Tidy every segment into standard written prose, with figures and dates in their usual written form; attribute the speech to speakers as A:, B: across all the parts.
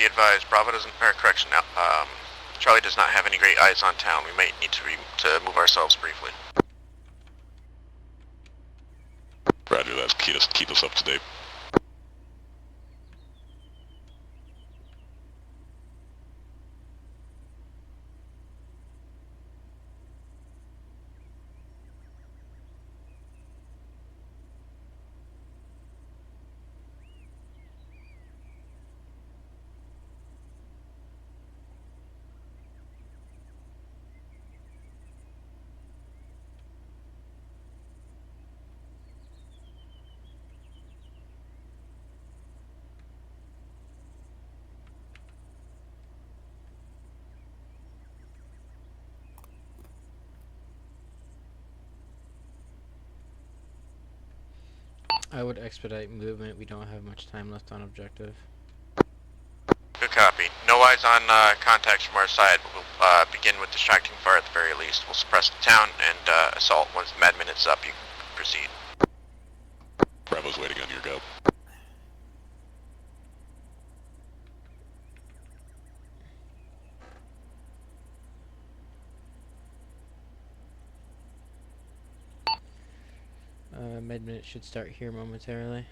A: Be advised, Bravo doesn't, or correction now, Charlie does not have any great eyes on town. We might need to move ourselves briefly.
B: Roger that. Keep us up to date.
C: I would expedite movement. We don't have much time left on objective.
A: Good copy. No eyes on contacts from our side. We'll begin with distracting fire at the very least. We'll suppress the town and assault. Once the mad minute's up, you can proceed.
B: Bravo's waiting on your go.
C: Med minute should start here momentarily.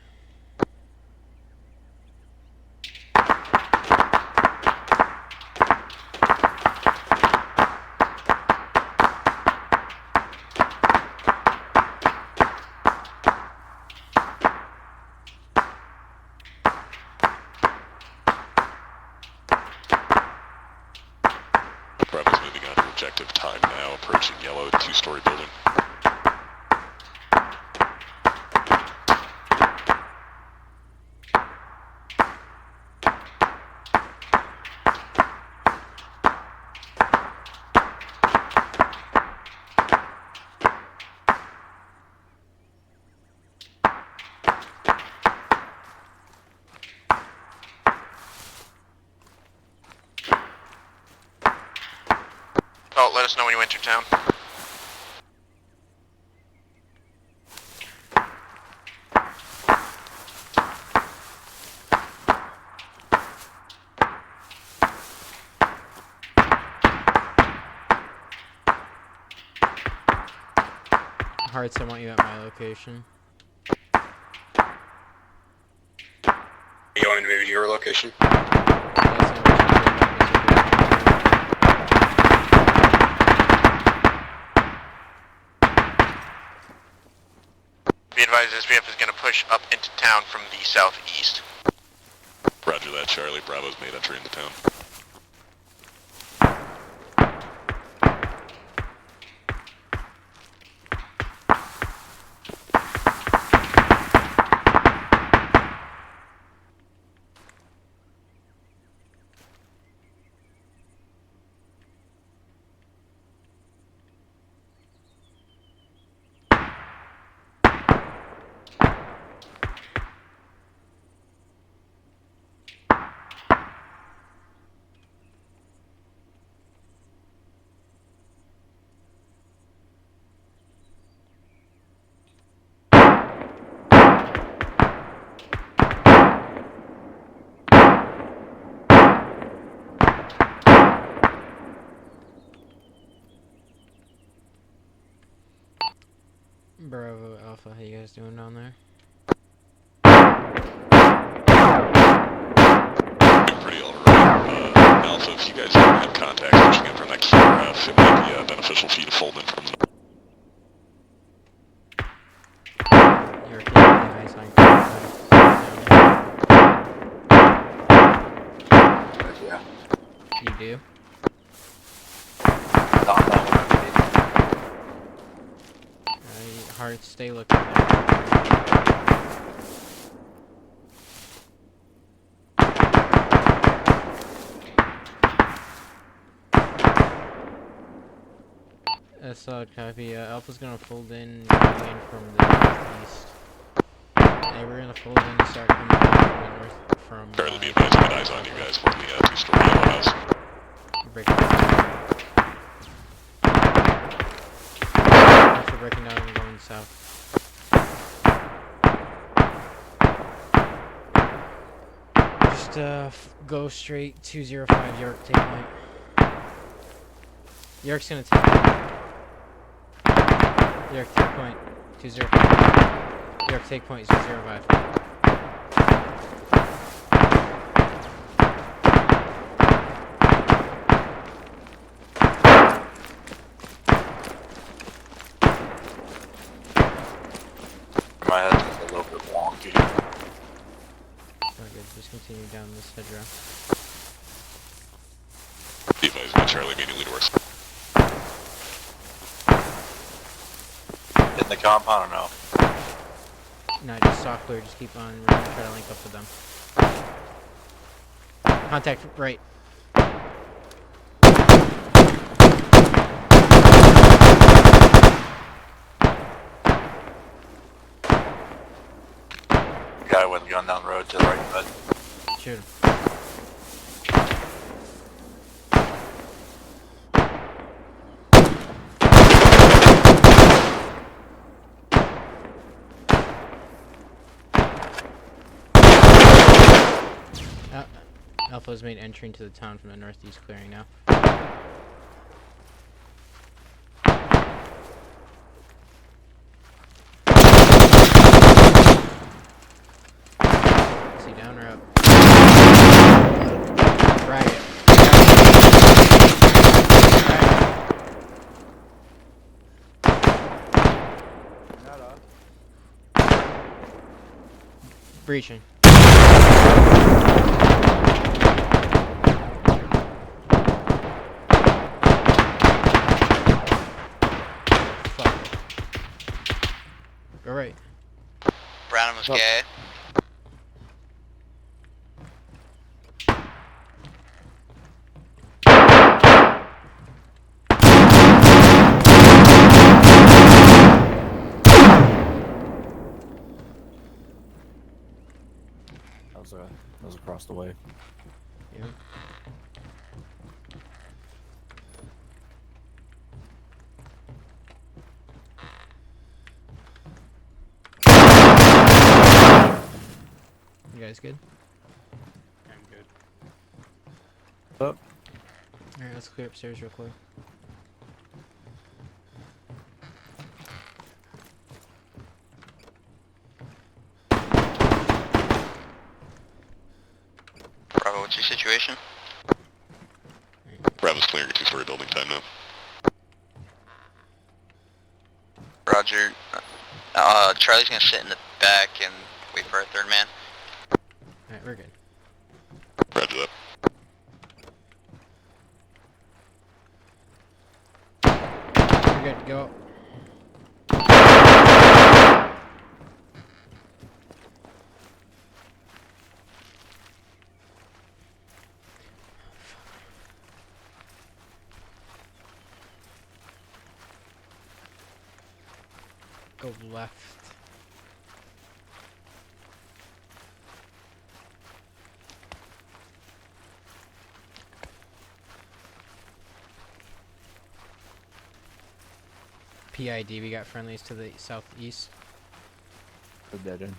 B: Bravo's moving on to objective time now, approaching yellow, two-story building.
A: Oh, let us know when you enter town.
C: Hearts, I want you at my location.
D: You want me to move to your location?
A: Be advised, SBF is going to push up into town from the southeast.
B: Roger that, Charlie. Bravo's made entry into town.
C: Bravo, Alpha, how you guys doing down there?
B: Doing pretty alright. Alpha, if you guys have contacts pushing in from that QRF, it might be beneficial for you to fold in from them.
C: You're keeping eyes on contacts.
D: Yeah.
C: You do? Hearts, stay looking there. Solid copy. Alpha's gonna fold in from the northeast. Hey, we're gonna fold in and start coming from the north from.
B: Charlie, be advised, got eyes on you guys from the two-story yellow house.
C: Breaking down. After breaking down and going south. Just Go straight 205 York, take point. York's gonna take point. York, take point. 205. York, take point 205.
D: My head's a little bit wonky.
C: Oh, good. Just continue down this hedgerow.
B: Advise me, Charlie immediately to work.
D: In the compound or no?
C: No, just soft clear. Just keep on. We're gonna try to link up with them. Contact right.
D: Guy with a gun down the road to the right, but
C: Shoot him. Alpha has made entry into the town from the northeast clearing now. Is he down or up? Right. Breaching. Go right.
E: Brown was gay.
F: That was across the way.
C: Yep. You guys good?
F: I'm good.
C: Alright, let's clear upstairs real quick.
E: Bravo, what's your situation?
B: Bravo's clearing a two-story building time now.
E: Roger. Charlie's gonna sit in the back and wait for our third man.
C: Alright, we're good.
B: Roger that.
C: We're good, go. Go left. PID, we got friendlies to the southeast.
F: Put that in.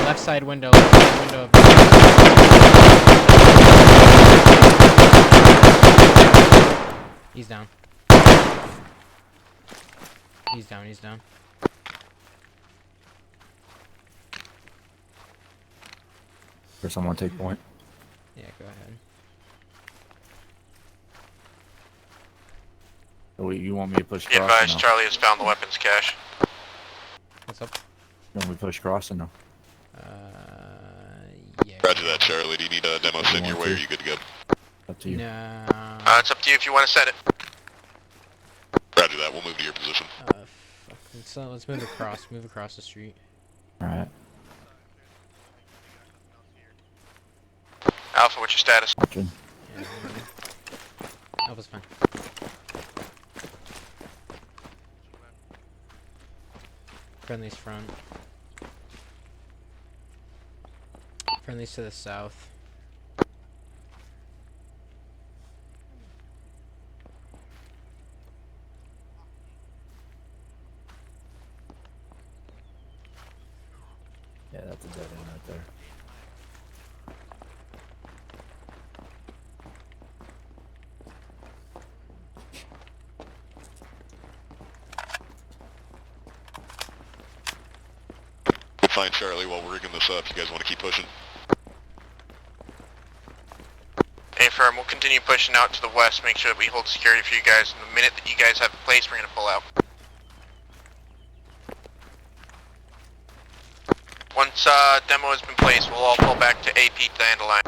C: Left side window of He's down. He's down.
F: For someone take point.
C: Yeah, go ahead.
F: Oh, you want me to push
A: Be
F: cross?
A: advised,
F: Or no?
A: Charlie has found the weapons cache.
C: What's up?
F: You want me to push cross or no?
C: Yeah.
B: Roger that, Charlie. Do you need a demo sent your way, or are you good to go?
F: Up to you.
C: No.
A: It's up to you if you want to set it.
B: Roger Roger that. We'll move to your position.
C: Fuck. Let's move across. Move across the street.
F: Alright.
A: Alpha, what's your status?
F: Watching.
C: Yeah, Alpha's fine. Friendly's front. Friendly's to the south.
F: Yeah, that's a dead end right there.
B: We'll find Charlie while we're rigging this up. You guys want to keep pushing?
A: Affirm, we'll continue pushing out to the west, make sure that we hold security for you guys. And the minute that you guys have a place, we're going to pull out. Once demo has been placed, we'll all pull back to AP Dandelion.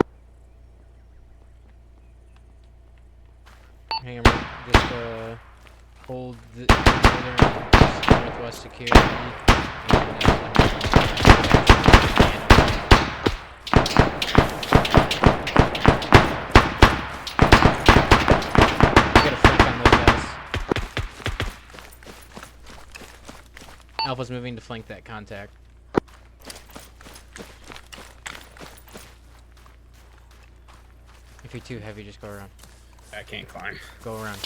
C: Hang on, just hold the northern northwest security. Get a flank on those guys. Alpha's moving to flank that contact. If you're too heavy, just go around.
D: I can't climb.
C: Go around.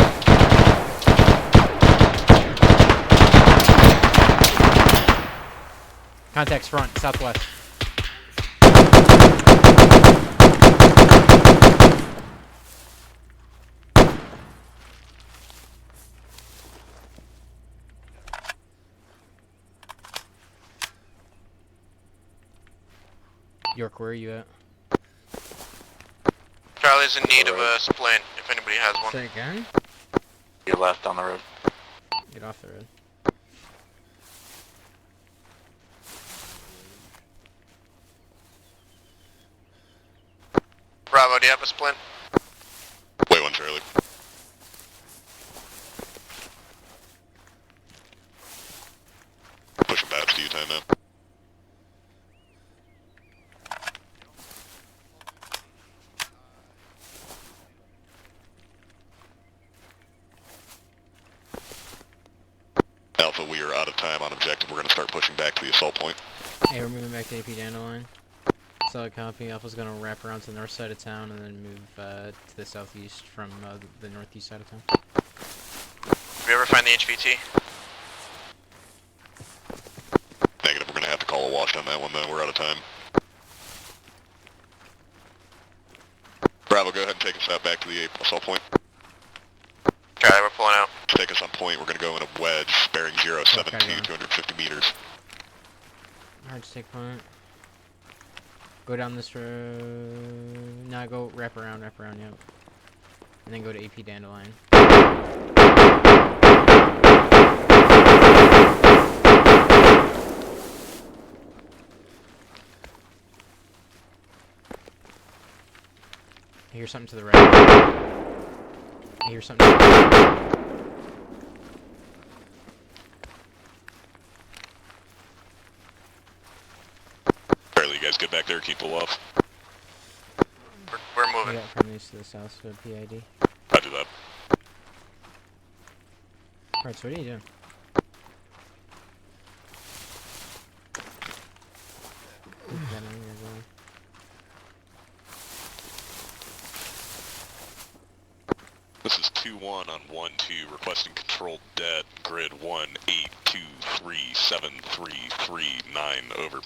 C: Contacts front, southwest. York, where are you at?
A: Charlie's in need of a splint, if anybody has one.
C: Say again?
F: Your left on the road.
C: Get off the road.
A: Bravo, do you have a splint?
B: Wait one, Charlie. Pushing back to you time now. Alpha, we are out of time on objective. We're going to start pushing back to the assault point.
C: Hey, we're moving back to AP Dandelion. Solid copy. Alpha's gonna wrap around to the north side of town and then move to the southeast from the northeast side of town.
A: Did we ever find the HVT?
B: Negative. We're going to have to call a wash on that one, though. We're out of time. Bravo, go ahead and take us out back to the assault point.
A: Charlie, we're pulling out.
B: Take us on point. We're going to go in a wedge, bearing 072,
C: Okay, yeah.
B: 250 meters.
C: Alright, just take point. Go down this road. Nah, go wrap around, yep. And then go to AP Dandelion. I hear something to the right. I hear something to the right.
B: Charlie, you guys get back there, keep the off.
A: We're
C: We
A: moving.
C: got friendlies to the south, so PID.
B: Roger that.
C: Alright, so what are you doing?
B: This is 2-1 on 1-2, requesting controlled dead, grid 1-823-7339, over.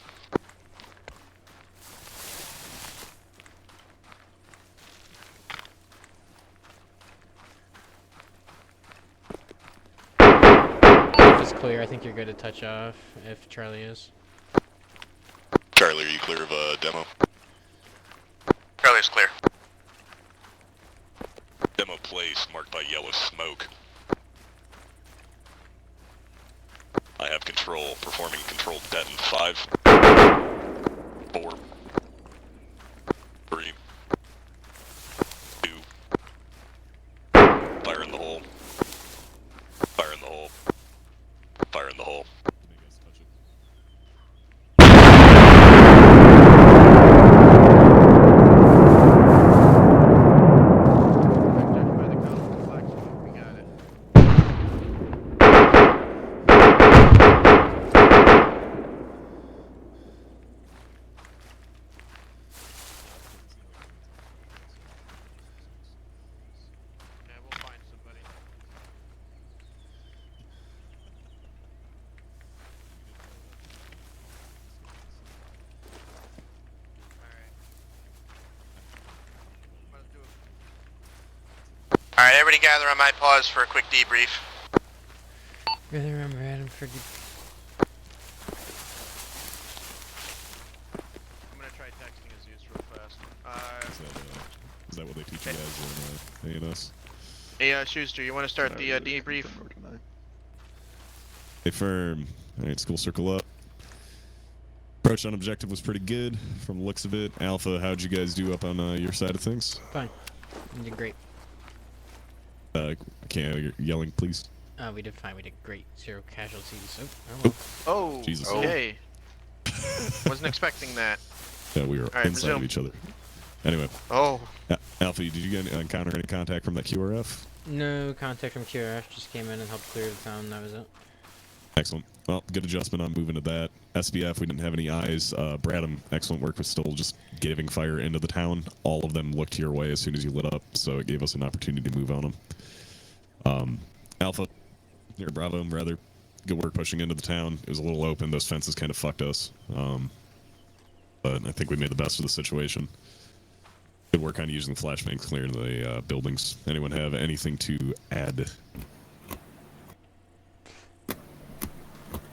C: If it's clear, I think you're good to touch off if Charlie is.
B: Charlie, are you clear of demo?
A: Charlie's clear.
B: Demo place marked by yellow smoke. I have control, performing controlled dead in 5, 4, 3, 2, fire in the hole, fire in the hole. the hole.
A: Alright, everybody gather on my pause for a quick debrief.
C: Really remember Adam for
A: I'm gonna try texting Aziz real fast.
B: Is that what they teach you guys in ANS?
A: Hey, Schuster, you want to start the debrief?
B: Hey, firm. Alright, school circle up. Approach on objective was pretty good from the looks of it. Alpha, how'd you guys do up on your side of things?
C: Fine. You did great.
B: You're yelling, please.
C: We did fine. We did great. 0 casualties.
A: Oh,
B: Jesus.
A: okay. Wasn't expecting that.
B: Yeah, we were
A: Alright,
B: inside
A: resume.
B: of each other. Anyway.
A: Oh.
B: Alpha, did you encounter any contact from that QRF?
C: No contact from QRF. Just came in and helped clear the town. And that was it.
B: Excellent. Well, good adjustment on moving to that. SBF, we didn't have any eyes. Bradham, excellent work with still just giving fire into the town. All of them looked your way as soon as you lit up, so it gave us an opportunity to move on them. Alpha, or Bravo, rather, good work pushing into the town. It was a little open. Those fences kind of fucked us. But I think we made the best of the situation. Good work on using the flashbangs clearing the buildings. Anyone have anything to add?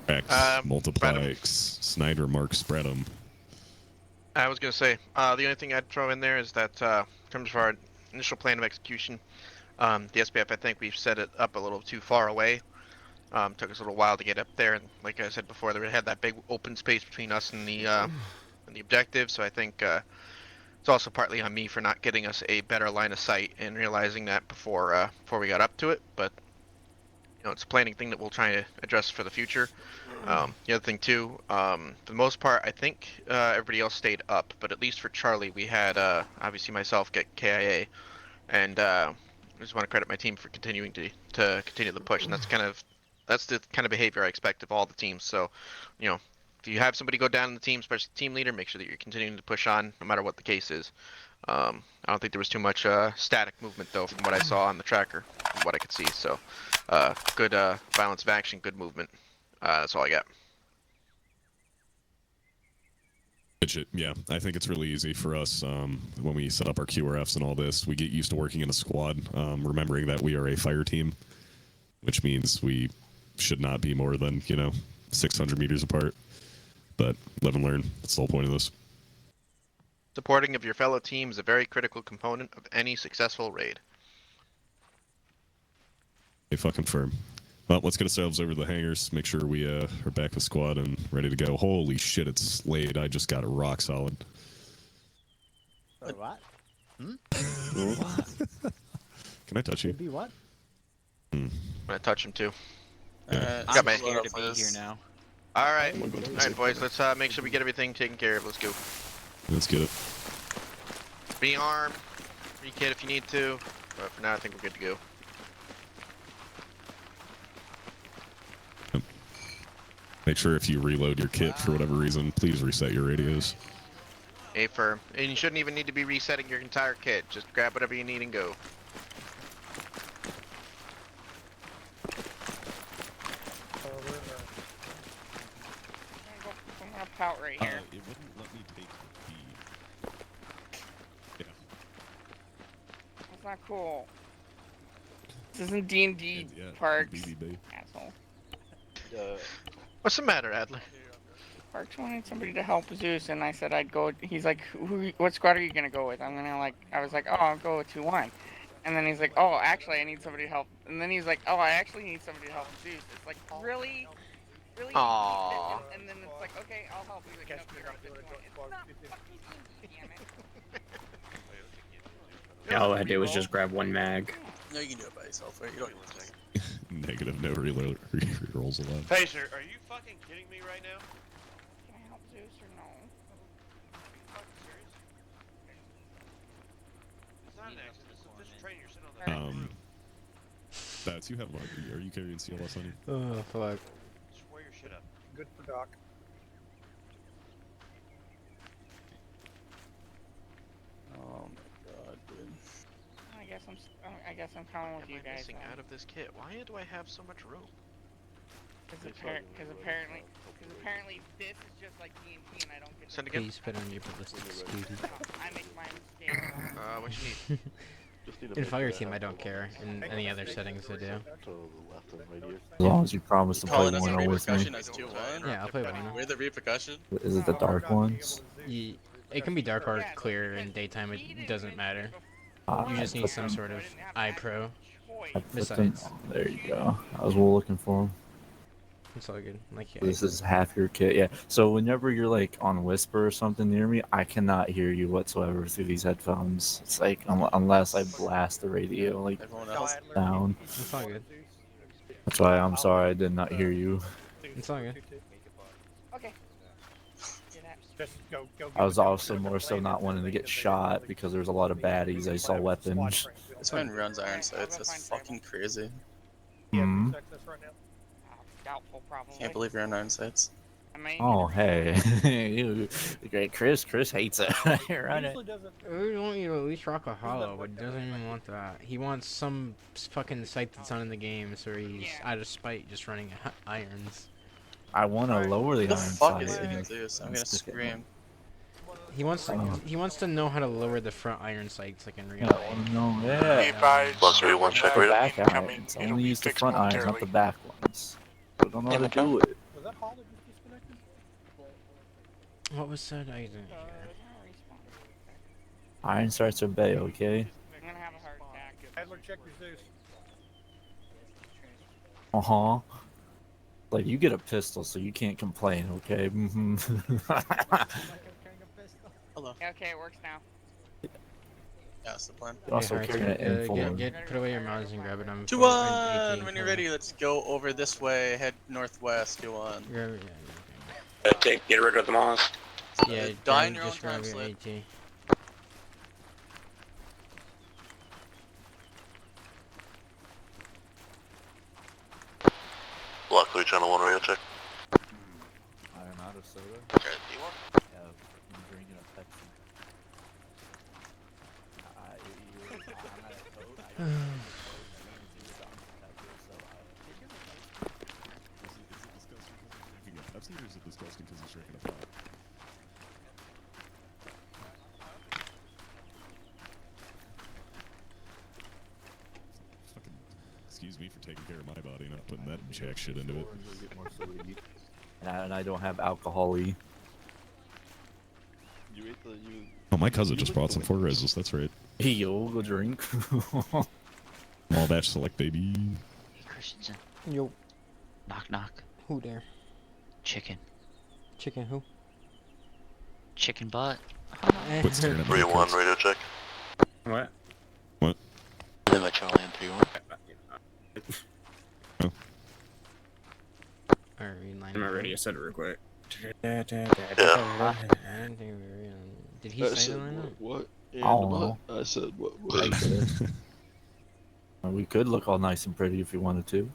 B: X, multiplex, Snyder, Mark, spread them.
A: I was gonna say, the only thing I'd throw in there is that, in terms of our initial plan of execution, the SPF, I think we've set it up a little too far away. Took us a little while to get up there, and like I said before, we had that big open space between us and the objective, so I think, it's also partly on me for not getting us a better line of sight and realizing that before we got up to it, but, you know, it's a planning thing that we'll try to address for the future. The other thing too, for the most part, I think everybody else stayed up, but at least for Charlie, we had obviously myself get KIA, and I just want to credit my team for continuing to continue the push, and that's the kind of behavior I expect of all the teams. So, you know, if you have somebody go down in the team, especially the team leader, make sure that you're continuing to push on, no matter what the case is. I don't think there was too much static movement though, from what I saw on the tracker, from what I could see. So, good balance of action, good movement. That's all I got.
B: Yeah, I think it's really easy for us when we set up our QRFs and all this. We get used to working in a squad, remembering that we are a fire team, which means we should not be more than, 600 meters apart. But live and learn. That's the whole point of this.
A: Supporting of your fellow team is a very critical component of any successful raid.
B: A fucking firm. Well, let's get ourselves over to the hangars, make sure we are back with squad and ready to go. Holy shit, it's late. I just got it rock solid.
G: What?
B: What? Can I touch you?
G: Be what?
A: I'm gonna touch him too.
B: Yeah.
A: Got my
H: here to be here now.
A: Alright, boys, let's make sure we get everything taken care of. Let's go.
B: Let's get it.
A: Be armed, re-kit if you need to, but for now I think we're good to go.
B: Make sure if you reload your kit for whatever reason, please reset your radios.
A: A firm. And you shouldn't even need to be resetting your entire kit. Just grab whatever you need and go.
H: I'm gonna pout right here.
B: It wouldn't let me take the key. Yeah.
H: That's not cool. This isn't D&D Parks.
B: BBB.
H: Asshole.
A: What's the matter, Adler?
H: Parks wanted somebody to help Zeus, and I said I'd go. He's like, what squad are you gonna go with? I was like, oh, I'll go with 2-1. And then he's like, oh, actually, I need somebody to help. And then he's like, oh, I actually need somebody to help Zeus. It's like, really? Really?
A: Aww.
H: And then it's like, okay, I'll help you. Like, no, you're up to 2-1. It's not fucking D&D, damn it.
I: Yeah, all I had to do was just grab one mag.
D: No, you can do it by yourself, right? You don't need to take.
B: Negative, no rerolls allowed.
G: Pacer, are you fucking kidding me right now?
H: Can I help Zeus or no?
G: Are you fucking serious? It's not an accident. It's official training. You're sitting on the
B: That's you have. Are you carrying CLS on you?
C: Oh fuck.
G: Swear your shit up.
I: Good for Doc.
F: Oh my god, dude.
H: I guess I'm coming with
A: Am
H: you
A: I
H: guys.
A: missing out of this kit? Why do I have so much room?
H: Because apparently this is just like D&D and I don't get.
A: Send again.
C: Please spit on your ballistic scooty.
H: I make my mistake.
A: What you need?
C: In fire team, I don't care. In any other settings, I do.
F: As long as you promise to play
J: Calling us a
F: one with me.
J: repercussion as 2-1?
C: Yeah, I'll play one.
J: We're the repercussion?
F: Is it the dark ones?
C: It can be dark or clear in daytime. It doesn't matter. You just need some sort of eye pro.
F: I put them,
C: Besides,
F: there you go. I was looking for them.
C: it's all good. Like yeah,
F: This is half your kit, yeah. So whenever you're like on whisper or something near me, I cannot hear you whatsoever through these headphones. It's like unless I blast the radio like
J: Everyone else?
F: down.
C: it's all good.
F: That's why I'm sorry I did not hear you.
C: It's all good.
H: Okay.
I: Just go.
F: I was also more so not wanting to get shot because there's a lot of baddies. I saw weapons.
J: This man runs iron sights. That's fucking crazy.
F: Hmm.
H: Doubtful, probably.
J: Can't believe you're on iron sights.
H: I may
F: Oh
H: need
F: hey, you, the great Chris. Chris hates it. Run it.
C: We want you to at least rock a hollow, but he doesn't even want that. He wants some fucking sight that's not in the game, so he's out of spite just running irons.
F: I want to lower the
J: Who the
F: iron
J: fuck is
F: sight.
J: hitting Zeus? I'm gonna scream.
C: He wants to know how to lower the front iron sights like in real
F: Yeah,
C: life.
F: I want to know. Yeah.
D: Plus 3-1 check
F: The
D: right up.
F: back irons. Only use the front irons, not the back ones. I don't know how to do it.
I: Was that Hall that just disconnected?
C: What was said? I didn't hear.
F: Iron sights are bay, okay?
H: I'm gonna have a heart attack.
I: Adler, check your Zeus.
F: Uh-huh. Like, you get a pistol, so you can't complain, okay? Mm-hmm.
J: Hello.
H: Yeah, okay, it works now.
J: Yeah, that's the plan.
F: You also
C: Hey,
F: carry
C: Hearts,
F: an info.
C: put away your mouse and grab it. I'm
J: 2-1! When you're ready, let's go over this way. Head northwest, 2-1.
D: Get rid of the moss.
C: Yeah,
J: Die
C: Dan,
J: in your own
C: just grab
J: time
C: your
J: slip.
C: AT.
D: Luckily, channel 1 radio check.
F: I am out of soda.
E: Okay, you want?
F: Yeah, I'm drinking a Pepsi. I'm out of Coke.
B: Pepsi, or is it disgusting because he's drinking a pop? Fucking excuse me for taking care of my body, not putting that jack shit into it.
F: And I don't have alcohol-y.
B: Oh, my cousin just brought some 4 Rezzles, that's right.
F: Hey, yo, go drink.
B: Small batch select, baby.
K: Hey, Christensen.
C: Yo,
K: Knock, knock.
C: who there?
K: Chicken.
C: Chicken who?
K: Chicken butt.
B: Quit staring at me.
D: 3-1 radio check.
I: What?
E: Lima Charlie and 3-1.
C: Alright, read line.
I: I'm not ready. I said it real quick.
D: Yeah.
C: I don't think we were on. Did he say the line?
L: What?
F: I don't know.
L: I said what?
F: We could look all nice and pretty if you wanted to.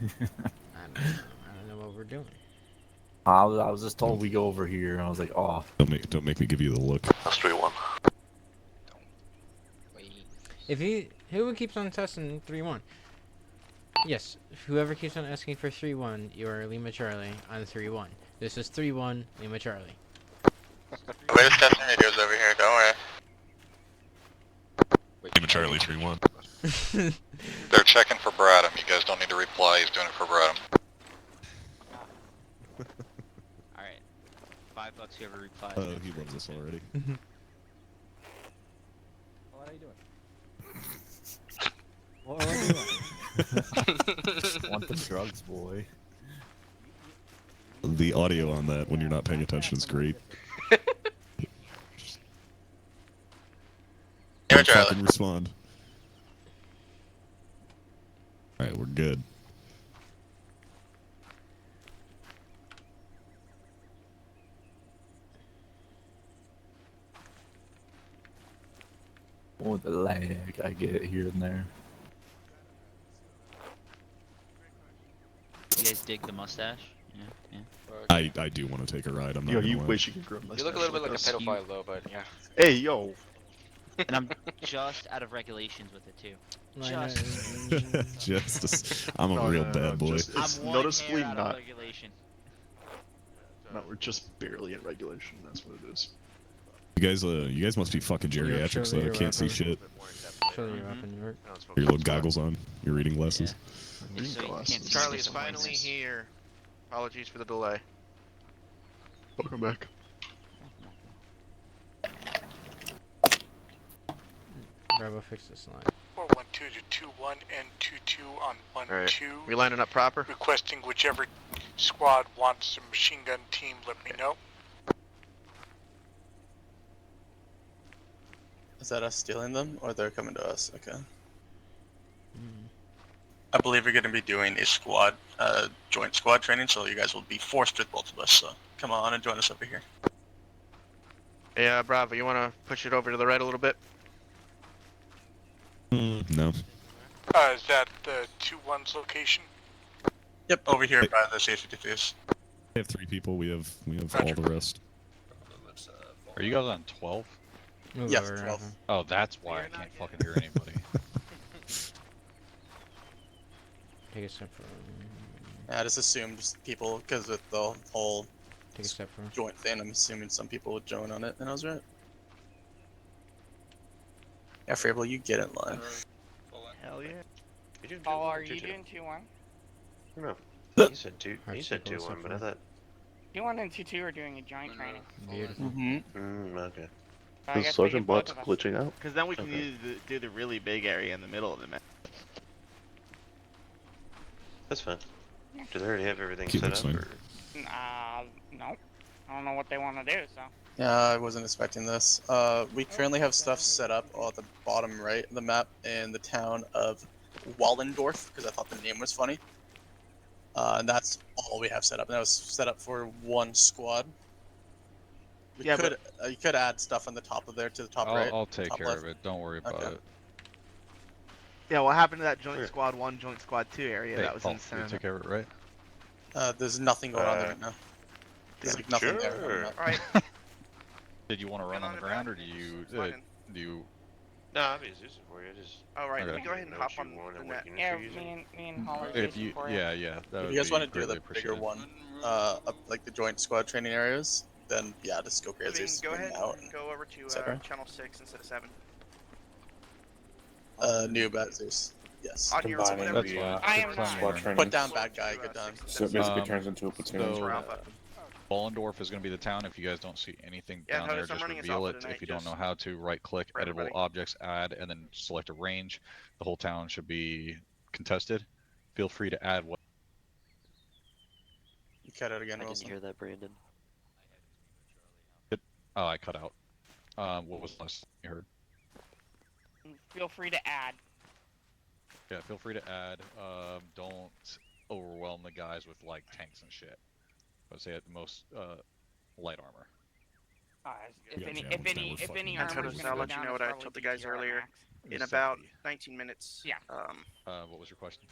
C: I don't know what we're doing.
F: I was just told we go over here, and I was like, oh.
B: Don't make me give you the look.
D: That's 3-1.
C: If who keeps on testing 3-1? Yes, whoever keeps on asking for 3-1, you are Lima Charlie on 3-1. This is 3-1, Lima Charlie.
E: We're just testing radios over here, don't worry.
B: Lima Charlie 3-1.
E: They're checking for Bradham. You guys don't need to reply. He's doing it for Bradham.
K: Alright. $5 whoever replies.
B: Oh, he loves us already.
F: What are you doing? What are you doing? Want the drugs, boy.
B: The audio on that when you're not paying attention is great.
E: Lima
B: Don't
E: Charlie.
B: fucking respond. Alright, we're good.
F: Oh, the lag I get here and there.
K: You guys dig the mustache? Yeah, yeah.
B: I do want to take a ride. I'm not
L: Yo,
B: gonna
L: you
B: lie.
L: wish you could grow a mustache.
D: You look a little bit like a
L: us.
D: pedophile though, but yeah.
L: Hey, yo.
K: And I'm just out of regulations with it too.
C: Like,
K: Just.
B: I'm a
L: No,
B: real
L: no, no,
B: bad boy.
L: just- it's
K: I'm one
L: noticeably
K: hair out
L: not.
K: of regulation.
L: No, we're just barely in regulation. That's what it is.
B: You guys must be fucking
C: York,
B: geriatrics
C: show
B: though.
C: your
B: Can't see
C: weapon.
B: shit.
C: Show your
K: Mhm.
C: weapon, York.
B: Your little goggles on. Your reading glasses.
K: It's so you can't see
A: Charlie is
K: different
A: finally
K: places.
A: here. Apologies for the delay.
L: Welcome back.
C: Bravo, fix this line.
M: 412 to 21 and 22 on 1-2.
A: Alright. We lining up proper?
M: Requesting whichever squad wants a machine gun team, let me know.
J: Is that us stealing them, or they're coming to us? Okay.
C: Mm.
J: I believe we're going to be doing a squad, joint squad training, so you guys will be forced with both of us. So come on and join us over here.
A: Yeah, Bravo, you want to push it over to the right a little bit?
B: No.
M: Is that the 2-1's location?
J: Yep, over here by the safety defuse.
B: We have 3 people. We have all the rest.
N: Are you guys on 12?
C: Move
J: Yes,
C: over,
J: 12.
C: Rafa.
N: Oh, that's why I can't fucking hear anybody.
C: Take a step forward.
J: I just assumed people, because with the whole
C: Take a step forward.
J: joint thing, I'm assuming some people would join on it, and I was right. Yeah, Fable, you get in line.
G: Hell yeah.
H: Paul, are you doing 2-1?
G: No. He said 2. He said 2-1, but I thought.
H: 2-1 and 2-2 are doing a joint training.
C: Beautiful.
G: Okay.
H: So I
L: Is
H: guess we
L: Sergeant
H: get both
L: Bot's
H: of us.
L: glitching out?
I: Because then we can
L: Okay.
I: do the really big area in the middle of the map.
G: That's fine. Do they already have everything
B: Keep
G: set
B: it
G: up?
B: fine.
G: Or?
H: No. I don't know what they want to do, so.
J: Yeah, I wasn't expecting this. We currently have stuff set up at the bottom right of the map in the town of Wallendorf, because I thought the name was funny. And that's all we have set up. And that was set up for 1 squad. We
I: Yeah,
J: could you could add stuff on the top of there to the top right.
N: I'll take
J: top
N: care
J: left.
N: of it. Don't worry about
J: Okay.
N: it.
I: Yeah, what happened to that joint
G: Sure.
I: squad 1, joint squad 2 area?
N: Hey,
I: That was
N: Paul,
I: insane.
N: you took care of it, right?
J: There's nothing going on there right now. There's like nothing there. on the
G: Sure.
J: map.
G: Alright.
N: Did you want to run on the ground, or do you
G: No, I'll be Zeus for you. Just.
I: Alright,
N: Okay.
I: let me go ahead and
G: know
I: hop
G: what
I: on
G: you want
I: the
G: and
I: net.
G: what units
H: Yeah,
G: you're using.
H: me and Holler
N: if
H: Jason
N: you
H: for it.
N: yeah that
J: If
N: would
J: you guys
N: be
J: want to do
N: greatly
J: the bigger
N: appreciated.
J: one, up like the joint squad training areas, then yeah, just go
I: I
J: crazy.
I: mean, go ahead
J: out
I: and go over to
J: etc.
I: channel 6 instead of 7.
J: New bad Zeus. Yes.
I: On your
N: Combining
I: whatever
N: the,
I: you
N: uh,
H: I am
N: squad
H: not.
N: training.
J: Put down bad guy. Good done.
I: So it basically
N: turns
L: into a
N: So, Bollendorf is going to be the town. If you guys don't see anything
I: Yeah,
N: down there,
I: notice I'm
N: just
I: running us
N: reveal
I: off
N: it.
I: for tonight,
N: If you don't know
I: just
N: how to, right-click,
I: for
N: editable
I: everybody.
N: objects, add, and then select a range. The whole town should be contested. Feel free to add what.
J: You cut out again,
D: I didn't
J: Wilson.
D: hear that, Brandon.
N: Oh, I cut out. What was the last you heard?
H: Feel free to add.
N: Yeah, feel free to add. Don't overwhelm the guys with like tanks and shit. I'd say at most light armor.
H: If
B: Yeah,
H: any,
B: yeah,
H: if
B: we're
H: any, if
B: fucking
H: any
B: done.
H: armor's
I: I'll
H: gonna go
I: let you
H: down,
I: know
H: it's
I: what I
H: probably
I: told the guys
H: DTR
I: earlier.
H: max.
I: In about 19 minutes.
H: Yeah.
N: What was your question?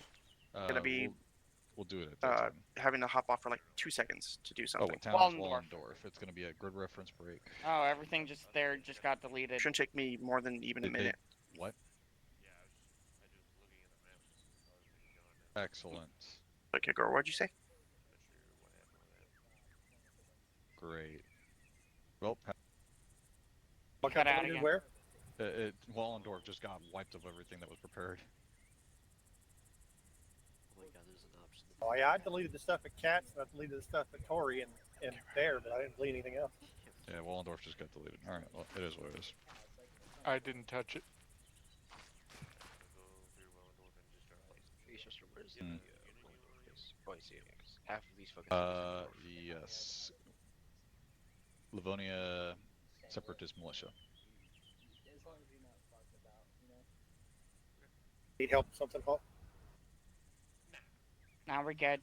I: Gonna be
N: we'll do it at that time.
I: having to hop off for like 2 seconds to do
N: Oh,
I: something.
N: what town is
H: Wallendorf.
N: Wallendorf? It's gonna be a grid reference break.
H: Oh, everything just there just got deleted.
I: Shouldn't take me more than even a
N: Did they-
I: minute.
N: What? Excellent.
I: Okay, girl, what'd you say?
N: Great. Well,
H: Cut out again.
I: Where?
N: Wallendorf just got wiped of everything that was prepared.
D: Oh my god, there's an option.
I: Oh yeah, I deleted the stuff at Cats and I deleted the stuff at Tori and there, but I didn't delete anything else.
N: Yeah, Wallendorf just got deleted. Alright, well, it is what it is.
M: I didn't touch it.
N: Hmm.
D: Half of these fucking
N: Yes. Livonia Separatist Militia.
I: Need help with something, Paul?
H: Now we're good.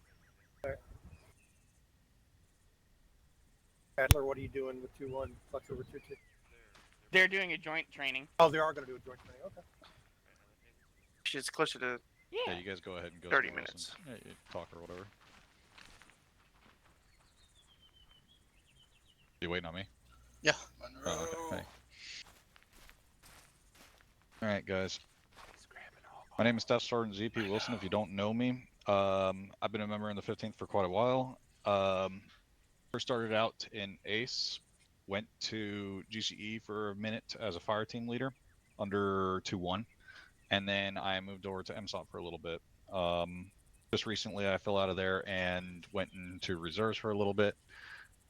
I: Adler, what are you doing with 2-1? Flex over 2-2.
H: They're doing a joint training.
I: Oh, they are going to do a joint training. Okay.
E: It's closer to.
N: Yeah, you guys go ahead and go
E: 30
N: somewhere else
E: minutes.
N: and, you talk or whatever. You waiting on me?
J: Yeah.
N: Oh, okay. Hey. Alright, guys. My name is Staff Sergeant ZP Wilson, if you don't know me. I've been a member in the 15th for quite a while. First started out in ACE, went to GCE for a minute as a fire team leader under 2-1, and then I moved over to MSOP for a little bit. Just recently I fell out of there and went into reserves for a little bit,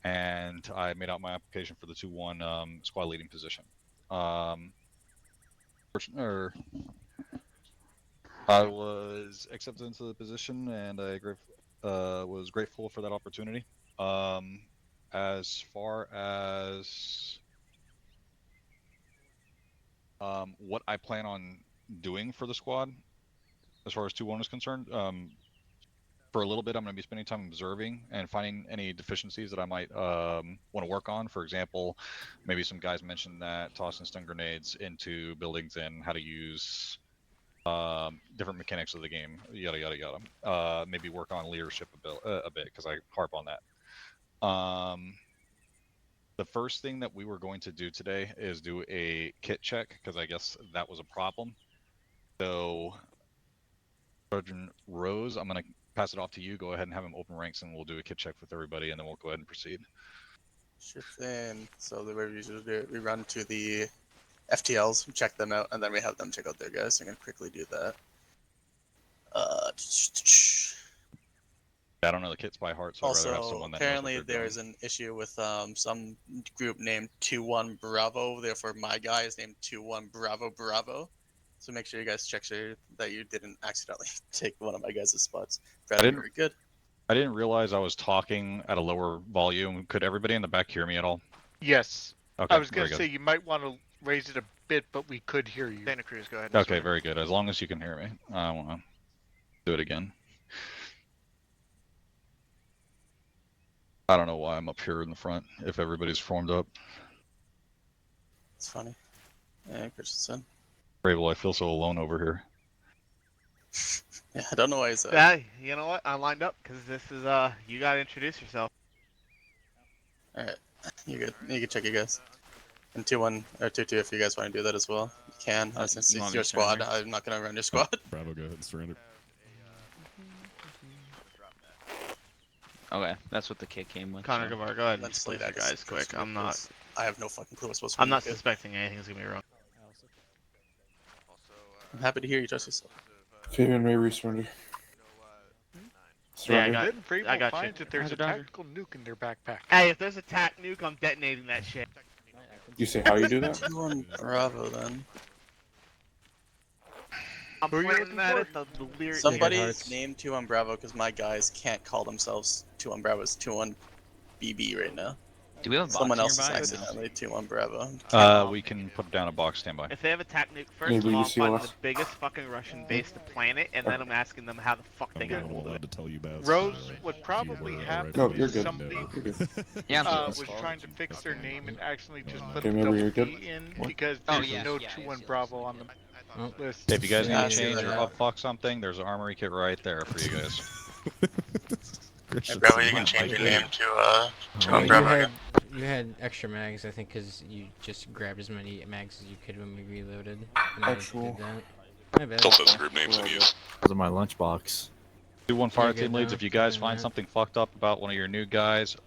N: and I made out my application for the 2-1 squad leading position. I was accepted into the position, and I was grateful for that opportunity. As far as what I plan on doing for the squad, as far as 2-1 is concerned, for a little bit, I'm going to be spending time observing and finding any deficiencies that I might want to work on. For example, maybe some guys mentioned that tossing stun grenades into buildings and how to use different mechanics of the game, yada yada yada. Maybe work on leadership a bit because I harp on that. The first thing that we were going to do today is do a kit check because I guess that was a problem. So, Sergeant Rose, I'm going to pass it off to you. Go ahead and have him open ranks, and we'll do a kit check with everybody, and then we'll go ahead and proceed.
J: Sure thing. So the way we usually do it, we run to the FTLs, check them out, and then we have them check out their guys. So I'm gonna quickly do that.
N: I don't know the kits by heart, so I'd rather have someone that
J: apparently
N: knows what they're
J: there's an issue with some group named 2-1 Bravo. Therefore, my guy is named 2-1 Bravo Bravo. So make sure you guys check that you didn't accidentally take one of my guys' spots. Bradley, very good.
N: I didn't realize I was talking at a lower volume. Could everybody in the back hear me at all?
M: Yes.
N: Okay,
M: I was going to
N: very
M: say you might want to raise it a bit, but we could hear you.
A: Santa Cruz, go ahead.
N: good. Okay, very good. As long as you can hear me. I want to do it again. I don't know why I'm up here in the front if everybody's formed up.
J: It's funny. Yeah, Christensen.
N: Rabel, I feel so alone over here.
J: Yeah, I don't know why he's
O: you know what? I lined up because this is you gotta introduce yourself.
J: Alright, you good. You can check you guys. And 2-1 or 2-2 if you guys want to do that as well. You can. Since it's your squad, I'm not gonna run your squad.
B: Bravo, go ahead and surrender.
K: Okay, that's what the kit came with.
O: Connor
K: so.
O: Guevara, go ahead and
J: Let's
O: split
J: play
O: your
J: that
O: guys quick. I'm not.
J: I have no fucking clue what's supposed to
O: I'm not suspecting anything's gonna be wrong.
J: I'm happy to hear you trust yourself.
P: Fabian Ray surrender.
O: Yeah, I got you.
M: That there's a tactical nuke in their backpack.
O: Hey, if there's a tac nuke, I'm detonating that shit.
P: You say how you do that?
J: 2-1 Bravo then.
O: I'm pointing that at the lyric.
J: Somebody's named 2-1 Bravo because my guys can't call themselves 2-1 Bravo. It's 2-1 BB right now.
K: Do we have a box
J: Someone else is
K: nearby?
J: accidentally 2-1 Bravo.
N: We can put down a box standby.
O: If they have a tac nuke, first of all, I'm finding the biggest fucking Russian base to planet, and then I'm asking them how the fuck they got hold of it.
B: To tell you about
M: Rose would probably have
P: No, you're good.
M: somebody
K: Yeah,
M: was trying to fix their name and actually just put
P: Okay,
M: the
P: remember
M: double
P: you're good?
M: B in because
K: Oh,
M: there's
K: yes,
M: no
K: yes,
M: 2-1
K: yes,
M: Bravo on the list.
N: If you guys need
J: Yeah,
N: to change or
J: yeah.
N: upfuck something, there's an armory kit right there for you guys.
E: Hey, Bravo, you can change your name to 2-1
C: You
E: Bravo.
C: had, you had extra mags, I think, because you just grabbed as many mags as you could when we reloaded. And
P: Actual.
C: I did that. My bad.
D: It's also group names in use.
F: Those are my lunchbox.
N: 2-1 fire
C: You're good
N: team leads.
C: now.
N: If you guys
C: Keep
N: find
C: doing
N: something fucked up about one of your new guys,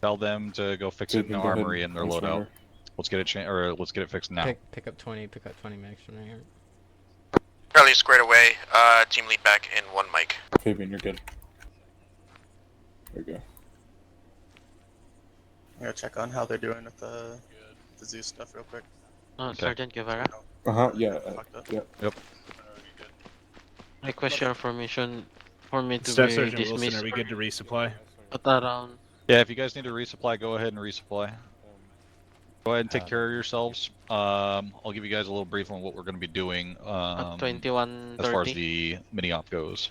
N: tell them to go fix it in the
P: Go ahead
N: armory in their
P: and
N: loadout.
P: surrender.
N: Let's get it let's get it fixed now.
C: Pick up 20 mags from right here.
E: Charlie squared away. Team lead back in 1 mic.
P: Fabian, you're good. There you go.
J: I'm gonna check on how they're doing with the Zeus stuff real quick.
K: Sergeant Guevara.
P: Yeah. Yeah.
N: Yep.
K: Request your formation for me to
Q: Staff
K: be
Q: Sergeant
K: dismissed.
Q: Wilson, are we good to resupply?
K: At around.
N: Yeah, if you guys need to resupply, go ahead and resupply. Go ahead and take care of yourselves. I'll give you guys a little brief on what we're going to be doing
K: At 21:30.
N: as far as the mini op goes.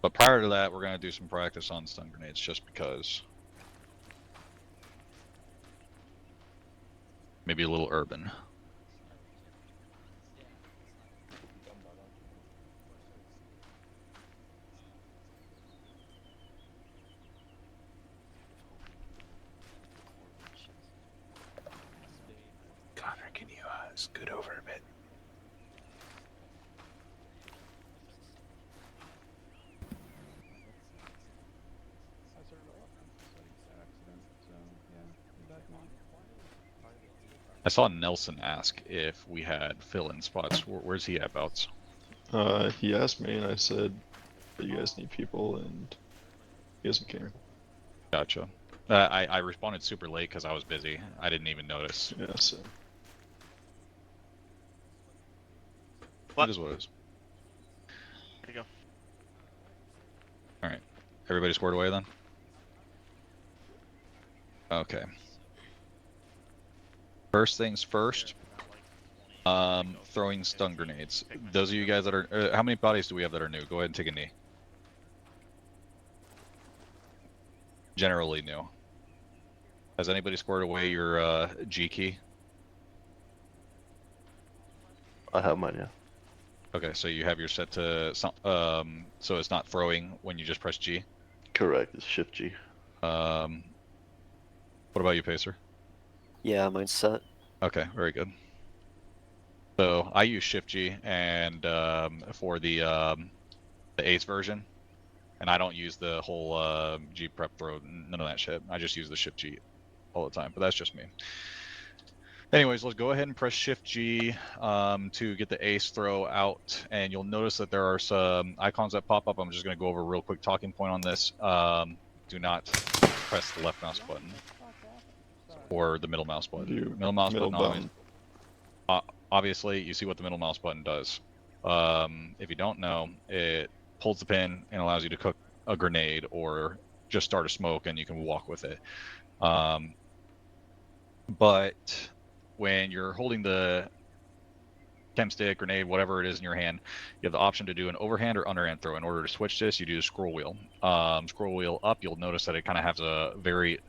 N: But prior to that, we're going to do some practice on stun grenades just because. Maybe a little urban.
M: Connor, can you scoot over a bit?
N: I saw Nelson ask if we had fill-in spots. Where's he at, Bouts?
L: He asked me, and I said that you guys need people, and he doesn't care.
N: Gotcha. I responded super late because I was busy. I didn't even notice.
L: Yeah, so.
N: It is what it is.
O: There you go.
N: Alright. Everybody squared away then? Okay. First things first. Throwing stun grenades. Those of you guys that are... how many bodies do we have that are new? Go ahead and take a knee. Generally new. Has anybody squared away your G key?
P: I have mine, yeah.
N: Okay, so you have your set to so it's not throwing when you just press G?
P: Correct, it's Shift G.
N: What about you, Pacer?
Q: Yeah, mine's set.
N: Okay, very good. So I use Shift G and for the Ace version, and I don't use the whole G prep throw, none of that shit. I just use the Shift G all the time, but that's just me. Anyways, let's go ahead and press Shift G to get the Ace throw out, and you'll notice that there are some icons that pop up. I'm just going to go over a real quick talking point on this. Do not press the left mouse button or the middle mouse button. Middle mouse button. Obviously, you see what the middle mouse button does. If you don't know, it pulls the pin and allows you to cook a grenade or just start a smoke, and you can walk with it. But when you're holding the chem stick, grenade, whatever it is in your hand, you have the option to do an overhand or underhand throw. In order to switch this, you do the scroll wheel. Scroll wheel up, you'll notice that it kind of has a very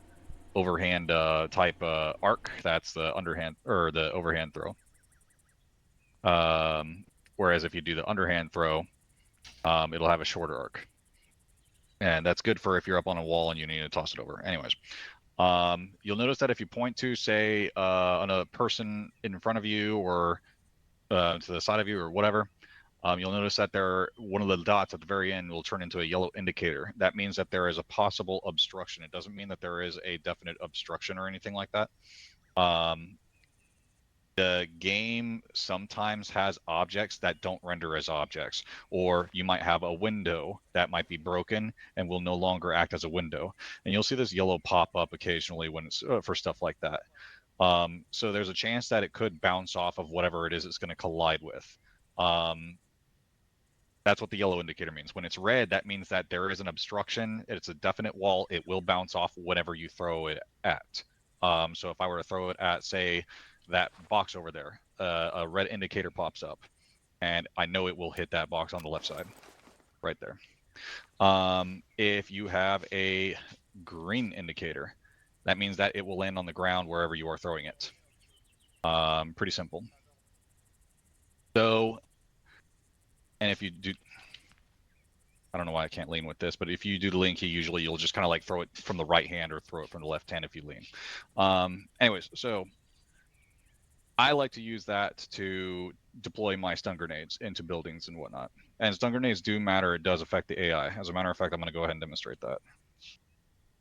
N: overhand type arc. That's the underhand or the overhand throw. Whereas if you do the underhand throw, it'll have a shorter arc. And that's good for if you're up on a wall and you need to toss it over. Anyways, you'll notice that if you point to, say, on a person in front of you or to the side of you or whatever, you'll notice that one of the dots at the very end will turn into a yellow indicator. That means that there is a possible obstruction. It doesn't mean that there is a definite obstruction or anything like that. The game sometimes has objects that don't render as objects, or you might have a window that might be broken and will no longer act as a window. And you'll see this yellow pop up occasionally when it's for stuff like that. So there's a chance that it could bounce off of whatever it is it's going to collide with. That's what the yellow indicator means. When it's red, that means that there is an obstruction. It's a definite wall. It will bounce off whatever you throw it at. So if I were to throw it at, say, that box over there, a red indicator pops up, and I know it will hit that box on the left side, right there. If you have a green indicator, that means that it will land on the ground wherever you are throwing it. Pretty simple. So, and if you do, I don't know why I can't lean with this, but if you do the lean key, usually you'll just kind of like throw it from the right hand or throw it from the left hand if you lean. Anyways, so I like to use that to deploy my stun grenades into buildings and whatnot. And stun grenades do matter. It does affect the AI. As a matter of fact, I'm going to go ahead and demonstrate that.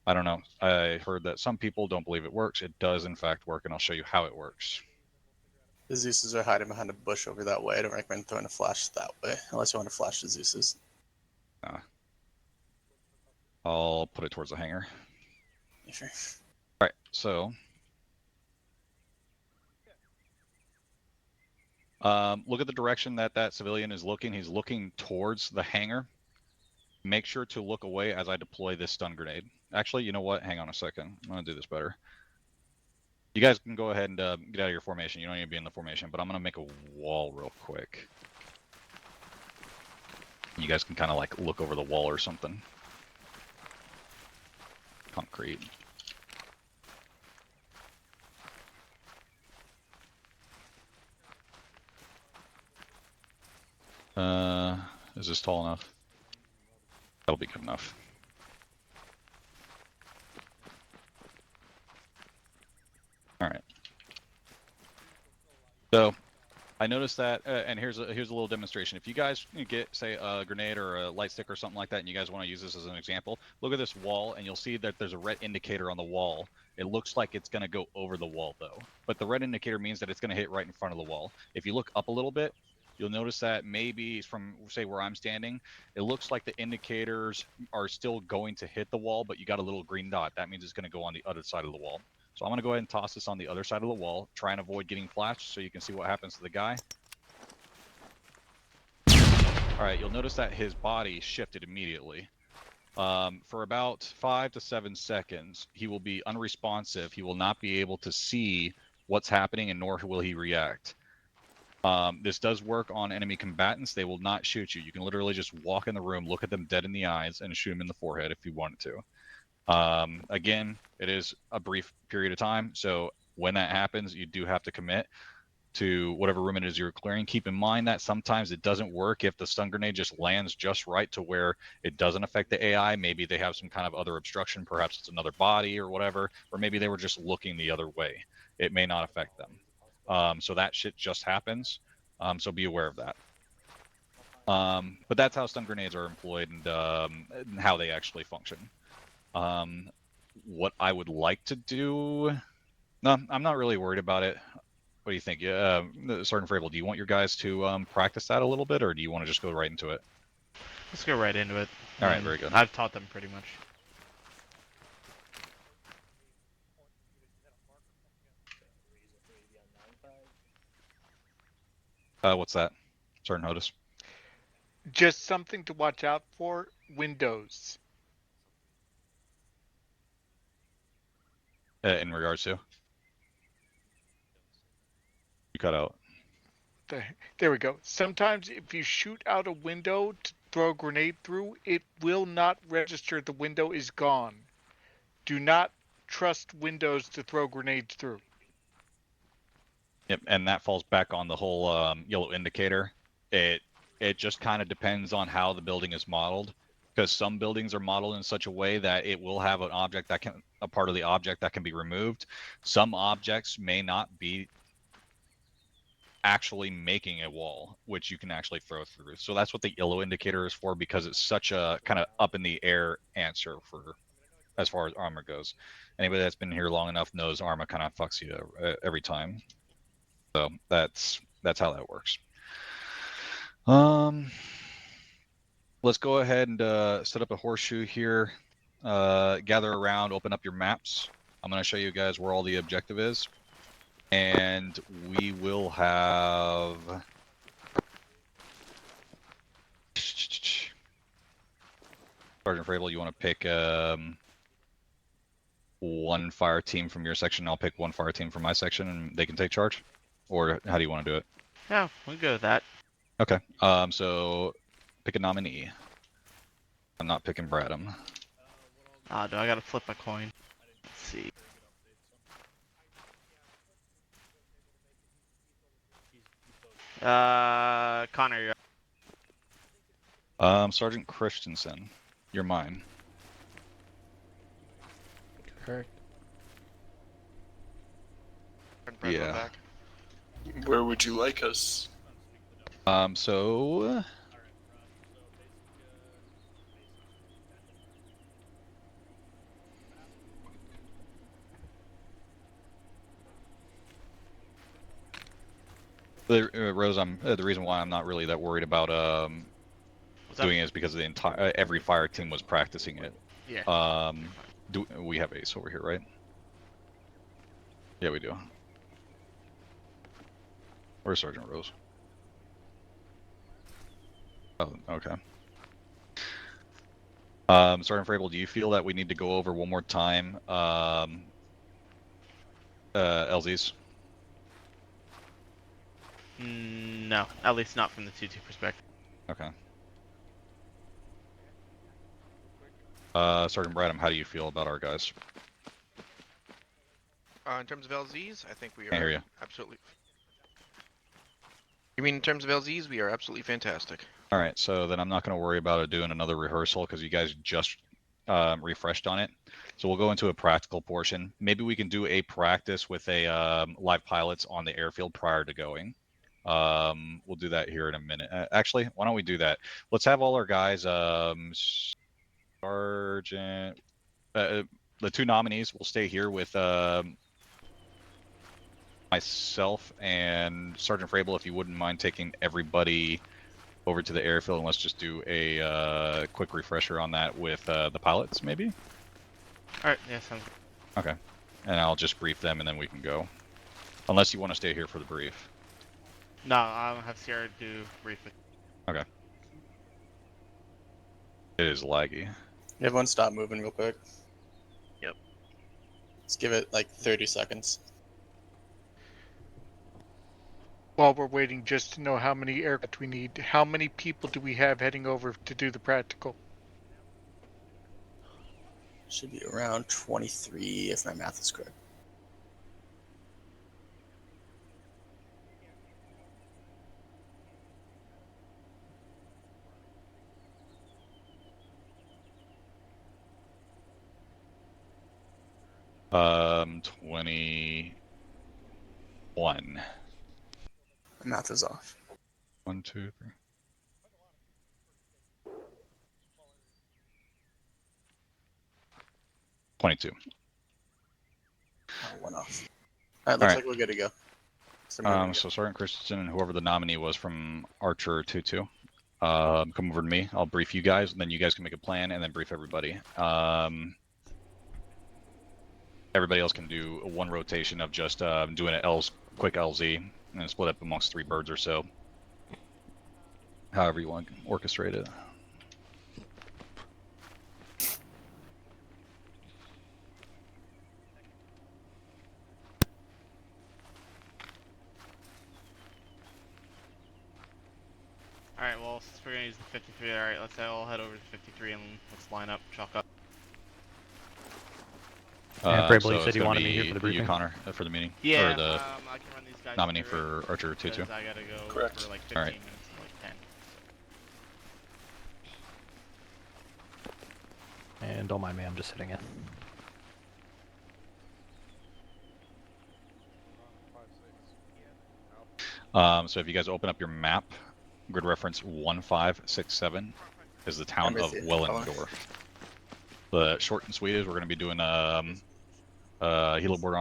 N: I don't know. I heard that some people don't believe it works. It does, in fact, work, and I'll show you how it works.
J: The Zeuses are hiding behind a bush over that way. I don't recommend throwing a flash that way, unless you want to flash the Zeuses.
N: I'll put it towards the hangar.
J: Yeah, sure.
N: All right, so look at the direction that that civilian is looking. He's looking towards the hangar. Make sure to look away as I deploy this stun grenade. Actually, you know what? Hang on a second. I'm going to do this better. You guys can go ahead and get out of your formation. You don't need to be in the formation, but I'm going to make a wall real quick. You guys can kind of like look over the wall or something. Concrete. Is this tall enough? That'll be good enough. All right. So I noticed that, and here's a little demonstration. If you guys get, say, a grenade or a light stick or something like that, and you guys want to use this as an example, look at this wall, and you'll see that there's a red indicator on the wall. It looks like it's going to go over the wall, though. But the red indicator means that it's going to hit right in front of the wall. If you look up a little bit, you'll notice that maybe from, say, where I'm standing, it looks like the indicators are still going to hit the wall, but you got a little green dot. That means it's going to go on the other side of the wall. So I'm going to go ahead and toss this on the other side of the wall, try and avoid getting flashed so you can see what happens to the guy. Alright, you'll notice that his body shifted immediately. For about 5 to 7 seconds, he will be unresponsive. He will not be able to see what's happening, and nor will he react. This does work on enemy combatants. They will not shoot you. You can literally just walk in the room, look at them dead in the eyes, and shoot them in the forehead if you wanted to. Again, it is a brief period of time, so when that happens, you do have to commit to whatever room it is you're clearing. Keep in mind that sometimes it doesn't work if the stun grenade just lands just right to where it doesn't affect the AI. Maybe they have some kind of other obstruction, perhaps it's another body or whatever, or maybe they were just looking the other way. It may not affect them. So that shit just happens, so be aware of that. But that's how stun grenades are employed and how they actually function. What I would like to do, no, I'm not really worried about it. What do you think? Sergeant Frable, do you want your guys to practice that a little bit, or do you want to just go right into it?
O: Let's go right into it.
N: All right, very good.
O: I've taught them pretty much.
N: What's that? Sergeant Hodis.
M: Just something to watch out for, windows.
N: In regards to? You cut out.
M: There we go. Sometimes if you shoot out a window to throw a grenade through, it will not register the window is gone. Do not trust windows to throw grenades through.
N: Yep, and that falls back on the whole yellow indicator. It just kind of depends on how the building is modeled, because some buildings are modeled in such a way that it will have an object that can, a part of the object that can be removed. Some objects may not be actually making a wall, which you can actually throw through. So that's what the yellow indicator is for, because it's such a kind of up in the air answer for as far as armor goes. Anybody that's been here long enough knows armor kind of fucks you every time. So that's how that works. Let's go ahead and set up a horseshoe here. Gather around, open up your maps. I'm going to show you guys where all the objective is. And we will have... Sergeant Frable, you want to pick one fire team from your section, I'll pick one fire team from my section, and they can take charge? Or how do you want to do it?
O: Yeah, we'll go with that.
N: Okay, so pick a nominee. I'm not picking Bradham.
O: Ah, do I gotta flip a coin? Let's see. Connor, you're
N: Sergeant Christensen, you're mine.
C: Correct.
N: Yeah.
J: Where would you like us?
N: So Rose, the reason why I'm not really that worried about doing it is because the entire every fire team was practicing it.
O: Yeah.
N: Do we have Ace over here, right? Yeah, we do. Where's Sergeant Rose? Oh, okay. Sergeant Frable, do you feel that we need to go over one more time LZs?
O: No, at least not from the 2-2 perspective.
N: Okay. Sergeant Bradham, how do you feel about our guys?
A: In terms of LZs, I think we
N: Can't hear
A: are
N: you.
A: absolutely. You mean in terms of LZs, we are absolutely fantastic.
N: All right, so then I'm not going to worry about doing another rehearsal because you guys just refreshed on it. So we'll go into a practical portion. Maybe we can do a practice with a live pilots on the airfield prior to going. We'll do that here in a minute. Actually, why don't we do that? Let's have all our guys, Sergeant, the two nominees will stay here with myself and Sergeant Frable, if you wouldn't mind taking everybody over to the airfield, and let's just do a quick refresher on that with the pilots, maybe?
K: Alright, yeah, sounds good.
N: Okay. And I'll just brief them, and then we can go. Unless you want to stay here for the brief.
K: No, I'll have Sierra do briefly.
N: Okay. It is laggy.
J: Everyone stop moving real quick.
A: Yep.
J: Let's give it like 30 seconds.
M: While we're waiting, just to know how many aircraft we need, how many people do we have heading over to do the practical?
J: Should be around 23 if my math is correct.
N: Um, 21.
J: My math is off.
N: 1, 2, 3. 22.
J: Oh, one off. Alright, looks like we're good to go.
N: So Sergeant Christensen and whoever the nominee was from Archer 2-2, come over to me. I'll brief you guys, and then you guys can make a plan, and then brief everybody. Everybody else can do one rotation of just doing an quick LZ, and then split up amongst 3 birds or so. However you want to orchestrate it.
K: Alright, well, since we're gonna use the 53, alright, let's all head over to 53 and let's line up, chalk up.
R: And Frable,
N: So
R: you said
N: it's
R: you
N: gonna
R: wanted me here
N: be
R: for the briefing?
N: you, Connor, for the meeting?
K: Yeah,
N: or the
K: I can run these guys
N: nominee
K: through
N: for Archer 2-2.
K: because I gotta go
J: Correct.
K: for like 15
N: Alright.
K: minutes to like 10.
R: And don't mind me, I'm just sitting in.
N: So if you guys open up your map, grid reference 1567 is the town of Wellendorf. The short and sweet is we're going to be doing heliborne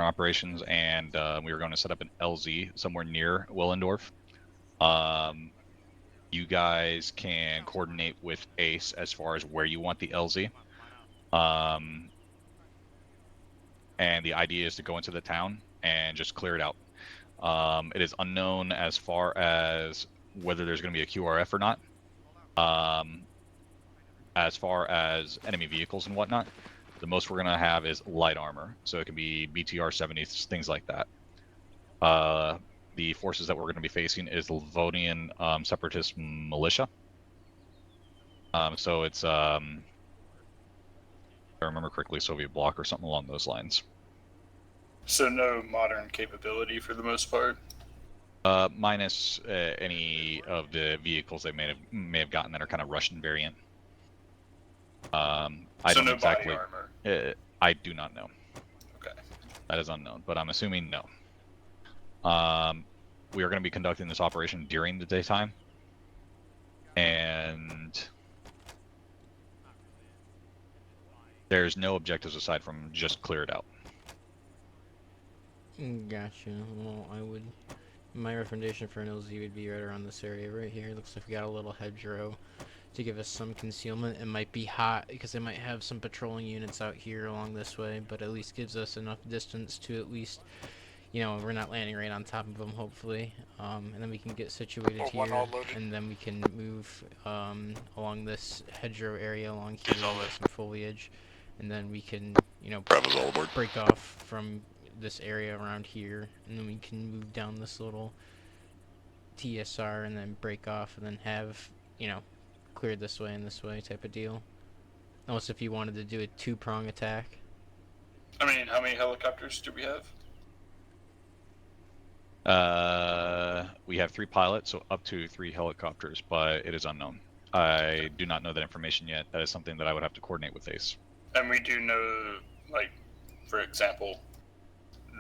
N: operations, and we were going to set up an LZ somewhere near Wellendorf. You guys can coordinate with Ace as far as where you want the LZ. And the idea is to go into the town and just clear it out. It is unknown as far as whether there's going to be a QRF or not. As far as enemy vehicles and whatnot, the most we're going to have is light armor. So it can be BTR 70s, things like that. The forces that we're going to be facing is the Livonian separatist militia. So it's, if I remember correctly, Soviet bloc or something along those lines.
S: So no modern capability for the most part?
N: Minus any of the vehicles they may have gotten that are kind of Russian variant. I don't
S: no
N: exactly.
S: body armor?
N: I do not know.
S: Okay.
N: That is unknown, but I'm assuming no. We are going to be conducting this operation during the daytime, and there's no objectives aside from just clear it out.
C: Gotcha. Well, my recommendation for an LZ would be right around this area right here. Looks like we got a little hedgerow to give us some concealment. It might be hot because they might have some patrolling units out here along this way, but at least gives us enough distance to at least, you know, we're not landing right on top of them, hopefully. And then we can get situated here, and then we can move along this hedgerow area along here with some foliage, and then we can, you know, break off from this area around here, and then we can move down this little TSR and then break off and then have, you know, cleared this way and this way type of deal. Unless if you wanted to do a 2-prong attack.
S: I mean, how many helicopters do we have?
N: We have 3 pilots, so up to 3 helicopters, but it is unknown. I do not know that information yet. That is something that I would have to coordinate with Ace.
S: And we do know, like, for example,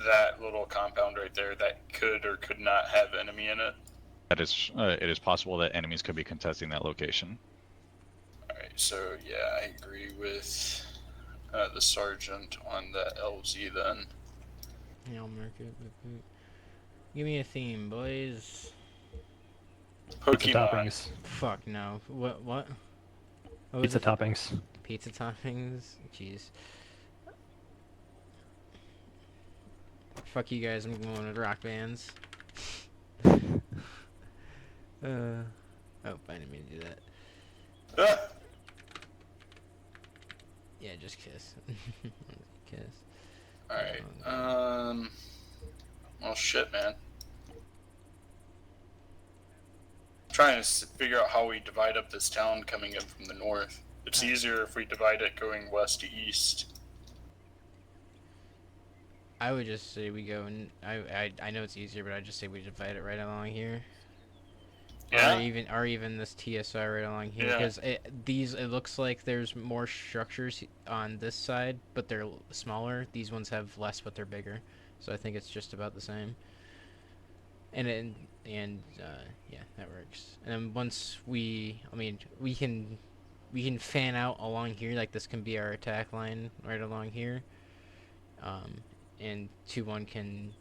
S: that little compound right there that could or could not have enemy in it.
N: That is, it is possible that enemies could be contesting that location.
S: Alright, so yeah, I agree with the sergeant on the LZ then.
C: Yeah, I'll mark it. Give me a theme, boys.
R: Pizza
S: Pokemon.
R: toppings.
C: Fuck no. What? What was
R: Pizza
C: it?
R: toppings.
C: Pizza toppings? Jeez. Fuck you guys, I'm going with rock bands. Oh, I didn't mean to do that. Yeah, just kiss. Kiss.
S: Alright, well shit, man. Trying to figure out how we divide up this town coming in from the north. It's easier if we divide it going west to east.
C: I would just say we go and I know it's easier, but I'd just say we divide it right along here.
S: Yeah?
C: Or even this TSR right along here,
S: Yeah.
C: because it looks like there's more structures on this side, but they're smaller. These ones have less, but they're bigger. So I think it's just about the same. And yeah, that works. And then once we can fan out along here. Like this can be our attack line right along here. And 2-1 can,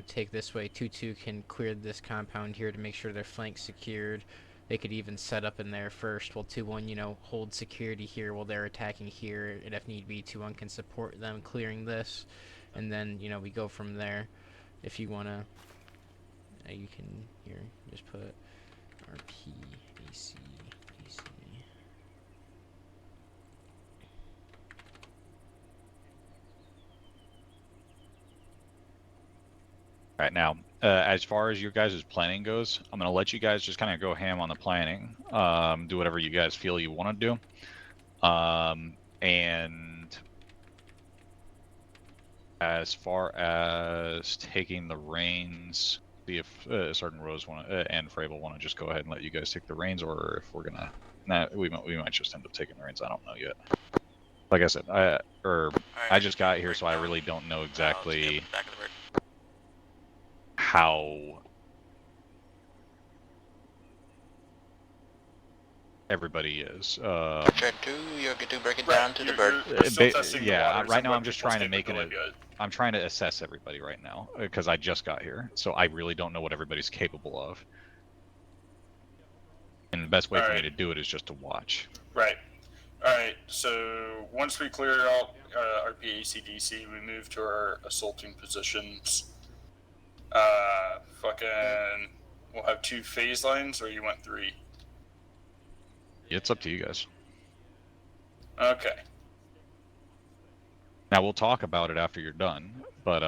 C: take this way. 2-2 can clear this compound here to make sure their flank's secured. They could even set up in there first while 2-1, hold security here while they're attacking here. And if need be, 2-1 can support them clearing this. And then, we go from there. If you want to, you can, here, just put RP, AC, AC.
N: Right now, as far as your guys' planning goes, I'm going to let you guys just kind of go ham on the planning. Do whatever you guys feel you want to do. And as far as taking the reins, see if Sergeant Rose and Frable want to just go ahead and let you guys take the reins, or if we're going to... we might just end up taking the reins. I don't know yet. Like I said, I just got here, so I really don't know exactly how everybody is.
E: Check 2, you'll get to break it down to the bird.
N: Yeah, right now I'm just trying to make it. I'm trying to assess everybody right now because I just got here, so I really don't know what everybody's capable of. And the best way for me to do it is just to watch.
S: Right. Alright, so once we clear out our PACDC, we move to our assaulting positions. We'll have 2 phase lines, or you want 3?
N: It's up to you guys.
S: Okay.
N: Now we'll talk about it after you're done, but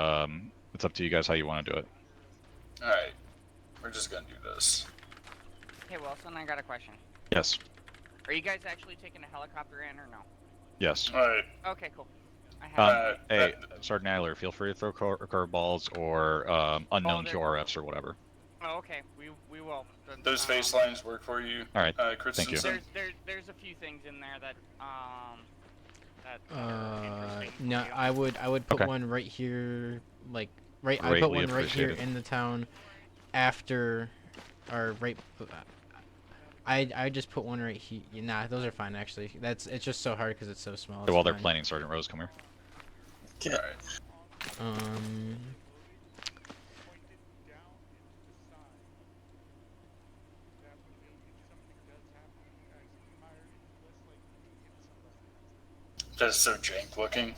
N: it's up to you guys how you want to do it.
S: Alright, we're just gonna do this.
H: Hey Wilson, I got a question.
N: Yes.
H: Are you guys actually taking a helicopter in or no?
N: Yes.
S: Alright.
H: Okay, cool. I have
N: hey, Sergeant Adler, feel free to throw curveballs or unknown QRFs or whatever.
H: Oh, okay. We will.
S: Those phase lines work for you.
N: All right.
S: Thank you.
H: There's a few things in there that
C: no, I would put one right here, like I put one right here in the town, after, or right. I just put one right here. Nah, those are fine actually. It's just so hard because it's so small.
N: So while they're planning, Sergeant Rose, come here.
S: Okay. That's so jank looking.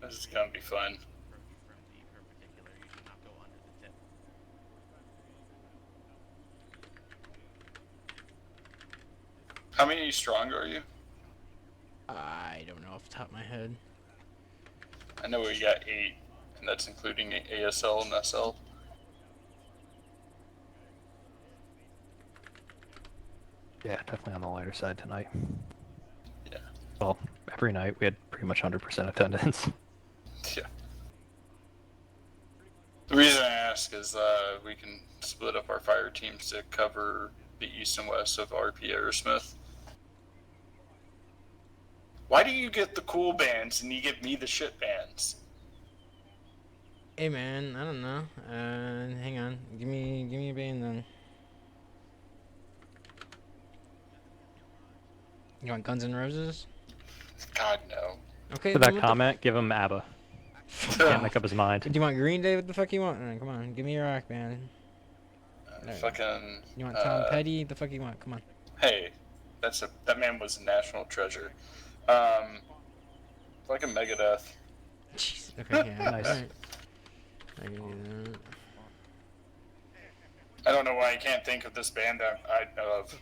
S: This is gonna be fun. How many strong are you?
C: I don't know off the top of my head.
S: I know we got 8, and that's including ASL and SL.
R: Yeah, definitely on the lighter side tonight.
T: Pre-night, we had pretty much 100% attendance.
S: Yeah. The reason I ask is we can split up our fire teams to cover the east and west of RP Aerosmith. Why do you get the cool bands and you give me the shit bands?
C: Hey man, I don't know. Hang on. Give me a band then. You want Guns N' Roses?
S: God no.
C: Okay.
T: For
C: then
T: that
C: what
T: comment, give him ABBA. Can't make up his mind.
C: Do you want Green Day? What the fuck you want? Come on, give me a rock band.
S: Fucking.
C: You want Tom Petty? The fuck you want? Come on.
S: Hey, that man was a national treasure. Fucking Megadeth.
C: Jeez. Okay. Yeah.
T: Nice.
C: Alright. I can do that.
S: I don't know why I can't think of this band that I know of.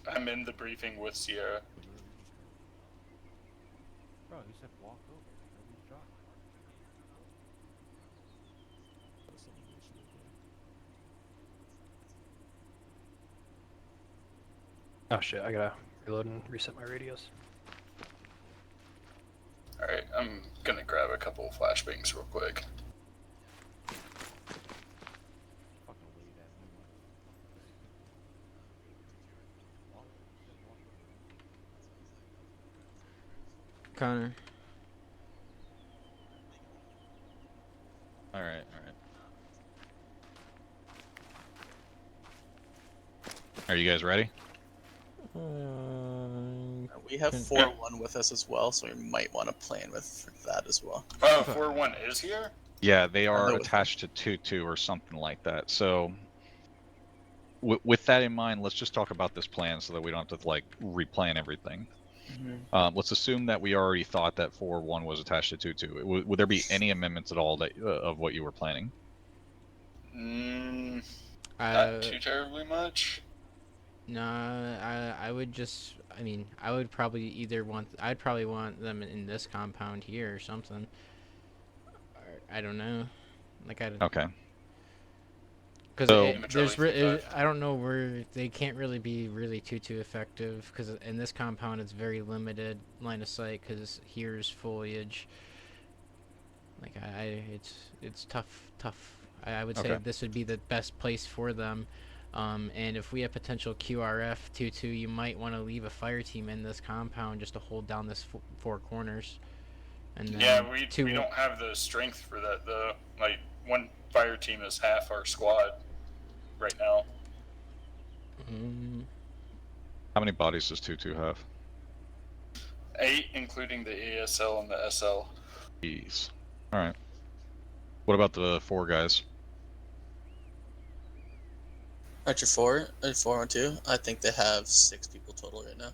S: I'm in the briefing with Sierra.
O: Bro, you said walk over. Nobody's driving.
T: Oh shit, I gotta reload and reset my radios.
S: Alright, I'm gonna grab a couple of flashbangs real quick.
C: Connor.
N: Alright. Are you guys ready?
J: We have 4-1 with us as well, so we might want to plan with that as well.
S: Oh, 4-1 is here?
N: Yeah, they are attached to 2-2 or something like that. So, with that in mind, let's just talk about this plan so that we don't have to like replan everything. Let's assume that we already thought that 4-1 was attached to 2-2. Would there be any amendments at all that of what you were planning?
S: Not too terribly much.
C: No, I would just. I mean, I would probably either want. I'd probably want them in this compound here or something. Or, I don't know. Like I.
N: Okay.
C: Because I don't know where they can't really be really too effective because in this compound it's very limited line of sight because here's foliage. Like it's tough. I would say this would be the best place for them. And if we have potential QRF 2-2, you might want to leave a fire team in this compound just to hold down this four corners. And then
S: yeah, we don't have the strength for that though. Like one fire team is half our squad right now.
N: How many bodies does 2-2 have?
S: 8, including the ASL and the SL.
N: Jeez. All right. What about the 4 guys?
J: Archer 4 and 4-1-2. I think they have 6 people total right now.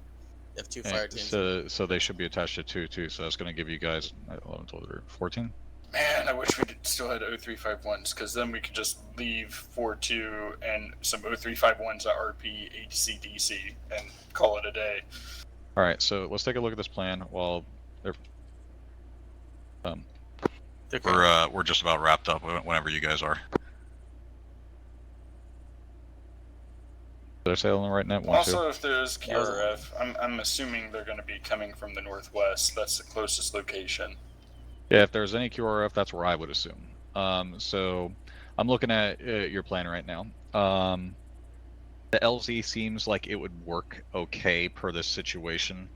J: They have 2 fire teams.
N: So they should be attached to 2-2. So that's going to give you guys 11, 12, 14.
S: Man, I wish we still had 0351s because then we could just leave 4-2 and some 0351s at RP, ACDC, and call it a day.
N: All right. So let's take a look at this plan while they're.
E: We're just about wrapped up whenever you guys are.
N: Did I say on the right net?
S: Also, if there's QRF, I'm assuming they're going to be coming from the northwest. That's the closest location.
N: Yeah, if there's any QRF, that's where I would assume. So I'm looking at your plan right now. The LZ seems like it would work okay per this situation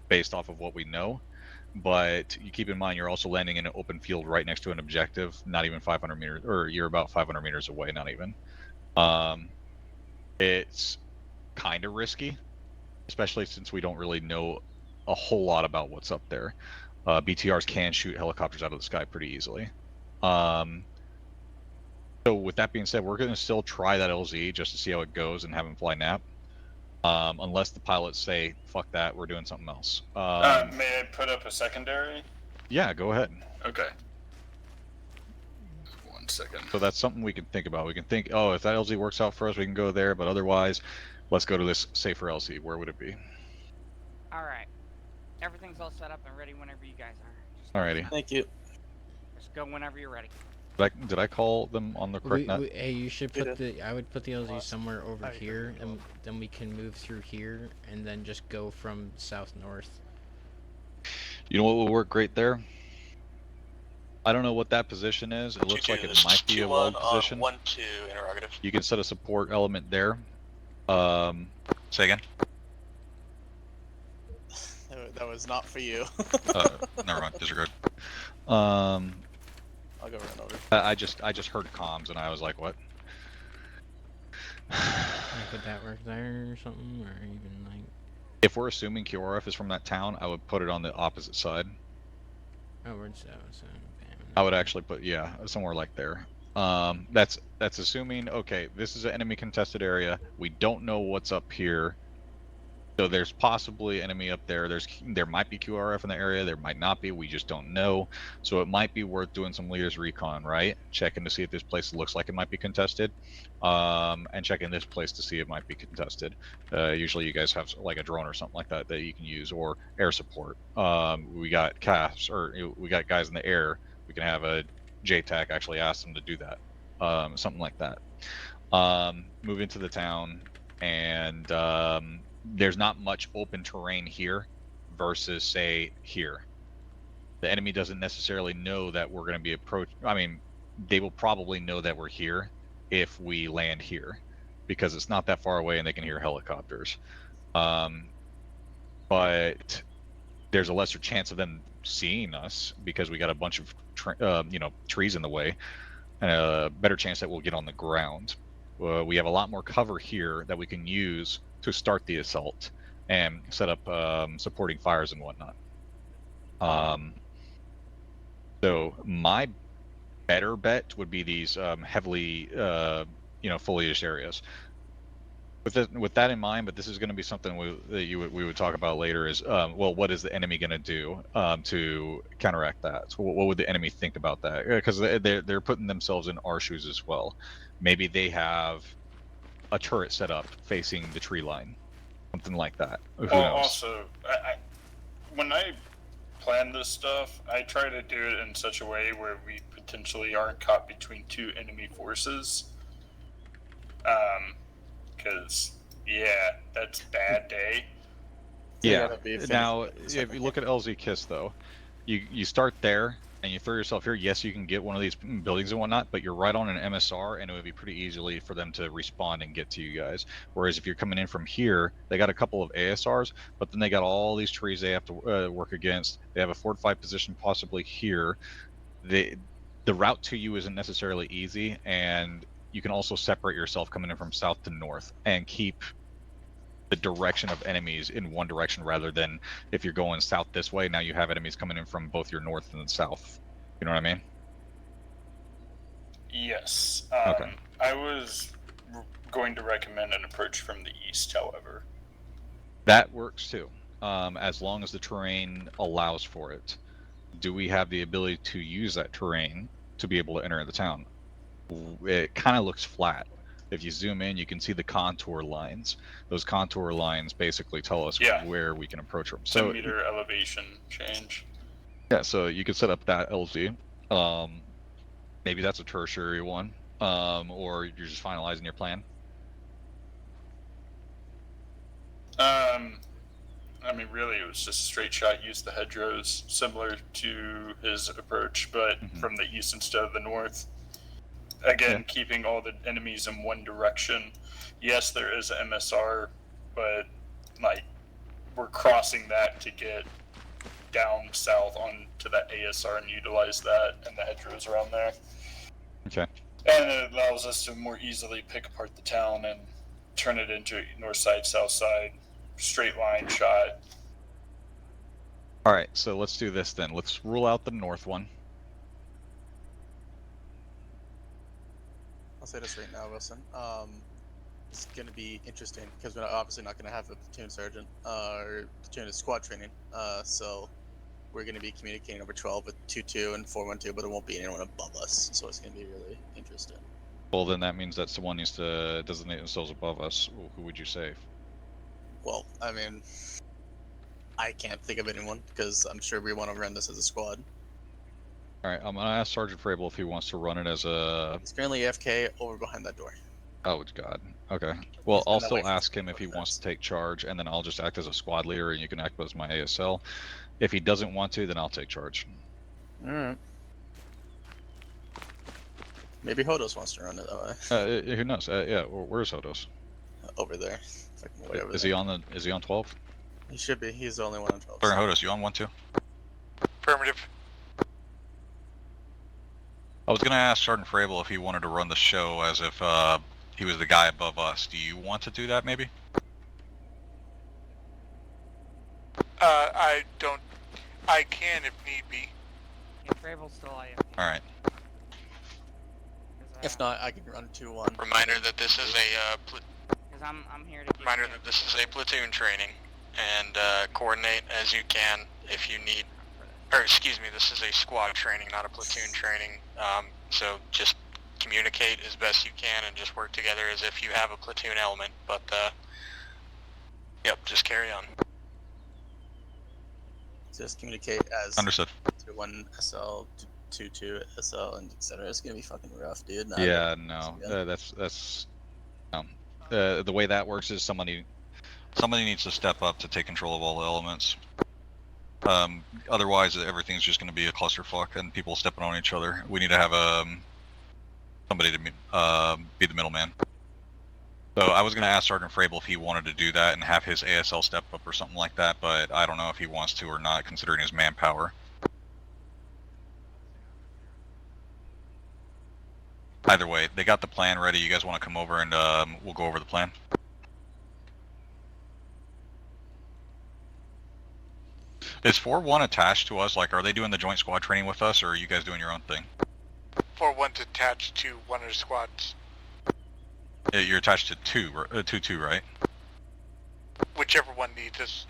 N: based off of what we know. But you keep in mind, you're also landing in an open field right next to an objective, not even 500 meters, or you're about 500 meters away, not even. It's kind of risky, especially since we don't really know a whole lot about what's up there. BTRs can shoot helicopters out of the sky pretty easily. So with that being said, we're going to still try that LZ just to see how it goes and have him fly nap. Unless the pilots say, fuck that, we're doing something else.
S: May I put up a secondary?
N: Yeah, go ahead.
S: Okay. 1 second.
N: So that's something we can think about. We can think, oh, if that LZ works out for us, we can go there. But otherwise, let's go to this safer LZ. Where would it be?
H: Alright. Everything's all set up and ready whenever you guys are.
N: Alrighty.
J: Thank you.
H: Just go whenever you're ready.
N: Did I call them on the correct net?
C: Hey, you should
I: You
C: put
I: did.
C: the. I would put the LZ somewhere over
T: I
C: here,
T: couldn't
C: and then we can move through here, and then just go from south north.
N: You know what will work great there? I don't know what that position is. It looks like it might be a walled position.
E: 1-2 interrogative.
N: You can set a support element there.
E: Say again?
J: That was not for you.
N: Never mind. Disregard.
J: I'll go run over.
N: I just heard comms and I was like, what?
C: Could that work there or something, or even like?
N: If we're assuming QRF is from that town, I would put it on the opposite side.
C: Oh, we're south. So okay.
N: I would actually put, yeah, somewhere like there. That's assuming, okay, this is an enemy contested area. We don't know what's up here. So there's possibly enemy up there. There might be QRF in the area. There might not be. We just don't know. So it might be worth doing some leaders recon, right? Checking to see if this place looks like it might be contested, and checking this place to see if it might be contested. Usually you guys have like a drone or something like that that you can use, or air support. We got CAFs, or we got guys in the air. We can have a JTAC actually ask them to do that, something like that. Move into the town, and there's not much open terrain here versus say here. The enemy doesn't necessarily know that we're going to be approached. I mean, they will probably know that we're here if we land here, because it's not that far away and they can hear helicopters. But there's a lesser chance of them seeing us because we got a bunch of trees in the way, and a better chance that we'll get on the ground. We have a lot more cover here that we can use to start the assault and set up supporting fires and whatnot. So my better bet would be these heavily foliaged areas. With that in mind, but this is going to be something we would talk about later, is well, what is the enemy going to do to counteract that? So what would the enemy think about that? Because they're putting themselves in our shoes as well. Maybe they have a turret set up facing the tree line, something like that. Who knows?
S: Also, when I plan this stuff, I try to do it in such a way where we potentially aren't caught between two enemy forces. Because, yeah, that's bad day.
N: Yeah. Now, if you look at LZ Kiss, though, you start there and you throw yourself here. Yes, you can get one of these buildings and whatnot, but you're right on an MSR, and it would be pretty easily for them to respawn and get to you guys. Whereas if you're coming in from here, they got a couple of ASRs, but then they got all these trees they have to work against. They have a fortified position possibly here. The route to you isn't necessarily easy, and you can also separate yourself coming in from south to north and keep the direction of enemies in one direction, rather than if you're going south this way, now you have enemies coming in from both your north and south. You know what I mean?
S: Yes.
N: Okay.
S: I was going to recommend an approach from the east, however.
N: That works too, as long as the terrain allows for it. Do we have the ability to use that terrain to be able to enter the town? It kind of looks flat. If you zoom in, you can see the contour lines. Those contour lines basically tell us where we can approach them.
S: 10 meter elevation change.
N: Yeah, so you could set up that LZ. Maybe that's a tertiary one, or you're just finalizing your plan.
S: I mean, really, it was just a straight shot, use the hedgerows, similar to his approach, but from the east instead of the north. Again, keeping all the enemies in one direction. Yes, there is an MSR, but like we're crossing that to get down south onto that ASR and utilize that and the hedgerows around there.
N: Okay.
S: And it allows us to more easily pick apart the town and turn it into north side, south side, straight line shot.
N: All right, so let's do this then. Let's rule out the north one.
J: I'll say this right now, Wilson. It's going to be interesting because we're obviously not going to have a platoon sergeant or platoon squad training. So we're going to be communicating over 12 with 2-2 and 4-1-2, but it won't be anyone above us. So it's going to be really interesting.
N: Well, then that means that someone needs to designate themselves above us. Who would you say?
J: Well, I mean, I can't think of anyone because I'm sure we want to run this as a squad.
N: All right, I'm gonna ask Sergeant Frable if he wants to run it as a.
J: He's currently AFK over behind that door.
N: Oh God. Okay. Well,
J: He's been
N: I'll
J: that way
N: still
J: for
N: ask him if he wants to take charge, and then I'll just act as a squad leader, and you can act as my ASL. If he doesn't want to, then I'll take charge.
J: Alright. Maybe Hodos wants to run it that way.
N: Who knows? Yeah. Where's Hodos?
J: Over there. Fucking way over
N: Is
J: there.
N: he on the? Is he on 12?
J: He should be. He's the only one on 12.
N: Sergeant Hodos, you on 1-2?
E: Affirmative.
N: I was gonna ask Sergeant Frable if he wanted to run the show as if he was the guy above us. Do you want to do that, maybe?
U: I don't. I can if need be.
H: Yeah, Frable's still IF.
N: All right.
J: If not, I can run 2-1.
E: Reminder that this is a
H: Because I'm here to.
E: reminder that this is a platoon training, and coordinate as you can if you need. Or excuse me, this is a squad training, not a platoon training. So just communicate as best you can and just work together as if you have a platoon element. But yep, just carry on.
J: Just communicate as
N: Understood.
J: 2-1 SL, 2-2 SL, and etc. It's gonna be fucking rough, dude.
N: Yeah, no, that's the way that works is somebody needs to step up to take control of all the elements. Otherwise, everything's just going to be a clusterfuck and people stepping on each other. We need to have somebody to be the middleman. So I was going to ask Sergeant Frable if he wanted to do that and have his ASL step up or something like that, but I don't know if he wants to or not, considering his manpower. Either way, they got the plan ready. You guys want to come over and we'll go over the plan? Is 4-1 attached to us? Like, are they doing the joint squad training with us, or are you guys doing your own thing?
U: 4-1's attached to one of the squads.
N: You're attached to 2-2, right?
U: Whichever one needs us.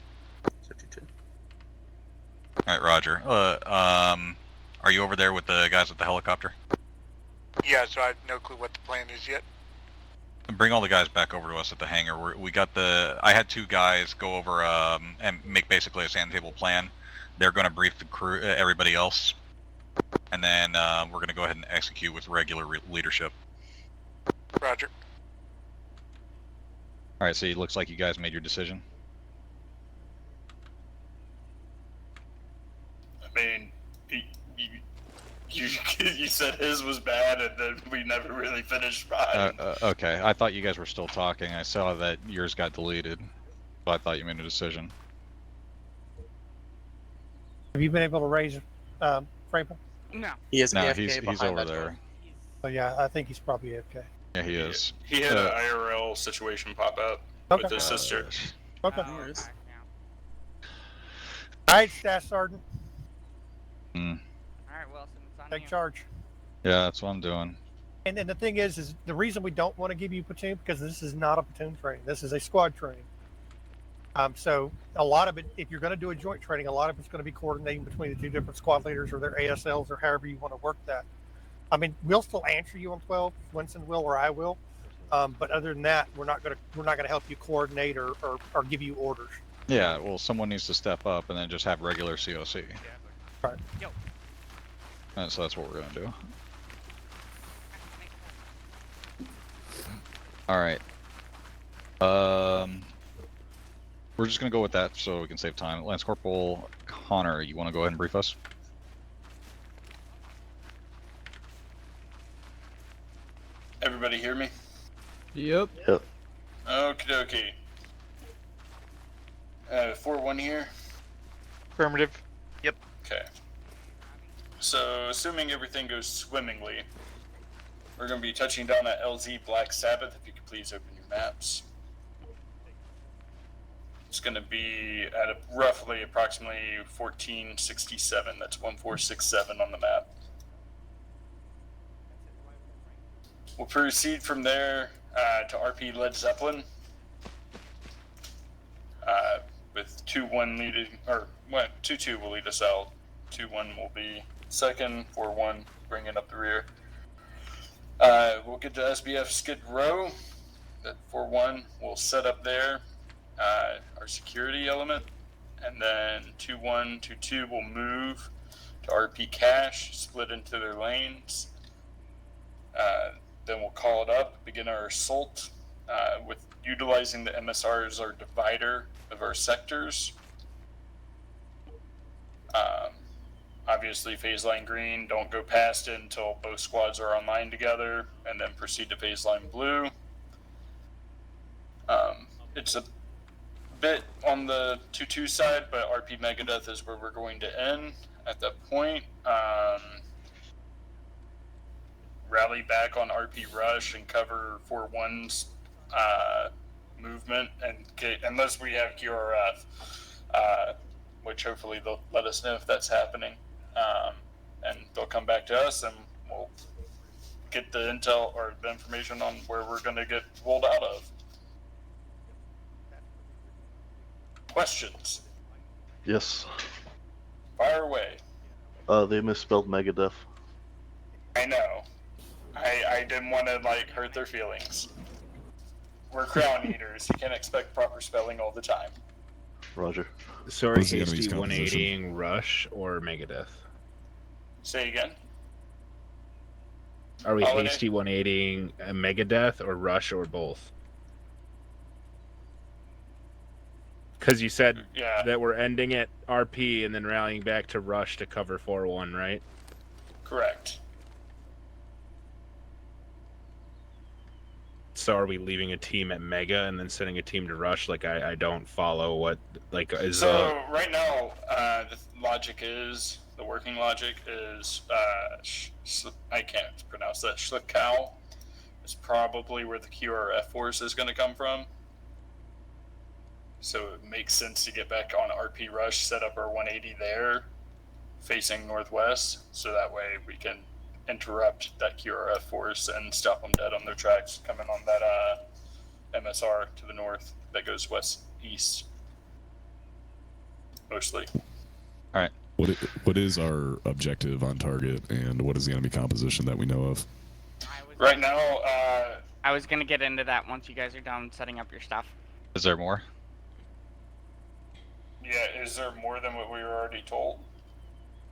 N: Alright, Roger. Are you over there with the guys with the helicopter?
U: Yeah, so I have no clue what the plan is yet.
N: Bring all the guys back over to us at the hangar. I had 2 guys go over and make basically a sand table plan. They're going to brief the crew, everybody else, and then we're going to go ahead and execute with regular leadership.
U: Roger.
N: All right, so it looks like you guys made your decision.
S: I mean, you said his was bad, and then we never really finished mine.
N: Okay, I thought you guys were still talking. I saw that yours got deleted, so I thought you made a decision.
I: Have you been able to raise Frable?
H: No.
J: He is
N: no,
J: AFK
N: he's over there.
I: So yeah, I think he's probably AFK.
N: Yeah, he is.
S: He had an IRL situation pop up with his sister.
I: Okay.
H: Oh, okay.
I: All right, Staff Sergeant,
N: Mm.
H: All right, Wilson, it's on
I: take
H: you.
I: charge.
N: Yeah, that's what I'm doing.
I: And the thing is the reason we don't want to give you platoon because this is not a platoon training. This is a squad training. So a lot of it, if you're going to do a joint training, a lot of it's going to be coordinating between the 2 different squad leaders or their ASLs or however you want to work that. I mean, we'll still answer you on 12. Winston will or I will. But other than that, we're not gonna help you coordinate or give you orders.
N: Yeah, well, someone needs to step up and then just have regular COC.
I: Right.
H: Yo.
N: And so that's what we're gonna do. All right. We're just gonna go with that so we can save time. Lance Corporal Connor, you want to go ahead and brief us?
S: Everybody hear me?
C: Yep.
Q: Yep.
S: Okie dokie. 4-1 here.
M: Affirmative.
A: Yep.
S: Okay. So, assuming everything goes swimmingly, we're going to be touching down at LZ Black Sabbath. If you could please open your maps. It's going to be at roughly approximately 1467. That's 1467 on the map. We'll proceed from there to RP Led Zeppelin with 2-1 leading, or 2-2 will lead us out. 2-1 will be second, 4-1 bringing up the rear. We'll get to SBF Skid Row. That 4-1 will set up there our security element, and then 2-1, 2-2 will move to RP cache, split into their lanes. Then we'll call it up, begin our assault with utilizing the MSR as our divider of our sectors. Obviously, phase line green, don't go past it until both squads are online together, and then proceed to phase line blue. It's a bit on the 2-2 side, but RP Megadeth is where we're going to end at that point. Rally back on RP Rush and cover 4-1's movement, and unless we have QRF, which hopefully they'll let us know if that's happening. And they'll come back to us, and we'll get the intel or the information on where we're going to get rolled out of. Questions?
G: Yes.
S: Fire away.
G: They misspelled Megadeth.
S: I know. I didn't want to hurt their feelings. We're crown eaters. You can't expect proper spelling all the time.
G: Roger.
V: So are hasty 180ing Rush or Megadeth?
S: Say again.
V: Are we
S: Holiday?
V: hasty 180ing Megadeth or Rush or both? Because you said that we're ending at RP and then rallying back to Rush to cover 4-1, right?
S: Correct.
V: So are we leaving a team at Mega and then sending a team to Rush? I don't follow what is.
S: So right now, the logic is the working logic is I can't pronounce that. Schlickau is probably where the QRF force is going to come from. So it makes sense to get back on RP Rush, set up our 180 there, facing northwest, so that way we can interrupt that QRF force and stop them dead on their tracks coming on that MSR to the north that goes west-east, mostly.
B: All right. What is our objective on target, and what is the enemy composition that we know of?
S: Right now,
H: I was gonna get into that once you guys are done setting up your stuff.
N: Is there more?
S: Yeah, is there more than what we were already told?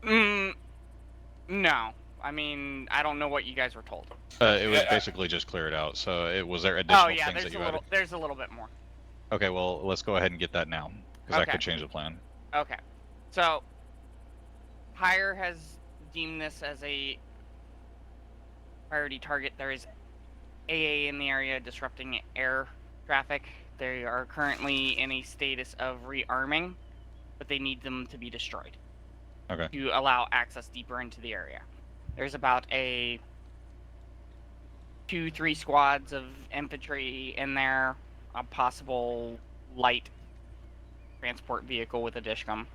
H: No. I mean, I don't know what you guys were told.
N: It was basically just clear it out. So was there additional things that you added?
H: There's a little bit more.
N: Okay, well, let's go ahead and get that now, because that could change the plan.
H: Okay. So, Hire has deemed this as a priority target. There is AA in the area disrupting air traffic. They are currently in a status of rearming, but they need them to be destroyed.
N: Okay.
H: To allow access deeper into the area. There's about 2-3 squads of infantry in there, a possible light transport vehicle with a dishcom,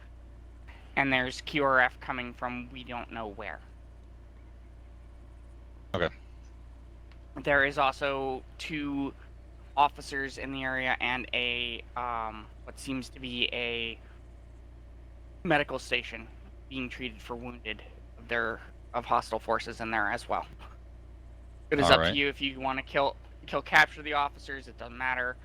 H: and there's QRF coming from we don't know where.
N: Okay.
H: There is also 2 officers in the area and a what seems to be a medical station being treated for wounded of hostile forces in there as well. It is up to you if you want to capture the officers. It doesn't matter.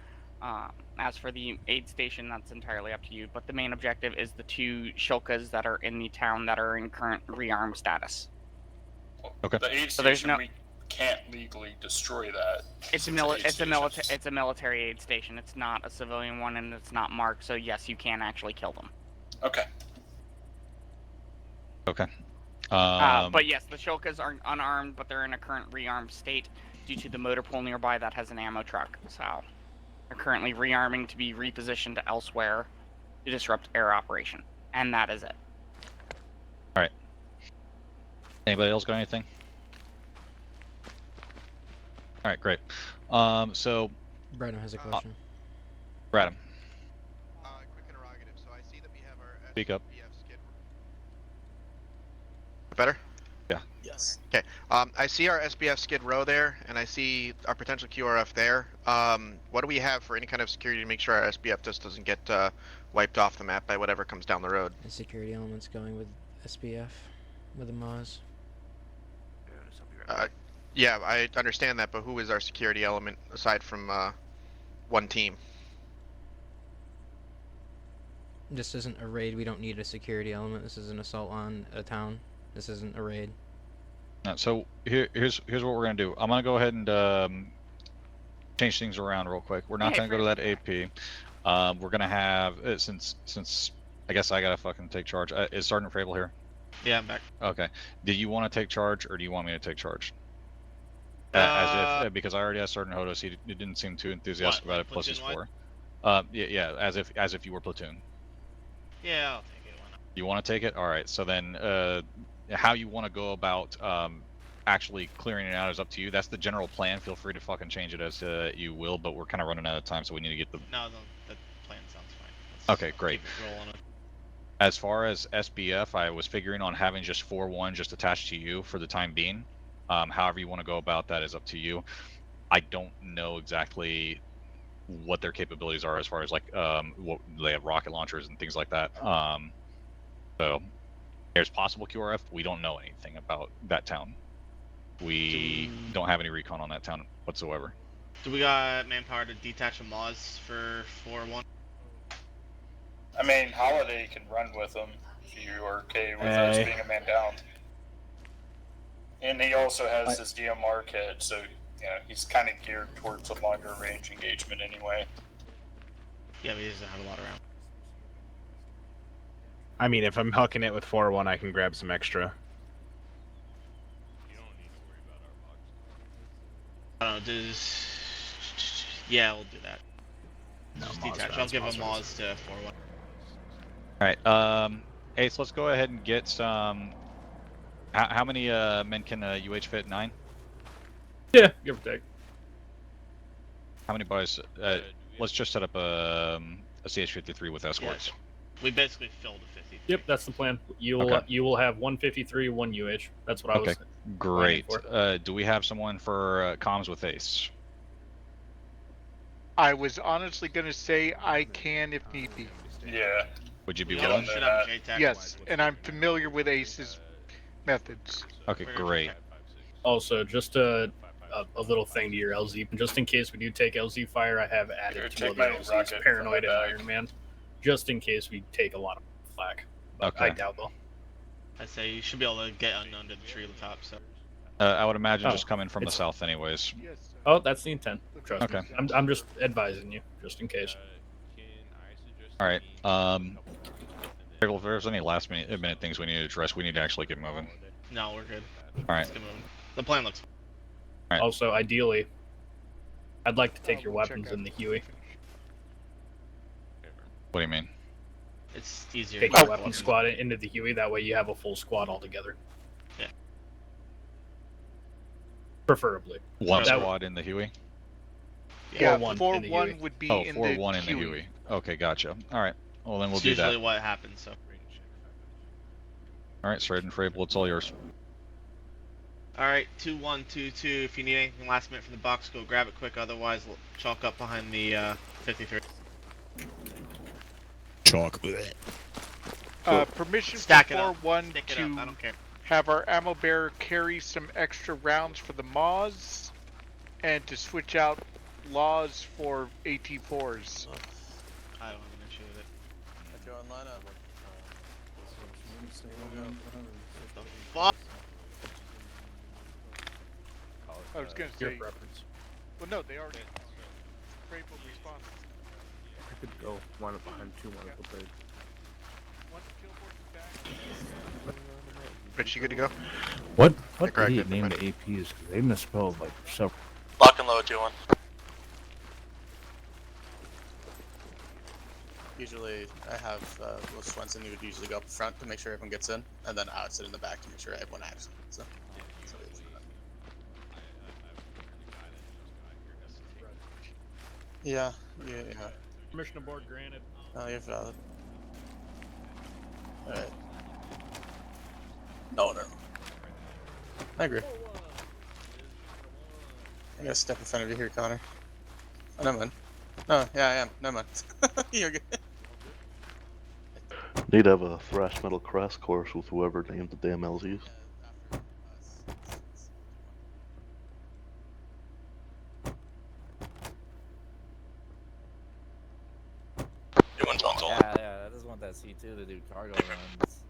H: As for the aid station, that's entirely up to you. But the main objective is the 2 Shulkas that are in the town that are in current rearm status.
N: Okay.
S: The aid station, we can't legally destroy that.
H: It's a military aid station. It's not a civilian one, and it's not marked. So yes, you can actually kill them.
S: Okay.
N: Okay.
H: But yes, the Shulkas are unarmed, but they're in a current rearmed state due to the motor pool nearby that has an ammo truck. So they're currently rearming to be repositioned elsewhere to disrupt air operation, and that is it.
N: All right. Anybody else got anything? All right, great. So.
C: Brandon has a question.
N: Bradham.
A: Quick interrogative. So I see that we have our
N: Speak up.
A: skid. Better?
N: Yeah.
J: Yes.
A: Okay. I see our SBF skid row there, and I see our potential QRF there. What do we have for any kind of security to make sure our SBF just doesn't get wiped off the map by whatever comes down the road?
C: The security elements going with SBF, with the Maz.
A: Yeah, I understand that, but who is our security element aside from one team?
C: This isn't a raid. We don't need a security element. This is an assault on a town. This isn't a raid.
N: So here's what we're gonna do. I'm gonna go ahead and change things around real quick. We're not gonna go to that AP. We're gonna have since I guess I gotta fucking take charge. Is Sergeant Frable here?
K: Yeah, I'm back.
N: Okay. Do you want to take charge, or do you want me to take charge? As if because I already asked Sergeant Hodos, he didn't seem too enthusiastic about it. Plus he's 4. Yeah, as if you were platoon.
K: Yeah, I'll take it. Why not?
N: You want to take it? All right. So then, how you want to go about actually clearing it out is up to you. That's the general plan. Feel free to fucking change it as you will, but we're kind of running out of time, so we need to get the.
K: No, the plan sounds fine.
N: Okay, great.
K: Keep it rolling.
N: As far as SBF, I was figuring on having just 4-1 just attached to you for the time being. However you want to go about that is up to you. I don't know exactly what their capabilities are as far as like what they have rocket launchers and things like that. So there's possible QRF. We don't know anything about that town. We don't have any recon on that town whatsoever.
K: Do we got manpower to detach a Moz for 4-1?
S: I mean, Holiday can run with them if you're okay with us being a man down. And he also has his DMR kit, so yeah, he's kind of geared towards a longer range engagement anyway.
K: Yeah, but he doesn't have a lot around.
V: I mean, if I'm hooking it with 4-1, I can grab some extra.
K: I don't know, yeah, we'll do that.
V: No,
K: Just detach. I'll give a Moz to 4-1.
N: Alright, Ace, let's go ahead and get some... How many men can UH fit? 9?
T: Yeah, give or take.
N: How many boys? Let's just set up a CH-53 with escorts.
K: Yeah. We basically filled a 53.
T: Yep, that's the plan. You will have 153, 1 UH. That's what I was.
N: Great. Do we have someone for comms with Ace?
M: I was honestly going to say I can if need be.
S: Yeah.
N: Would you be willing?
M: Yes, and I'm familiar with Ace's methods.
N: Okay, great.
T: Also, just a little thing to your LZ. Just in case we do take LZ fire, I have added 2 other LZs, Paranoid and Iron Man. Just in case we take a lot of flak. But
N: Okay.
T: I doubt though.
K: I say you should be able to get unknown to the tree on the top, so.
N: I would imagine just coming from the south anyways.
T: Oh, that's the intent. Trust me.
N: Okay.
T: I'm just advising you, just in case.
N: Alright, if there's any last minute things we need to address, we need to actually get moving.
K: No, we're good.
N: Alright.
K: Let's get moving. The plan looks.
N: Right.
T: Also, ideally, I'd like to take your weapons in the Huey.
N: What do you mean?
K: It's easier.
T: Take your weapon squad into the Huey, that way you have a full squad all together.
K: Yeah.
T: Preferably.
N: One squad in the Huey?
M: Yeah,
T: 4-1
M: would be
N: in 4-1 in the Huey. Okay, gotcha. Alright. Well, then we'll do that.
K: Usually what happens, so.
N: Alright, Sergeant Frable, it's all yours.
K: Alright, 2-1-2-2. If you need anything last minute from the box, go grab it quick. Otherwise, we'll chalk up behind the 53.
B: Chalk.
M: Permission
K: Stack
M: for
K: it up.
M: 4-1
K: Stick it
M: to
K: up. I don't care.
M: have our ammo bearer carry some extra rounds for the Moz, and to switch out laws for AT4s.
K: I don't have an issue with it.
J: Let's go and line up.
K: The fuck?
M: I was gonna
T: Your
M: say.
T: preference.
M: Well, no, they already. Grateful response.
V: I could go one behind 2-1 prepared.
A: Rich, you good to go?
D: What
A: Correct,
D: idiot named the APs? Because they misspelled like several.
E: Lock and load, 2-1.
J: Usually, I have Will Swenson who would usually go up front to make sure everyone gets in, and then I would sit in the back to make sure everyone actually gets in. So yeah.
T: Permission aboard granted.
J: Oh, you're valid. Alright. No. I agree. I gotta step in front of you here, Connor. Oh, never mind. No, yeah, I am. Never mind. You're good.
G: Need to have a thrash metal crash course with whoever named the damn LZs.
E: Doing zones only.
F: Yeah, I just want that C2 to do cargo runs.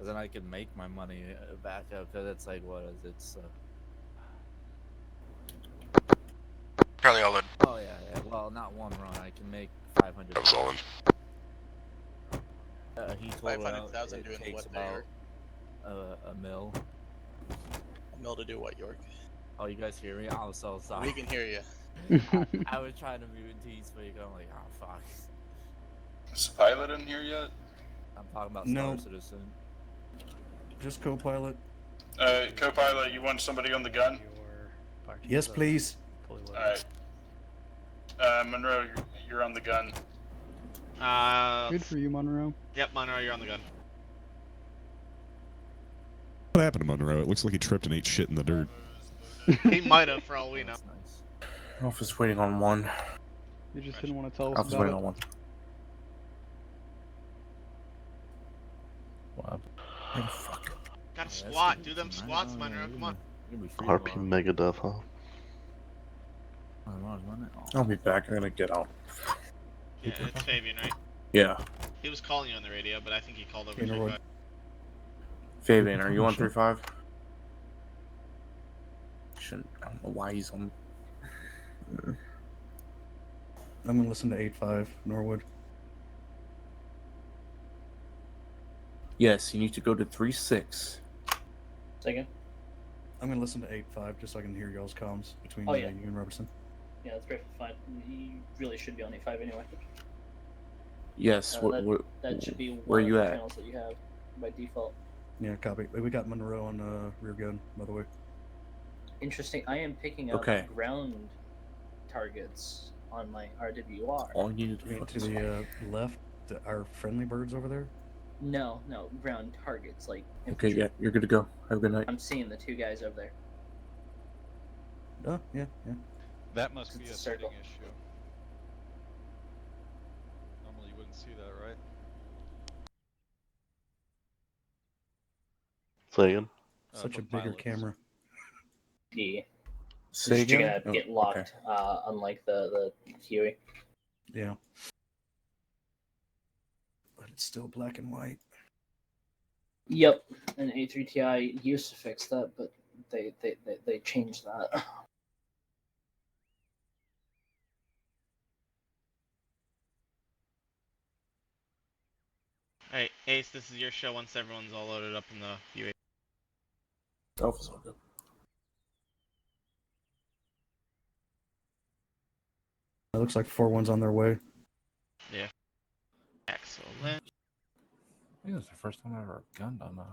F: Because then I can make my money back up. Because it's like, what is it?
E: Probably all in.
F: Oh yeah. Well, not one run. I can make 500.
E: That was all in.
F: He told
J: 500,000
F: it
J: doing
F: takes
J: what,
F: about
J: York?
F: a mil.
J: A mil to do what, York?
F: Oh, you guys hear me? I'm so sorry.
J: We can hear you.
F: I was trying to mute in TeamSpeak. I'm like, oh fuck.
S: Is the pilot in here yet?
F: I'm talking about
L: No.
F: Star Citizen.
L: Just co-pilot.
S: Co-pilot, you want somebody on the gun?
L: Yes, please.
S: Alright. Monroe, you're on the gun.
W: Good for you, Monroe.
K: Yep, Monroe, you're on the gun.
B: What happened to Monroe? It looks like he tripped and ate shit in the dirt.
K: He might have, for all we know.
X: Alpha's waiting on one.
W: You just didn't want to tell us
X: Alpha's
W: about
X: waiting
W: it.
X: on one. Wow. Oh, fuck.
K: Gotta squat. Do them squats, Monroe. Come on.
G: RP Megadeth, huh?
X: I'll be back. I'm gonna get out.
K: Yeah, it's Fabian, right?
X: Yeah.
K: He was calling you on the radio, but I think he called over
X: Hey,
K: 3-5.
X: Fabian, are you on 3-5? Shouldn't. I don't know why he's on.
L: I'm gonna listen to 8-5 Norwood.
X: Yes, you need to go to 3-6.
Y: Second.
L: I'm gonna listen to 8-5 just so I can hear y'all's comms between
Y: Oh, yeah.
L: you and Robertson.
Y: Yeah, that's perfectly fine. You really should be on A5 anyway.
X: Yes.
Y: That should be one
X: where
Y: of
X: you
Y: the
X: at?
Y: channels that you have by default.
L: Yeah, copy. We got Monroe on rear gun, by the way.
Y: Interesting. I am picking up
X: Okay.
Y: ground targets on my RWR.
X: All you need
L: To the left, our friendly birds over there.
Y: No, ground targets like.
X: Okay,
Y: infantry.
X: yeah, you're good to go. Have a good night.
Y: I'm seeing the two guys over there.
L: Oh, yeah.
N: That must be a
Y: It's a
N: setting
Y: circle.
N: issue. Normally you wouldn't see that, right?
G: Say again?
L: Such
N: the
L: a bigger
N: pilots.
L: camera.
Y: Yeah.
X: Say
Y: It's just
X: again?
Y: gonna get locked, unlike the Huey.
L: Yeah. But it's still black and white.
Y: Yep, and A3Ti used to fix that, but they changed that.
K: Alright, Ace, this is your show once everyone's all loaded up in the UAV.
X: Alpha's all good.
L: It looks like 4-1's on their way.
K: Yeah. Excellent.
F: I think it's the first time I ever gunned on that.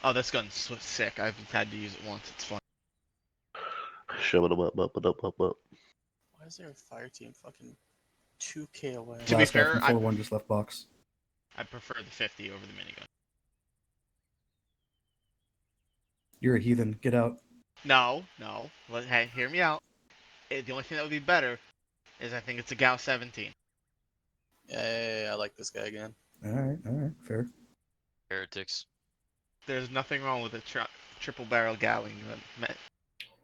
K: Oh, this gun's so sick. I've had to use it once. It's fun.
G: Shove it up.
J: Why is there a fire team fucking 2K away?
K: To be
L: Last guy
K: fair,
L: from 4-1 just left box.
K: I prefer the 50 over the minigun.
L: You're a heathen. Get out.
K: No. Hey, hear me out. The only thing that would be better is I think it's a Gauss 17.
J: Yeah, I like this guy again.
L: Alright, fair.
R: Heretics.
K: There's nothing wrong with a triple barrel Gowing.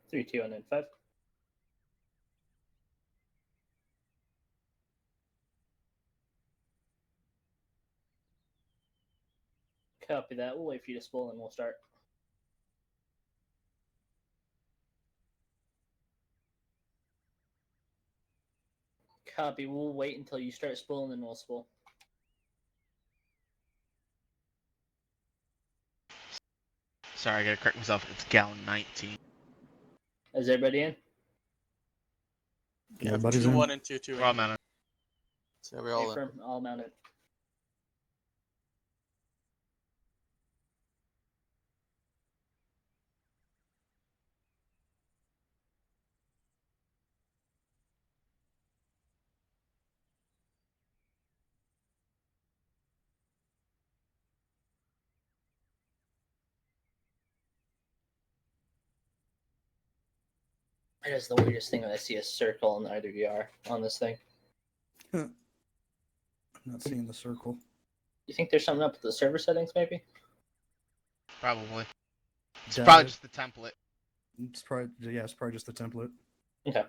Y: 3, 2, and then 5. Copy that. We'll wait for you to spool and we'll start. Copy. We'll wait until you start spooling and we'll spool.
K: Sorry, I gotta correct myself. It's Gallon 19.
Y: Is everybody in?
J: Yeah,
L: Everybody's
J: 2-1
L: in.
J: and 2-2.
K: We're all mounted.
J: So we're all in.
Y: Affirm, all mounted. It is the weirdest thing when I see a circle in the IWR on this thing.
L: I'm not seeing the circle.
Y: You think there's something up with the server settings, maybe?
K: Probably. It's
L: Data.
K: probably just the template.
L: It's probably just the template.
Y: Okay.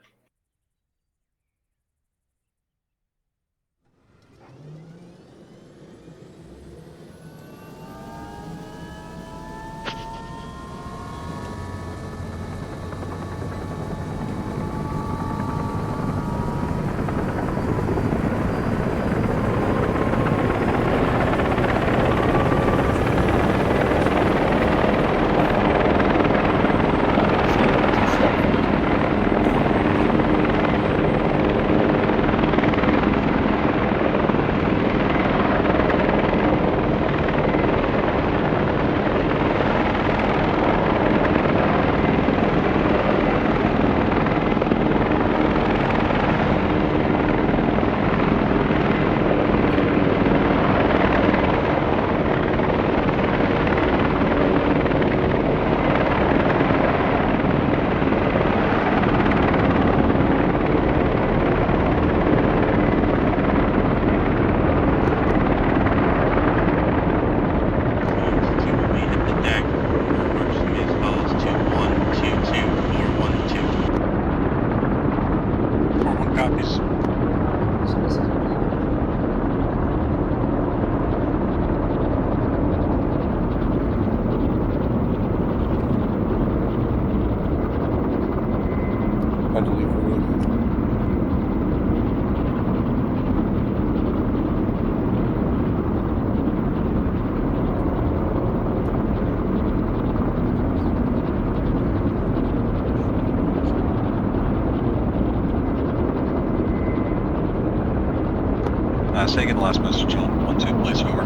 N: say again the last message on 1-2, please, over.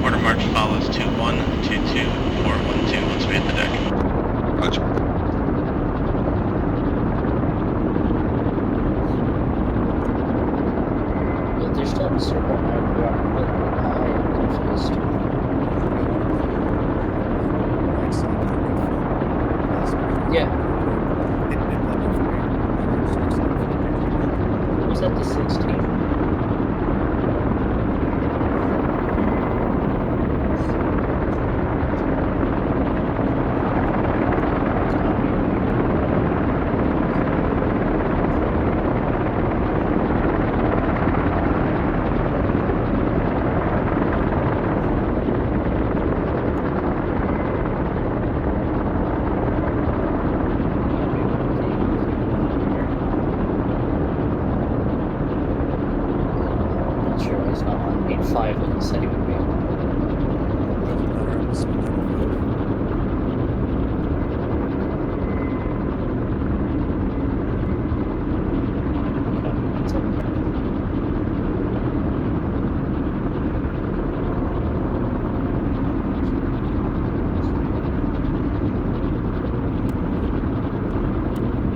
E: Order march follows 2-1, 2-2, 4-1-2 once we hit the deck.
N: Roger.
Y: Yeah, they're still in the circle. I am confused. Yeah. Was that the 16? Not sure he's not on 8-5 when he said he would be.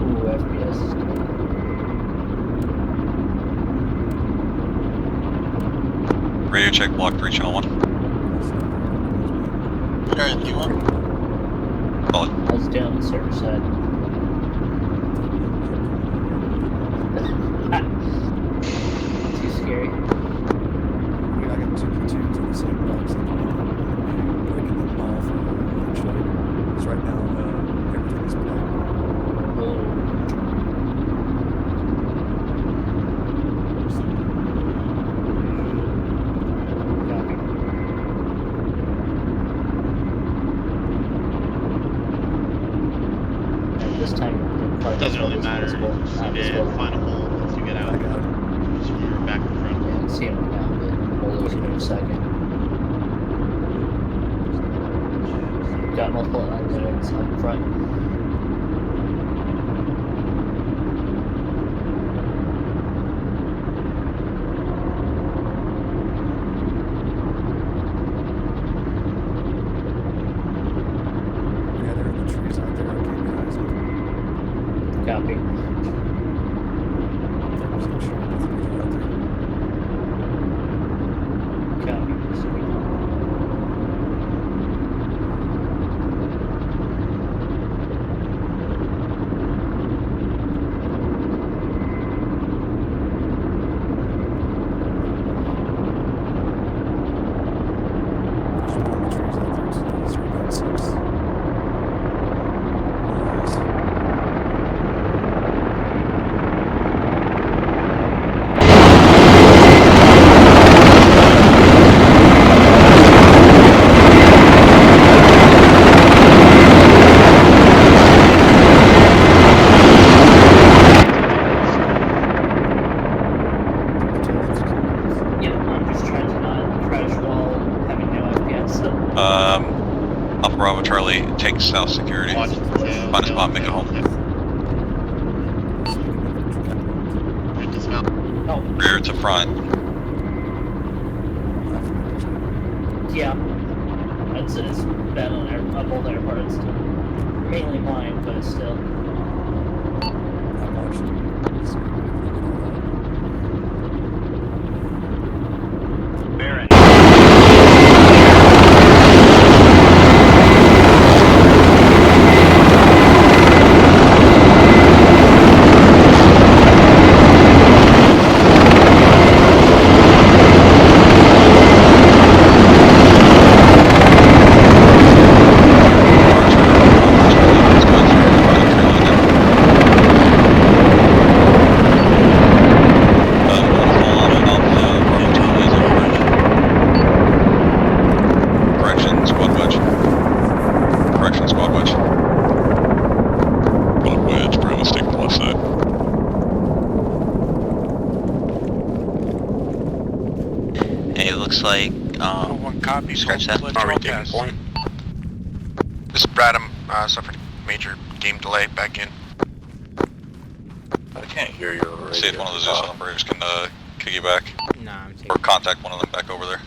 Y: Ooh, FPS.
N: Radio check, block 3, channel 1.
J: Alright, you want?
N: Solid.
Y: I was down on the server side. Too scary.
L: I got 2 platoons in the same box at the moment. Breaking them off eventually. Because right now, everything is black.
Y: This time, the
K: Doesn't really matter. You just need to find a hole once you get out. Just when you're back in front.
Y: Yeah, I can see him right now, but we'll lose him in a second. Got multiple unknowns up front.
L: Yeah, they're in the trees out there. I can't get eyes on them.
Y: Copy. Copy. Yeah, I'm just trying to not crash while having no FPS.
N: Alpha Bravo Charlie, take south security. Find a spot, make it home. Rear to front.
Y: Yeah. It's bad on both our parts. Mainly mine, but still.
E: Baron.
N: Correction, squad wedge. Correction, squad wedge. Squad wedge, Bravo, stick to the left side.
E: Hey, it looks like,
I: one copy.
E: scratch that.
I: Already taking point.
E: This is Brad, suffered major game delay back in.
I: I can't hear you already.
N: See if one of the Zeus operators can kick you back?
C: Nah, I'm taking.
N: Or contact one of them back over there.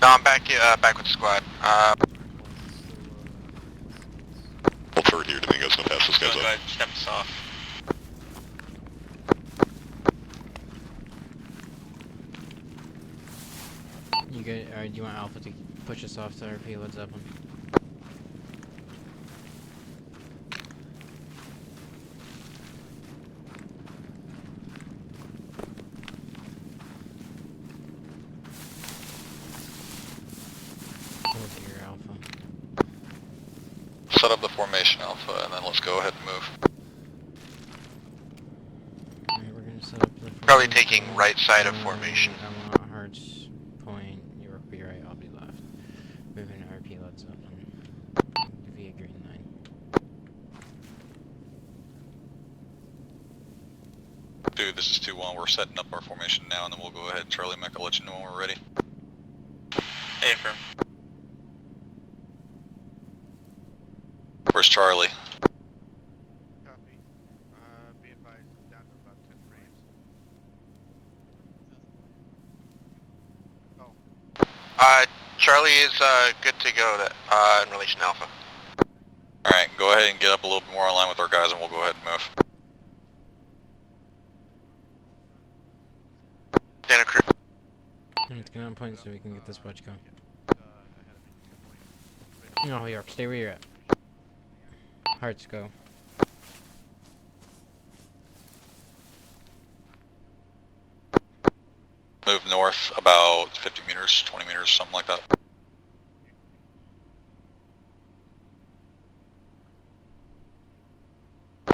I: No, I'm back with the squad.
B: Well, third here, do you guys know pass this guys
E: Go
B: up?
E: ahead, step us off.
C: You good? Or do you want Alpha to push us off to RP? What's up? Here, Alpha.
N: Set up the formation, Alpha, and then let's go ahead and move.
C: Alright, we're gonna set up the
I: Probably
C: formation.
I: taking right side of formation.
C: I want Hearts point. You'll be right. I'll be left. Moving to RP. Let's up and via green line.
N: Dude, this is 2-1. We're setting up our formation now, and then we'll go ahead. Charlie Mech, I'll let you know when we're ready.
E: Affirm.
N: Where's Charlie?
A: Copy. Be advised, down to about 10 frames.
I: Charlie is good to go to, in relation to Alpha.
N: Alright, go ahead and get up a little bit more in line with our guys, and we'll go ahead and move.
I: Dana crew.
C: Let's get on point so we can get this watch going. No, York, stay where you're at. Hearts, go.
N: Move north about 50 meters, 20 meters, something like that.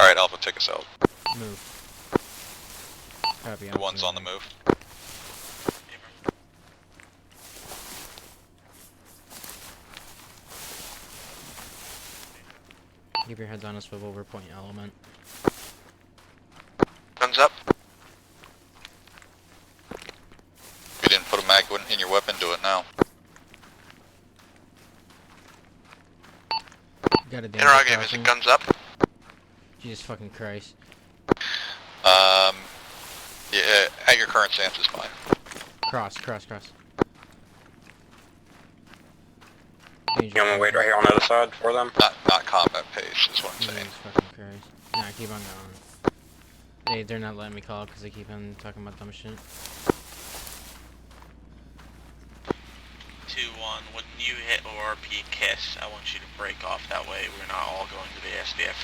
N: Alright, Alpha, take us out.
C: Move. Copy,
N: The one's on the move.
C: Keep your heads on a swivel, we're point element.
I: Guns up.
N: If you didn't put a mag in your weapon, do it now.
C: Got a
I: Interrogative, is it guns up?
C: Jesus fucking Christ.
N: Yeah, at your current stance is fine.
C: Cross.
I: You want me to wait right here on the other side for them?
N: Not combat pace, is what I'm saying.
C: Jesus fucking Christ. Nah, keep on going. They're not letting me call up because they keep on talking about dumb shit.
E: 2-1, when you hit ORP KISS, I want you to break off, that way we're not all going to the SDF.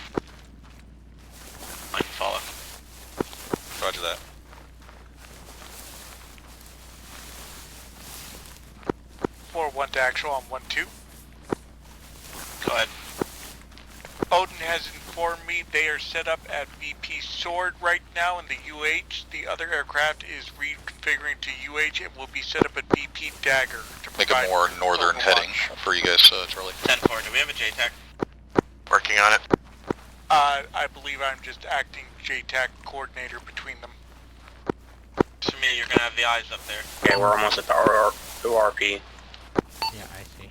E: I can follow.
N: Roger that.
R: Floor 1 to actual on 1-2.
E: Go ahead.
R: Odin has informed me they are set up at VP Sword right now in the UH. The other aircraft is reconfiguring to UH and will be set up at VP Dagger. To
N: Make a more northern heading for you guys, Charlie.
E: 10-4, do we have a JTAC?
I: Working on it.
R: I believe I'm just acting JTAC coordinator between them.
E: To me, you're gonna have the eyes up there.
I: Okay, we're almost at the ORP.
C: Yeah, I see.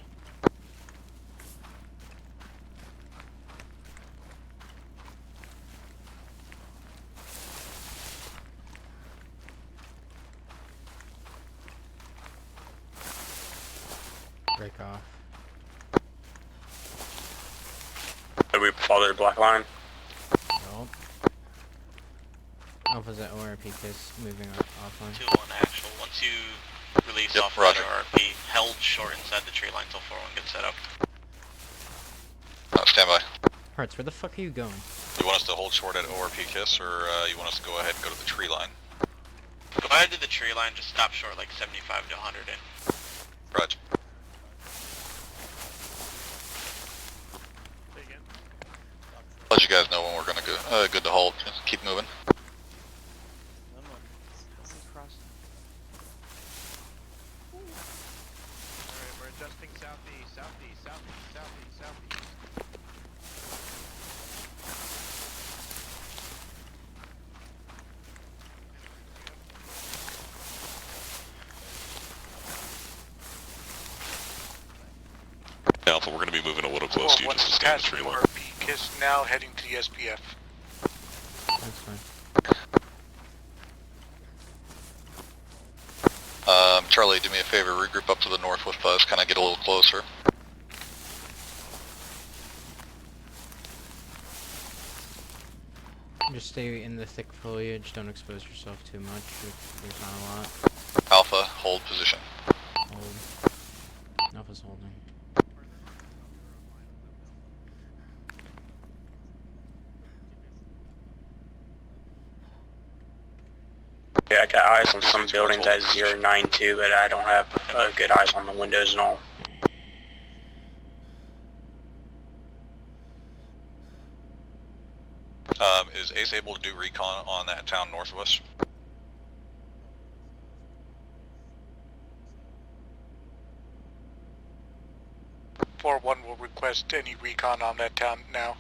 C: Break off.
I: Did we follow the black line?
C: Nope. Alpha's at ORP kiss, moving offline.
E: 2-1 actual. Once you release off the RP, held short inside the tree line until 4-1 gets set up.
N: Stand by.
C: Hearts, where the fuck are you going?
N: You want us to hold short at ORP KISS, or you want us to go ahead and go to the tree line?
E: Go ahead to the tree line, just stop short like 75 to 100 in.
N: Roger. Let you guys know when we're gonna go. Good to hold. Just keep moving.
A: Alright, we're adjusting southeast.
B: Alpha, we're going to be moving a little close to you just to stay in the tree line.
R: ORP KISS now heading to the SPF.
C: That's fine.
E: Charlie, do me a favor, regroup up to the north with us, kind of get a little closer.
C: Just stay in the thick foliage, don't expose yourself too much, there's not a lot.
E: Alpha, hold position.
C: Hold. Alpha's holding.
H: Yeah, I got eyes on some buildings at 092, but I don't have good eyes on the windows and all.
E: Is Ace able to do recon on that town north of us?
R: One will request any recon on that town now.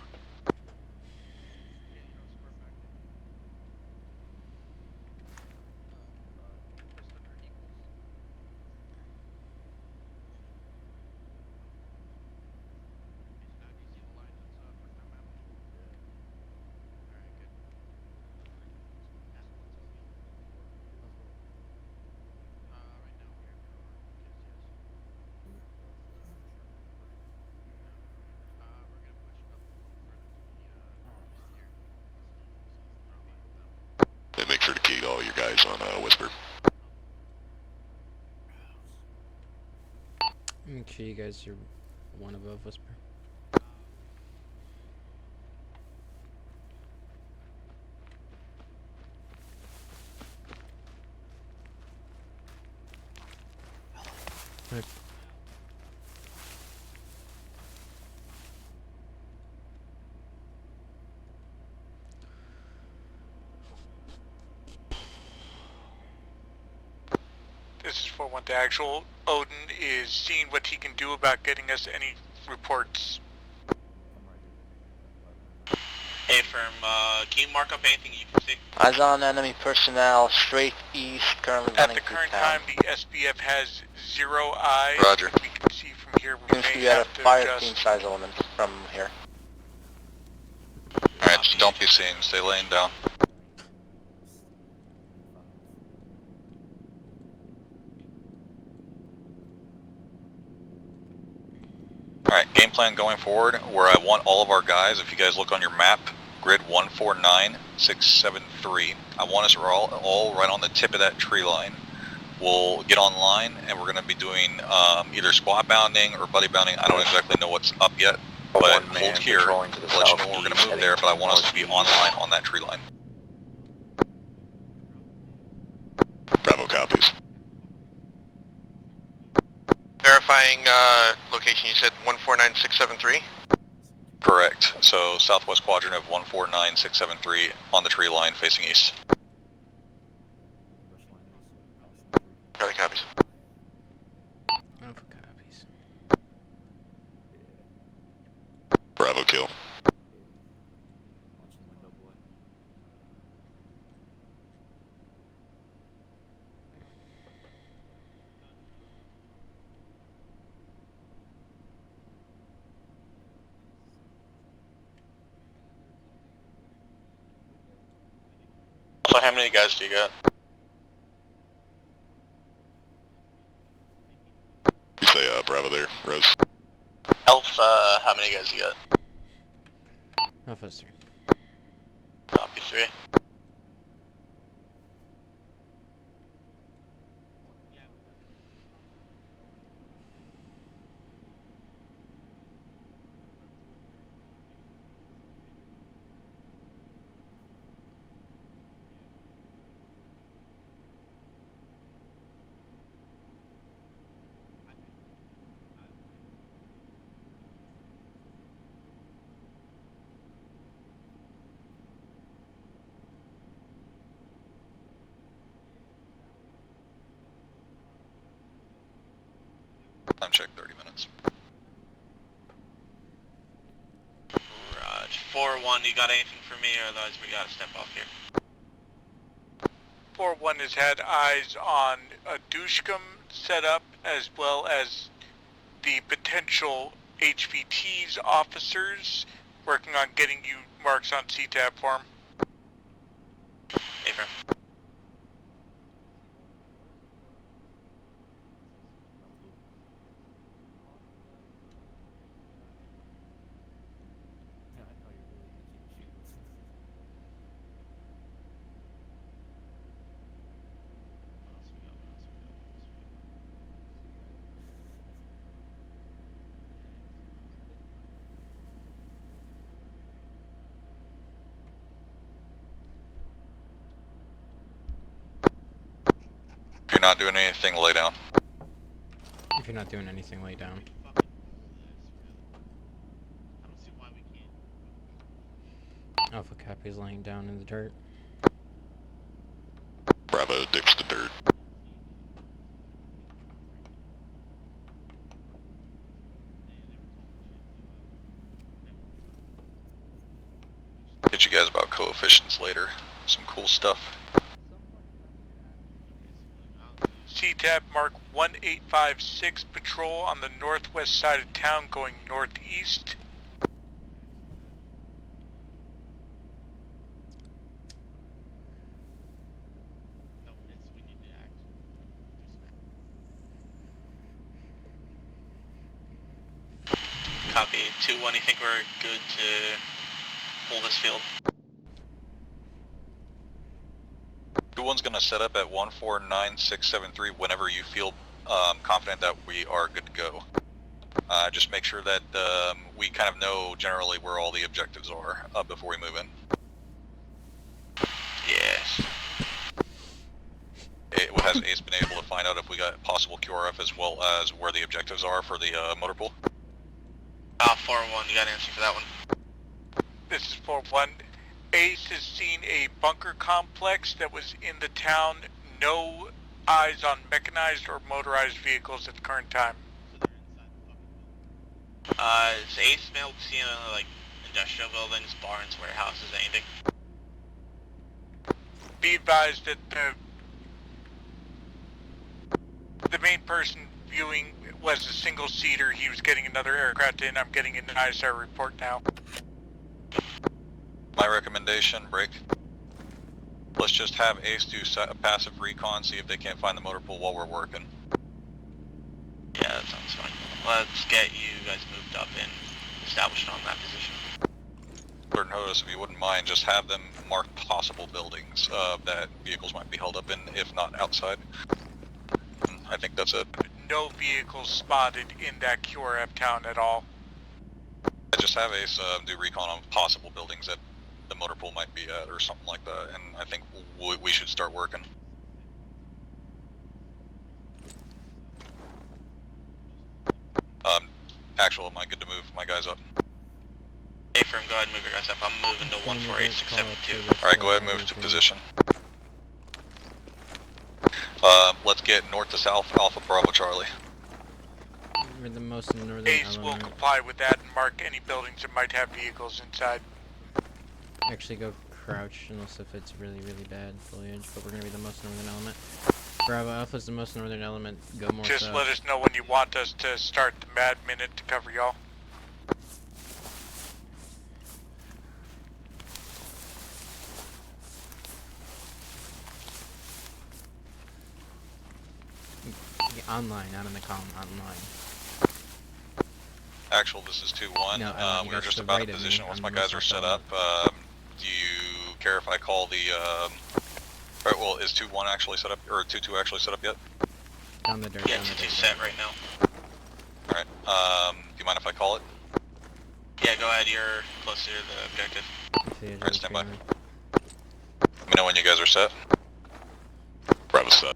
E: And make sure to key all your guys on Whisper.
C: Make sure you guys are one above Whisper. Right.
R: This is for what the actual Odin is seeing what he can do about getting us any reports.
I: Hey, firm, can you mark up anything you can see?
O: Eyes on enemy personnel straight east, currently running
R: At the
O: through
R: current
O: town.
R: time, the SBF has 0 eyes.
O: Roger.
R: We can see from here. We
O: Seems to
R: may
O: be at a
R: have to
O: fire
R: adjust.
O: team size element from here.
E: Alright, just don't be seen, stay laying down. Alright, game plan going forward, where I want all of our guys, if you guys look on your map, grid 149673, I want us all right on the tip of that tree line. We'll get online and we're going to be doing either squad bounding or buddy bounding. I don't exactly know what's up yet, but hold here to let you know when we're going to move there, but I want us to be online on that tree line. Bravo copies.
I: Verifying location, you said 149673?
E: Correct. So southwest quadrant of 149673 on the tree line facing east.
I: Charlie copies.
C: Alpha copies.
E: Bravo kill.
I: So how many guys do you got?
E: You say Bravo there, Rose.
I: Alpha, how many guys you got?
C: Alpha's 3.
I: Copy 3.
E: Time check 30 minutes.
I: Raj. 4-1, you got anything for me, or otherwise we gotta step off here.
R: 4-1 has had eyes on a Dushkum set up, as well as the potential HVT's officers working on getting you marks on CTAB for him.
I: Hey, firm.
N: you're not doing anything, lay down.
C: If you're not doing anything, lay down. Alpha Cappy's laying down in the dirt.
N: Bravo dips the dirt. Get you guys about coefficients later. Some cool stuff.
R: CTAB Mark 1856 patrol on the northwest side of town going northeast.
M: Copy. 2-1, you think we're good to hold this field?
N: 2-1's gonna set up at 149673 whenever you feel confident that we are good to go. Just make sure that we kind of know generally where all the objectives are before we move in.
M: Yes.
N: Has Ace been able to find out if we got possible QRF as well as where the objectives are for the motor pool?
M: 4-1, you got an answer for that one?
R: This is 4-1. Ace has seen a bunker complex that was in the town. No eyes on mechanized or motorized vehicles at the current time.
M: Is Ace been able to see any, like, industrial buildings, barns, warehouses, anything?
R: Be advised that the main person viewing was a single-seater. He was getting another aircraft in. I'm getting an ISR report now.
N: My recommendation, break. Let's just have Ace do a passive recon, see if they can't find the motor pool while we're working.
M: Yeah, that sounds fine. Let's get you guys moved up and established on that position.
N: Or notice, if you wouldn't mind, just have them mark possible buildings that vehicles might be held up in, if not outside. I think that's it.
R: No vehicles spotted in that QRF town at all.
N: Just have Ace do recon on possible buildings that the motor pool might be at or something like that, and I think we should start working. Actual, am I good to move my guys up?
M: Hey, firm, go ahead and move your guys up. I'm moving to 148672.
N: Alright, go ahead and move to position. Let's get north to south, Alpha Bravo Charlie.
C: We're the most northern
R: Ace
C: element.
R: will comply with that and mark any buildings that might have vehicles inside.
C: Actually go crouch unless if it's really, really bad foliage, but we're gonna be the most northern element. Bravo Alpha's the most northern element, go more
R: Just
C: south.
R: let us know when you want us to start the mad minute to cover y'all.
C: Yeah, online, not in the column, online.
N: Actual, this is 2-1.
C: No,
N: we're just about in position once my guys are set up. Do you care if I call the... Alright, well, is 2-1 actually set up, or 2-2 actually set up yet?
C: Down the dirt.
M: Yeah, 2-2 set right now.
N: Alright, do you mind if I call it?
M: Yeah, go ahead, you're closer to the objective.
N: Alright, stand by. Let me know when you guys are set. Bravo set.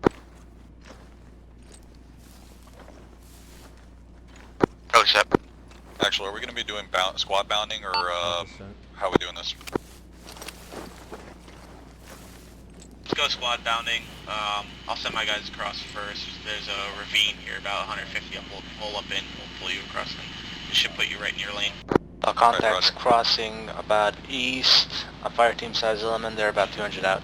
M: Probably set.
N: Actually, are we going to be doing squad bounding, or how are we doing this?
M: Let's go squad bounding. I'll send my guys across first. There's a ravine here, about 150 up. We'll pull up in, we'll pull you across, and it should put you right in your lane.
O: Contacts crossing about east. A fire team size element, they're about 200 out.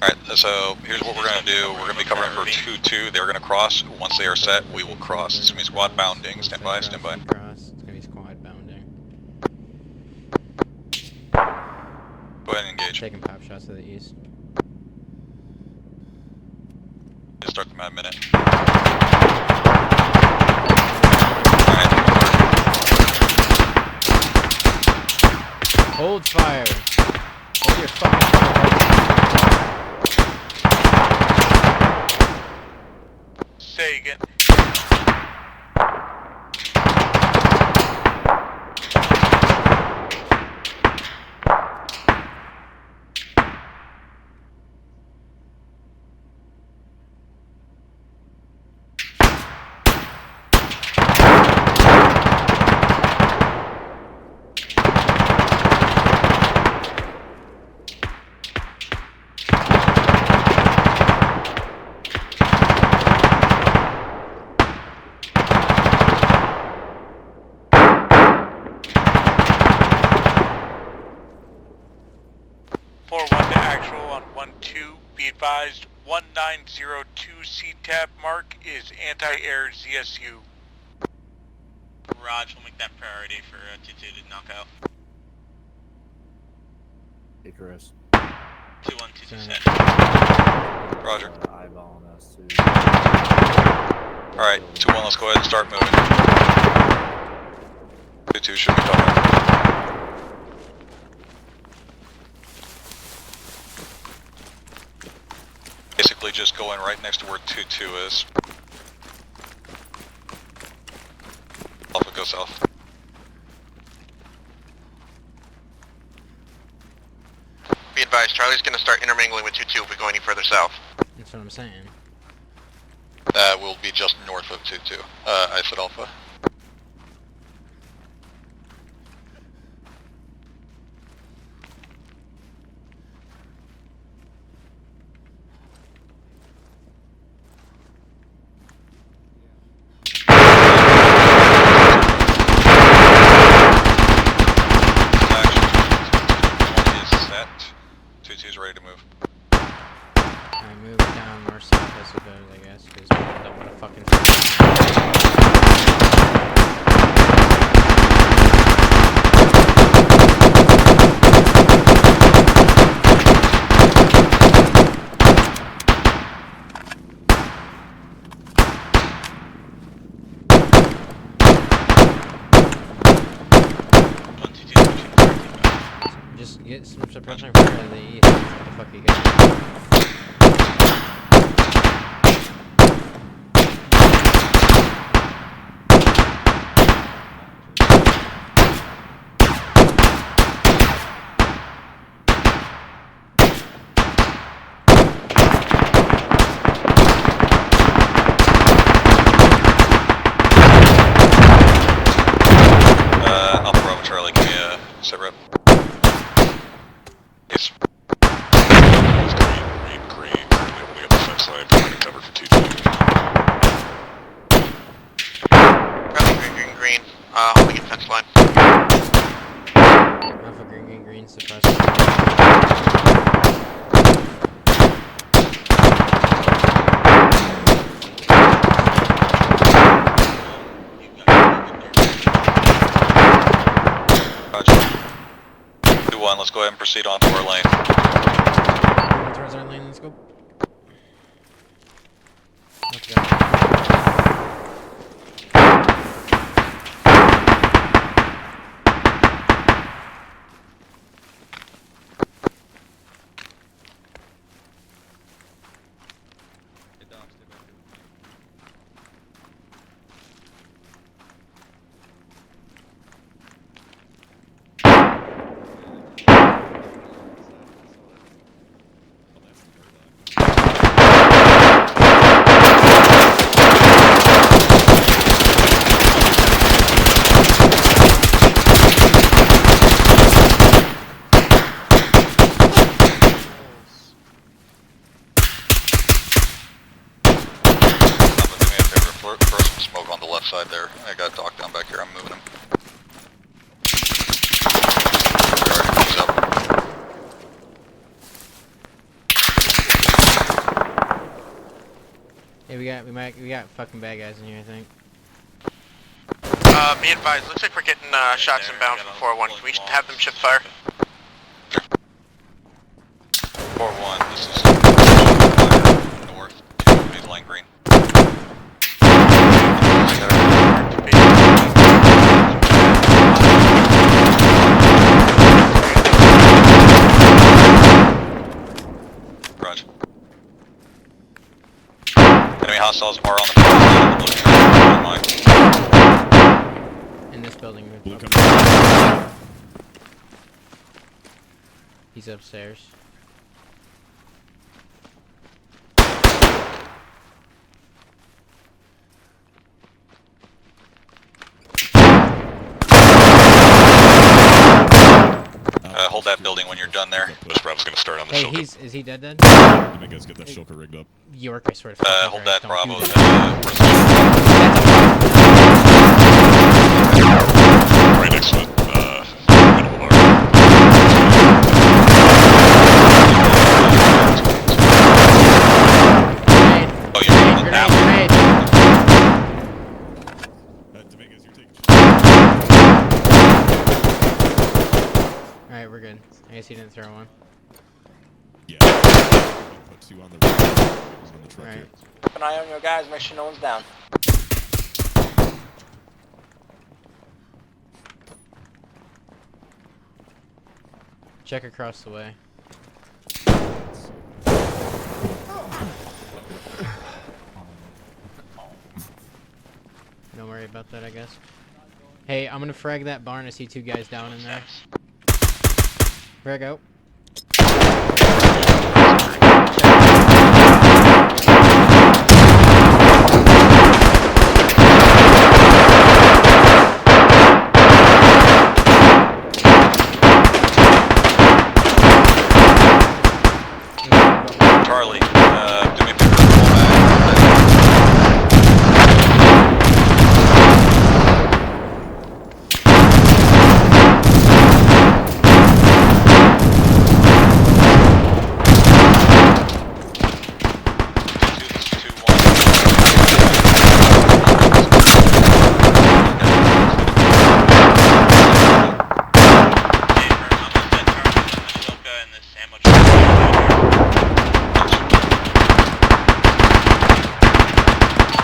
N: Alright, so here's what we're going to do. We're going to be covering for 2-2. They're going to cross. Once they are set, we will cross. It's going to be squad bounding. Stand by, stand by.
C: Cross. It's going to be squad bounding.
N: Go ahead and engage.
C: Taking pop shots to the east.
N: Just start the mad minute.
C: Hold fire. Hold your fucking fire.
R: Say again. 2312, be advised, 1902 CTAB mark is anti-air ZSU.
M: Raj, we'll make that priority for 2-2 to knock out.
F: Icarus.
M: 2-1-2-2 set.
N: Roger.
F: Eyeballing us too.
N: Alright, 2-1, let's go ahead and start moving. 2-2 should be coming. Basically just going right next to where 2-2 is. Alpha, go south.
I: Be advised, Charlie's gonna start intermingling with 2-2 if we go any further south.
C: That's what I'm saying.
N: We'll be just north of 2-2. I said Alpha. Ready to move.
C: I move down north south I suppose, I guess, because I don't want to fucking. Just get some suppression from the east. What the fuck you got?
N: Alpha Bravo Charlie, give me a sit rep. Yes.
B: Green. Currently holding up the fence line, providing cover for 2-2.
I: Green. Holding a fence line.
C: Alpha green, suppress.
N: Roger. 2-1, let's go ahead and proceed on to our lane.
C: Towards our lane, let's go. Let's go.
N: Throw some smoke on the left side there. I got Doc down back here, I'm moving him. He's up.
C: Yeah, we got fucking bad guys in here, I think.
I: Be advised, looks like we're getting shots inbound from 4-1. Can we have them shift fire?
N: 4-1, this is fire north to baseline green. Roger. Enemy hostiles are on the line.
C: In this building. He's upstairs.
N: Hold that building when you're done there.
B: This Bravo's gonna start on the
C: Hey,
B: Shilka.
C: is he dead?
B: You guys get that Shilka rigged up.
C: York, I swear to fucking
N: hold
C: Christ,
N: that
C: don't
N: Bravo.
C: do that.
B: Right next to it. Middle of
C: guess he didn't throw one.
B: Yeah. Put 2 on the truck
C: Alright.
B: here.
O: Keep an eye on your guys, make sure no one's down.
C: Check across the way. Don't worry about that, I guess. Hey, I'm gonna frag that barn. I see 2 guys down in there. Frag out.
N: Charlie, do me a favor, pull back.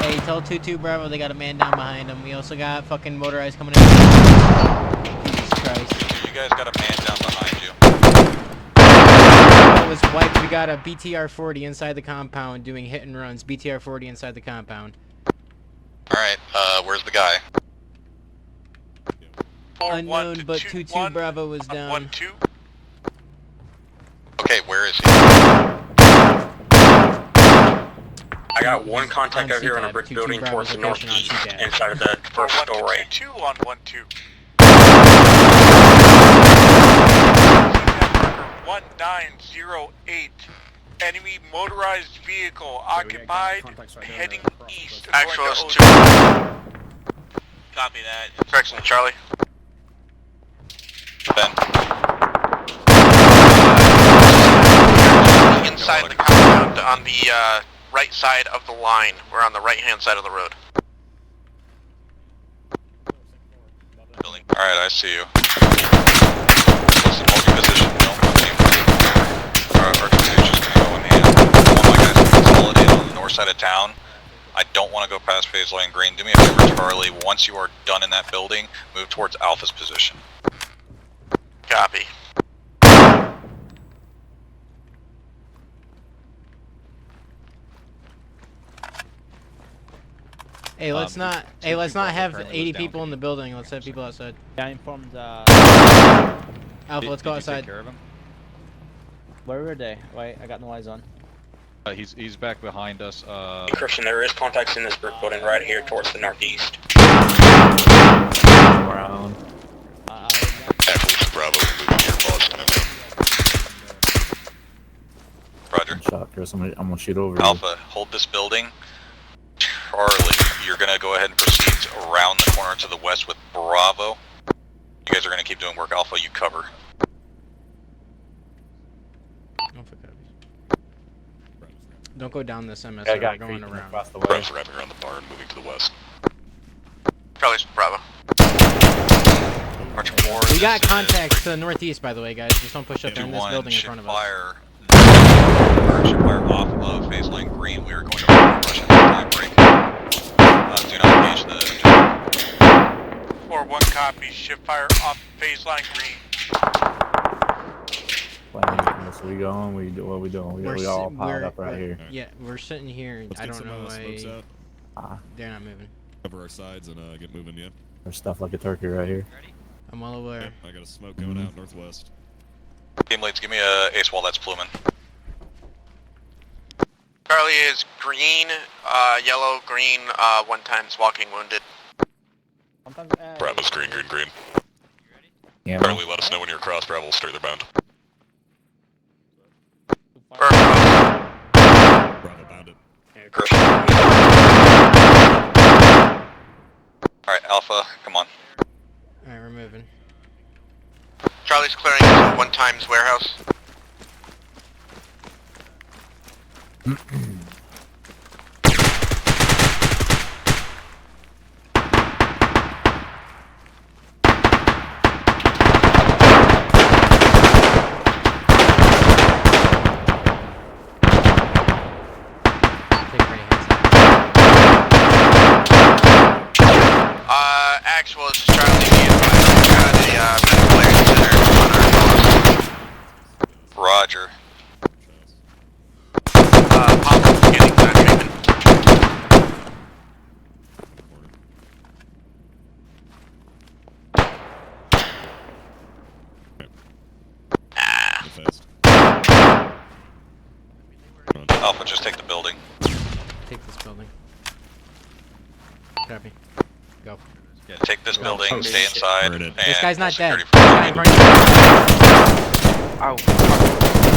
C: Hey, tell 2-2 Bravo they got a man down behind them. We also got fucking motorized coming in. Jesus Christ.
N: You guys got a man down behind you.
C: That was wiped. We got a BTR-40 inside the compound doing hit and runs. BTR-40 inside the compound.
N: Alright, where's the guy?
C: Unknown, but 2-2 Bravo was down.
N: Okay, where is he?
H: I got one contact over here on a brick building towards the northeast, inside of the first story.
R: 2 on 1-2. 1908. Enemy motorized vehicle occupied, heading east.
I: Actual is 2.
M: Copy that.
I: Correction, Charlie.
N: Ben.
I: Inside the compound on the right side of the line. We're on the right-hand side of the road.
N: Alright, I see you. Listen, hold your position. Don't move. Our communication's gonna go in hand. I want my guys to consolidate on the north side of town. I don't want to go past phase line green. Do me a favor, Charlie. Once you are done in that building, move towards Alpha's position.
I: Copy.
C: Hey, let's not. Hey, let's not have 80 people in the building. Let's have people outside.
F: Yeah, I informed.
C: Alpha, let's go outside.
F: Where were they? Wait, I got no eyes on.
N: He's back behind us.
H: Christian, there is contacts in this brick building right here towards the northeast.
N: Around. Bravo, moving here, Boston. Roger.
X: Shot, Chris. I'm gonna shoot over.
N: Alpha, hold this building. Charlie, you're gonna go ahead and proceed around the corner to the west with Bravo. You guys are gonna keep doing work. Alpha, you cover.
C: Don't go down this MS.
X: I
C: We're
X: got
C: going
X: creeping
C: around.
X: across the way.
N: Brav's wrapping around the barn, moving to the west.
I: Charlie's Bravo.
N: March more.
C: We got contacts to the northeast, by the way, guys. Just don't push up in this building in front of us.
N: Fire off of phase line green. We are going to rush into time break. Do not engage the.
R: 4-1 copy. Shift fire off phase line green.
X: So we going. What we doing? We all piled up right here.
C: Yeah, we're sitting here.
B: Let's
C: I
B: get
C: don't
B: some
C: know
B: smokes
C: why
B: out.
C: they're not moving.
B: Cover our sides and get moving, yeah.
X: There's stuff like a turkey right here.
C: I'm well aware.
B: Yep, I got a smoke coming out northwest.
N: Team leads, give me a ace wall that's pluming.
I: Charlie is green, yellow, green, 1 times walking wounded.
N: Bravo's green.
X: Yeah.
N: Charlie, let us know when you're across. Bravo will straight their bound.
B: Bravo bound it.
N: Alright, Alpha, come on.
C: Alright, we're moving.
I: Charlie's clearing into 1 times warehouse. Actual, this is Charlie. Be advised, we got a medical aid center on our coast.
E: Roger.
I: Pop getting treatment.
E: Alpha, just take the building.
C: Take this building. Copy. Go.
E: Yeah, take this building, stay inside, and
C: this guy's not dead.
E: security
C: This guy in front of you.
A: Ow.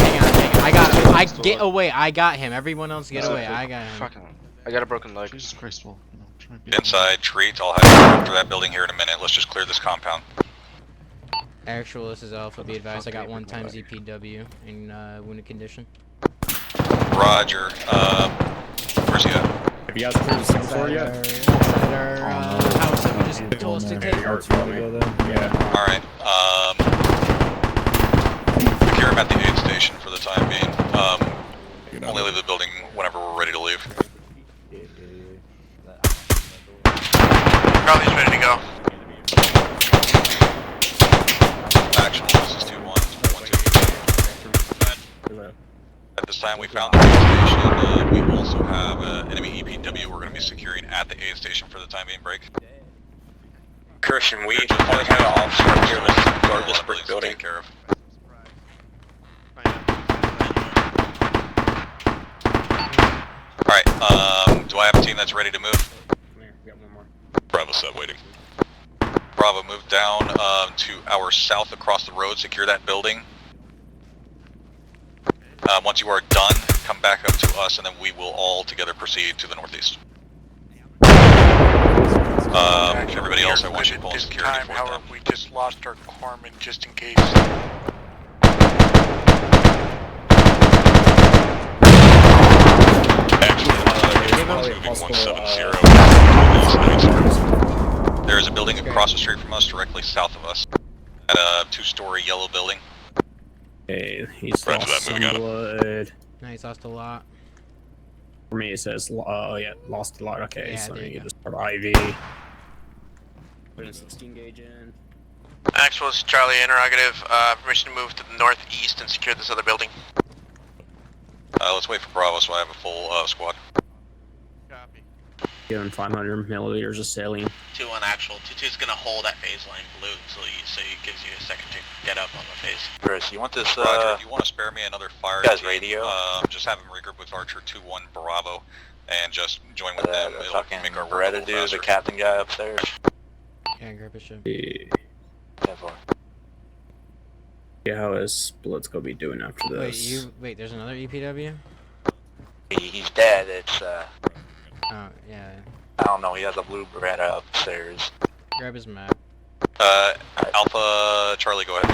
C: Hang on. I got him. Get away. I got him. Everyone else get away. I got him.
A: Fucking. I got a broken leg.
G: Jesus Christ, well, you know, try and be
E: inside, treat. I'll have you go after that building here in a minute. Let's just clear this compound.
C: Actual, this is Alpha. Be advised, I got 1 times EPW in wounded condition.
E: Roger. Where's he at?
T: Have you guys cleared the second floor yet?
C: House that we just told us to take.
T: Yeah.
E: Alright, secure him at the aid station for the time being. Only leave the building whenever we're ready to leave.
I: Charlie's ready to go.
E: Actual, this is 2-1. At this time, we found the aid station. We also have enemy EPW we're going to be securing at the aid station for the time being. Break.
H: Christian, we only have an officer here to guard this brick building.
E: Take care of. Alright, do I have a team that's ready to move?
T: Come here, we got one more.
E: Bravo set waiting. Bravo, move down to our south across the road, secure that building. Once you are done, come back up to us and then we will all together proceed to the northeast. Everybody else, I want you to pull in security for
R: However,
E: them.
R: we just lost our corpsman just in case.
E: There is a building across the street from us, directly south of us. At a 2-story yellow building.
T: Hey, he's
E: Roger
T: lost
E: that,
T: some
E: moving
T: blood.
C: No, he's lost a lot.
T: For me, it says, yeah, lost a lot. Okay,
C: Yeah,
T: so
C: there
T: let me
C: you
T: get
C: go.
T: this part IV. Put a 16 gauge in.
I: Actual, this is Charlie. Interrogative. Permission to move to the northeast and secure this other building.
E: Let's wait for Bravo so I have a full squad.
I: Copy.
T: Given 500 milliliters of saline.
M: 2-1 actual. 2-2's gonna hold that phase line blue so it gives you a second to get up on the phase.
H: Chris, you want this,
E: Roger, if you want to spare me another fire
H: guys
E: team,
H: radio?
E: just have them regroup with Archer 2-1 Bravo and just join with them. It'll
H: fucking
E: make our work a
H: Beretta
E: little
H: dude, the
E: faster.
H: captain guy upstairs.
C: Yeah, grab a ship.
T: Yeah, how is Blitzko be doing after this?
C: Wait, there's another EPW?
H: He's dead, it's,
C: Oh, yeah.
H: I don't know, he has a blue Beretta upstairs.
C: Grab his map.
E: Alpha, Charlie, go ahead.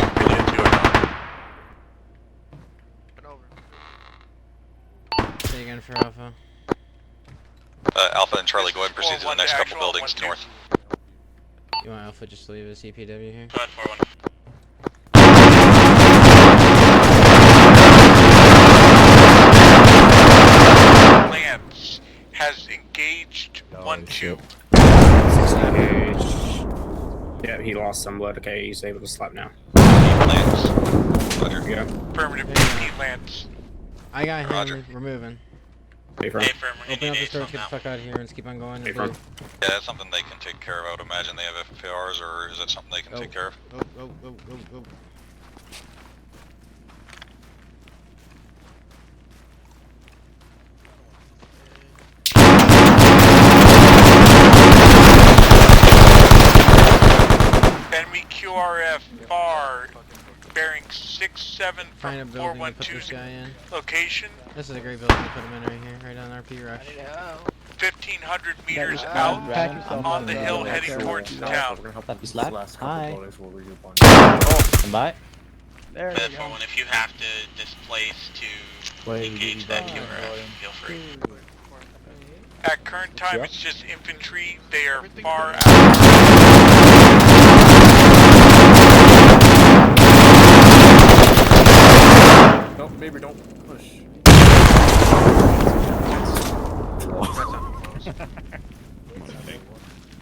C: Say again for Alpha.
E: Alpha and Charlie, go ahead and proceed to the next couple buildings north.
C: You want Alpha just to leave his EPW here?
M: Go ahead, 4-1.
R: Lance has engaged 1-2.
T: 16 gauge. Yeah, he lost some blood. Okay, he's able to slap now.
E: Lance. Roger.
T: Yeah.
R: Affirmative, BP Lance.
C: I got him.
E: Roger.
C: We're moving.
T: Hey, firm.
C: Open up the doors, get the fuck out of here, and just keep on going.
T: Hey,
C: Blue.
T: firm.
E: Yeah, that's something they can take care of. I would imagine they have FPRs, or is that something they can take care of?
C: Oh.
R: Enemy QRF far, bearing 67
C: Find a
R: from
C: building and put
R: 412's
C: this guy in.
R: location.
C: This is a great building to put him in right here, right on RP rush.
R: 1,500 meters out on the hill heading towards the town.
F: Hi.
M: Bye. There you go. If you have to displace to engage that QRF, feel free.
R: At current time, it's just infantry. They are far out.
F: No, baby, don't push.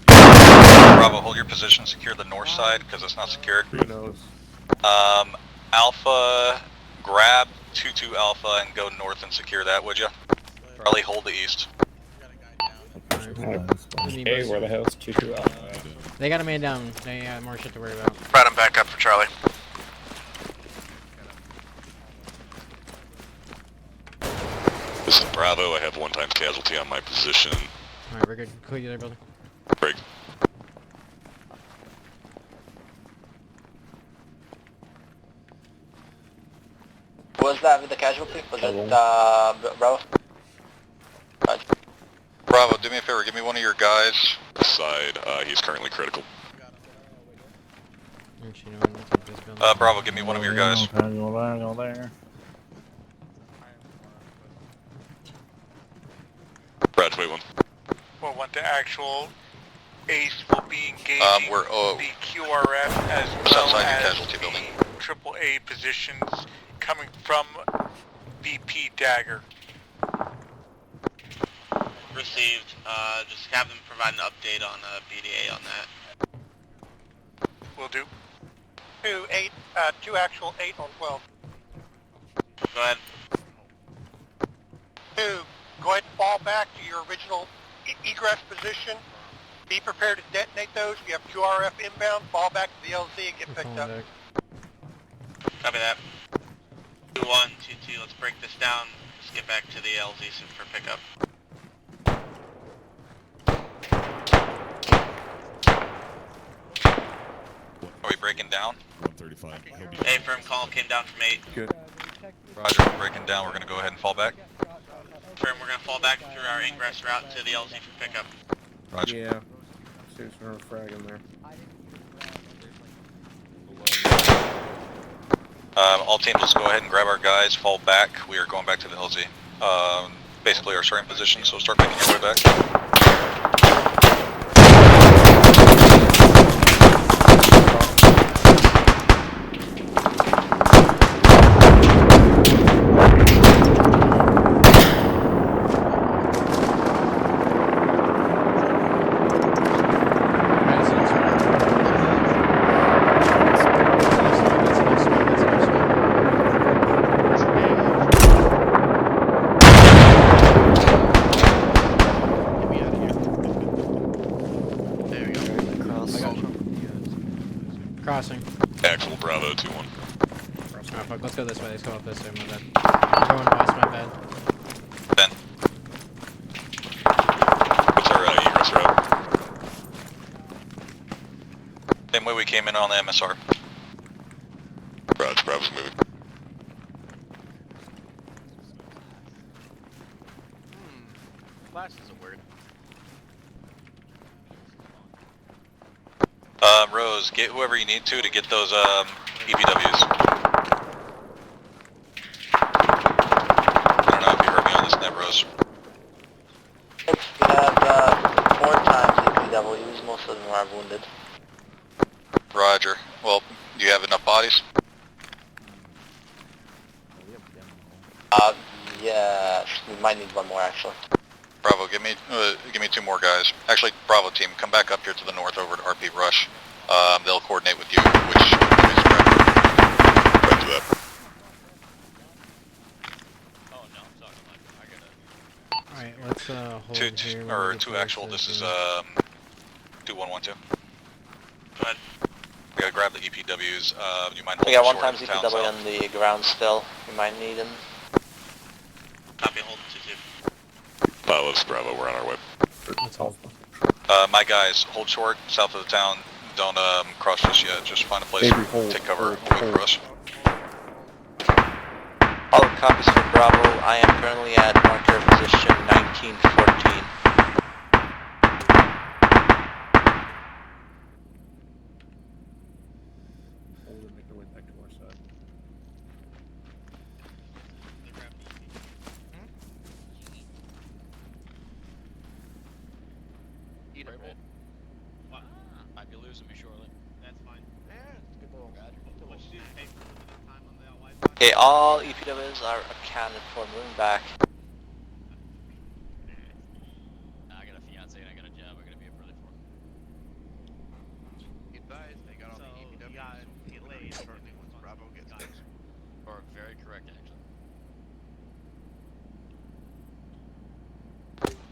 E: Bravo, hold your position.
N: position, secure the north side because it's not secured.
X: Who knows?
N: Alpha, grab 2-2 Alpha and go north and secure that, would you? Probably hold the east.
C: Hey,
D: where the hell's 2-2 Alpha?
C: They got a man down. They got more shit to worry about.
I: Right, I'm back up for Charlie.
B: This is Bravo. I have 1 times casualty on my position.
C: Alright, we're good. Cool, you there, brother?
B: Break.
O: Was that with the casualty? Was it Bravo?
N: Bravo, do me a favor, give me one of your guys.
B: Side, he's currently critical.
N: Bravo, give me one of your guys.
X: Go there.
B: Brad, wait one.
R: Well, what the actual ACE will be engaging
N: We're
R: the QRF as well as the AAA positions coming from VP Dagger.
M: Received. Just have them provide an update on BDA on that.
R: Will do.
P: 2 actual 8 on 12.
M: Go ahead.
P: 2, go ahead and fall back to your original egress position. Be prepared to detonate those. If you have QRF inbound, fall back to the LZ and get picked up.
M: Copy that. 2-1, 2-2, let's break this down. Let's get back to the LZ for pickup.
N: Are we breaking down?
B: 135.
M: A firm call came down from 8.
N: Good. Roger, we're breaking down. We're going to go ahead and fall back.
M: Firm, we're going to fall back through our ingress route to the LZ for pickup.
N: Roger.
D: Yeah. Suits for a frag in there.
N: All teams, let's go ahead and grab our guys, fall back. We are going back to the LZ. Basically our starting position, so start making your way back.
C: Crossing.
B: Actual Bravo 2-1.
C: Alright, fuck, let's go this way. Let's go up this way, my bad. I'm going west, my bad.
N: Ben.
B: What's our egress route?
N: Same way we came in on the MSR.
B: Roger, Bravo's moving.
A: Flash is a word.
N: Rose, get whoever you need to get those EPWs. I don't know if you heard me on this net, Rose.
O: We have 4 times EPWs, most of them are wounded.
N: Roger. Well, do you have enough bodies?
O: Yes, we might need one more actually.
N: Bravo, give me 2 more guys. Actually, Bravo team, come back up here to the north over to RP Rush. They'll coordinate with you which is grab.
B: Roger that.
C: Alright, let's hold
N: Two
C: here.
N: two actual. This is 2112. Go ahead. We gotta grab the EPWs. Do you mind
O: We
N: holding
O: got 1
N: short
O: times
N: of the town
O: EPW
N: south?
O: on the ground still. We might need them.
M: Copy, holding 2-2.
B: Let's Bravo, we're on our way.
C: Let's hold.
N: My guys, hold short south of the town. Don't cross just yet. Just find a place to take cover away from us.
O: All copies for Bravo. I am currently at marker position 1914.
X: We'll make our way back to our side.
M: Might be losing me shortly. That's fine.
A: Yeah, it's a good little.
M: What you do, take a little bit of time on the white.
O: Okay, all EPWs are accounted for. Moving back.
M: I got a fiance and I got a job. I gotta be up early for.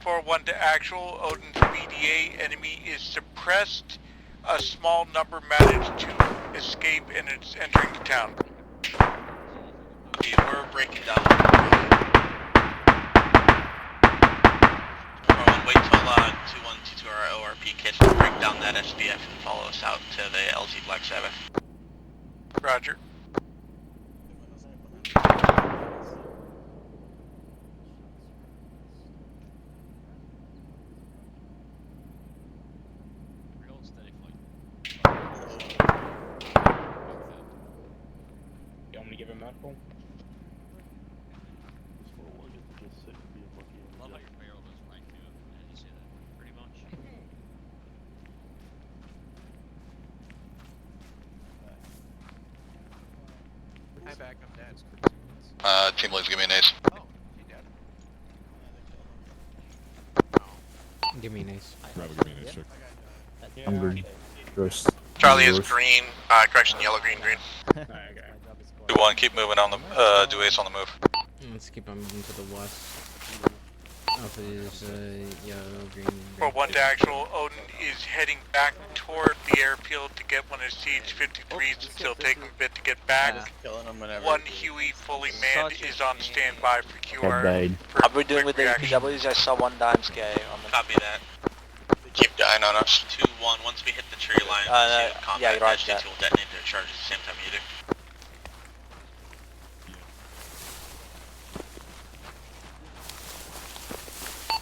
R: 4-1 to actual. Odin's BDA enemy is suppressed. A small number managed to escape and it's entering the town.
M: Okay, we're breaking down. Wait till 2122 our ORP kits to break down that SBF and follow us out to the LZ Black Sabbath.
R: Roger.
D: You want me to give him medical?
A: Hi, back. I'm dead.
N: Team leads, give me an ace.
A: Oh, you dead?
C: Give me an ace.
B: Bravo, give me an ace check.
X: I'm green. Joyce.
I: Charlie is
X: yours.
I: green. Correction, yellow, green, green.
N: 2-1, keep moving on the, do ace on the move.
C: Let's keep on moving to the west. Alpha is yellow, green.
R: 4-1 to actual. Odin is heading back toward the airfield to get one of Siege 53s. It's still taking a bit to get back. One Huey fully manned is on standby for QR.
O: How are we doing with the APWs? I saw one dime scale on the...
M: Copy that.
N: Keep dying on us.
M: 2-1, once we hit the tree line,
O: yeah, you're right,
M: SG2 will detonate their charge at the same time you do.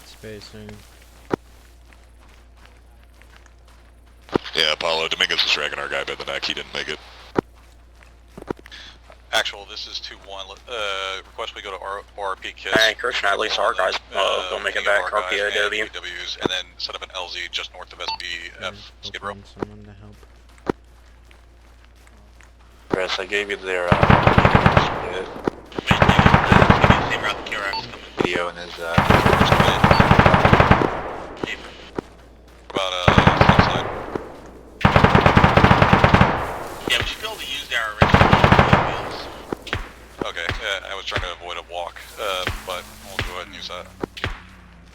C: Spacing.
N: Yeah, Apollo, Dominguez was dragging our guy by the neck, he didn't make it. Actual, this is 2-1, request we go to ORP kits.
H: Hey, Christian, at least our guys don't make it back, RPOW.
N: And then set up an LZ just north of SBF Skid Row.
C: Someone to help.
H: Chris, I gave you their, video and his,
N: About, outside.
M: Yeah, we should be able to use our original wheels.
N: Okay, I was trying to avoid a walk, but we'll go ahead and use that.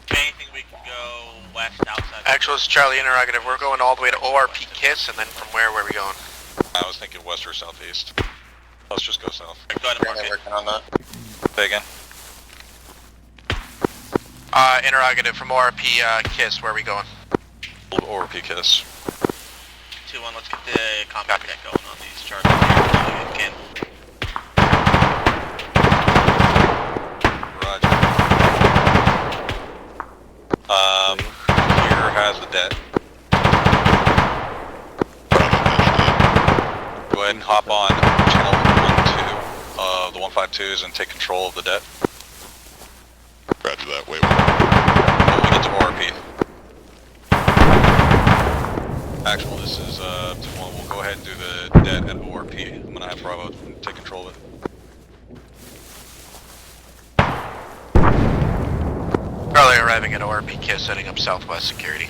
M: If anything, we can go west, outside.
I: Actual is Charlie interrogative. We're going all the way to ORP KISS, and then from where are we going?
N: I was thinking west or southeast. Let's just go south.
M: Go ahead and mark it.
N: Working on that. Say again.
I: Interrogative from ORP KISS. Where are we going?
N: ORP KISS.
M: 2-1, let's get the combat deck going on these charges here. Can.
N: Roger. Here has the debt. Go ahead and hop on channel 12 of the 152s and take control of the debt. Roger that, wait. When we get to ORP. Actual, this is 2-1. We'll go ahead and do the debt at ORP. I'm gonna have Bravo take control of it.
I: Charlie arriving at ORP KISS, setting up Southwest security.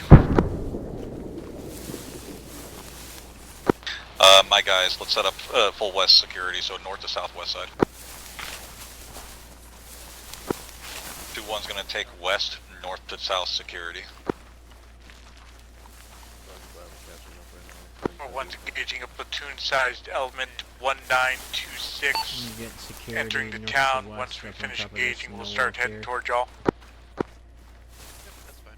N: My guys, let's set up full west security, so north to southwest side. 2-1's gonna take west, north to south security.
R: 4-1's engaging a platoon-sized element 1926. Entering the town. Once we finish engaging, we'll start heading towards y'all.
A: That's fine.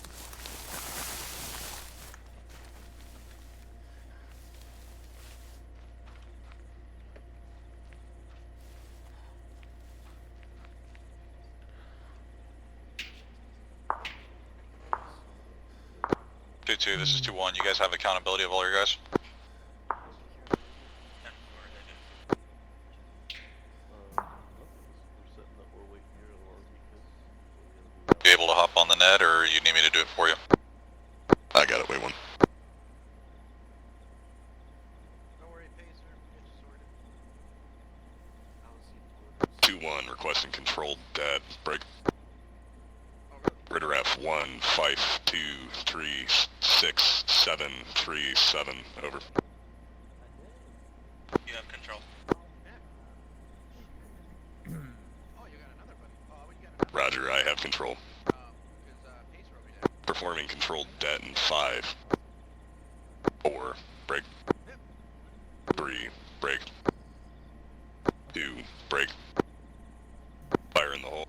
N: 2-2, this is 2-1. You guys have accountability of all your guys? You able to hop on the net, or you need me to do it for you? I got it, wait one.
A: Don't worry, Pacer. Get you sorted.
N: 2-1, requesting controlled debt. Break. Ritter F1, 5236737. Over.
M: You have control.
A: Oh, you got another buddy. Oh, you got another.
N: Roger, I have control.
A: Because Pacer
B: controlled det in 5, 4, break, 3, break, 2, break, fire in the hole,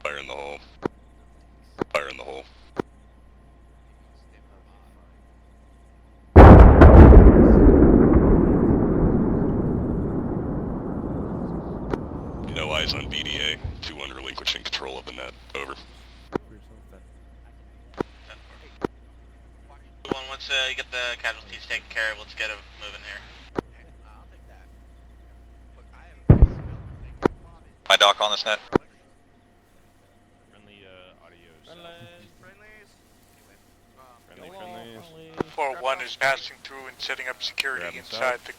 B: fire in the hole, fire in the hole. No eyes on BDA, 2-1 relinquishing control of the net, over.
M: 2-1, once you get the casualties taken care of, let's get it moving here.
N: My doc on this net.
R: Friendlies. 4-1 is passing through and setting up security inside the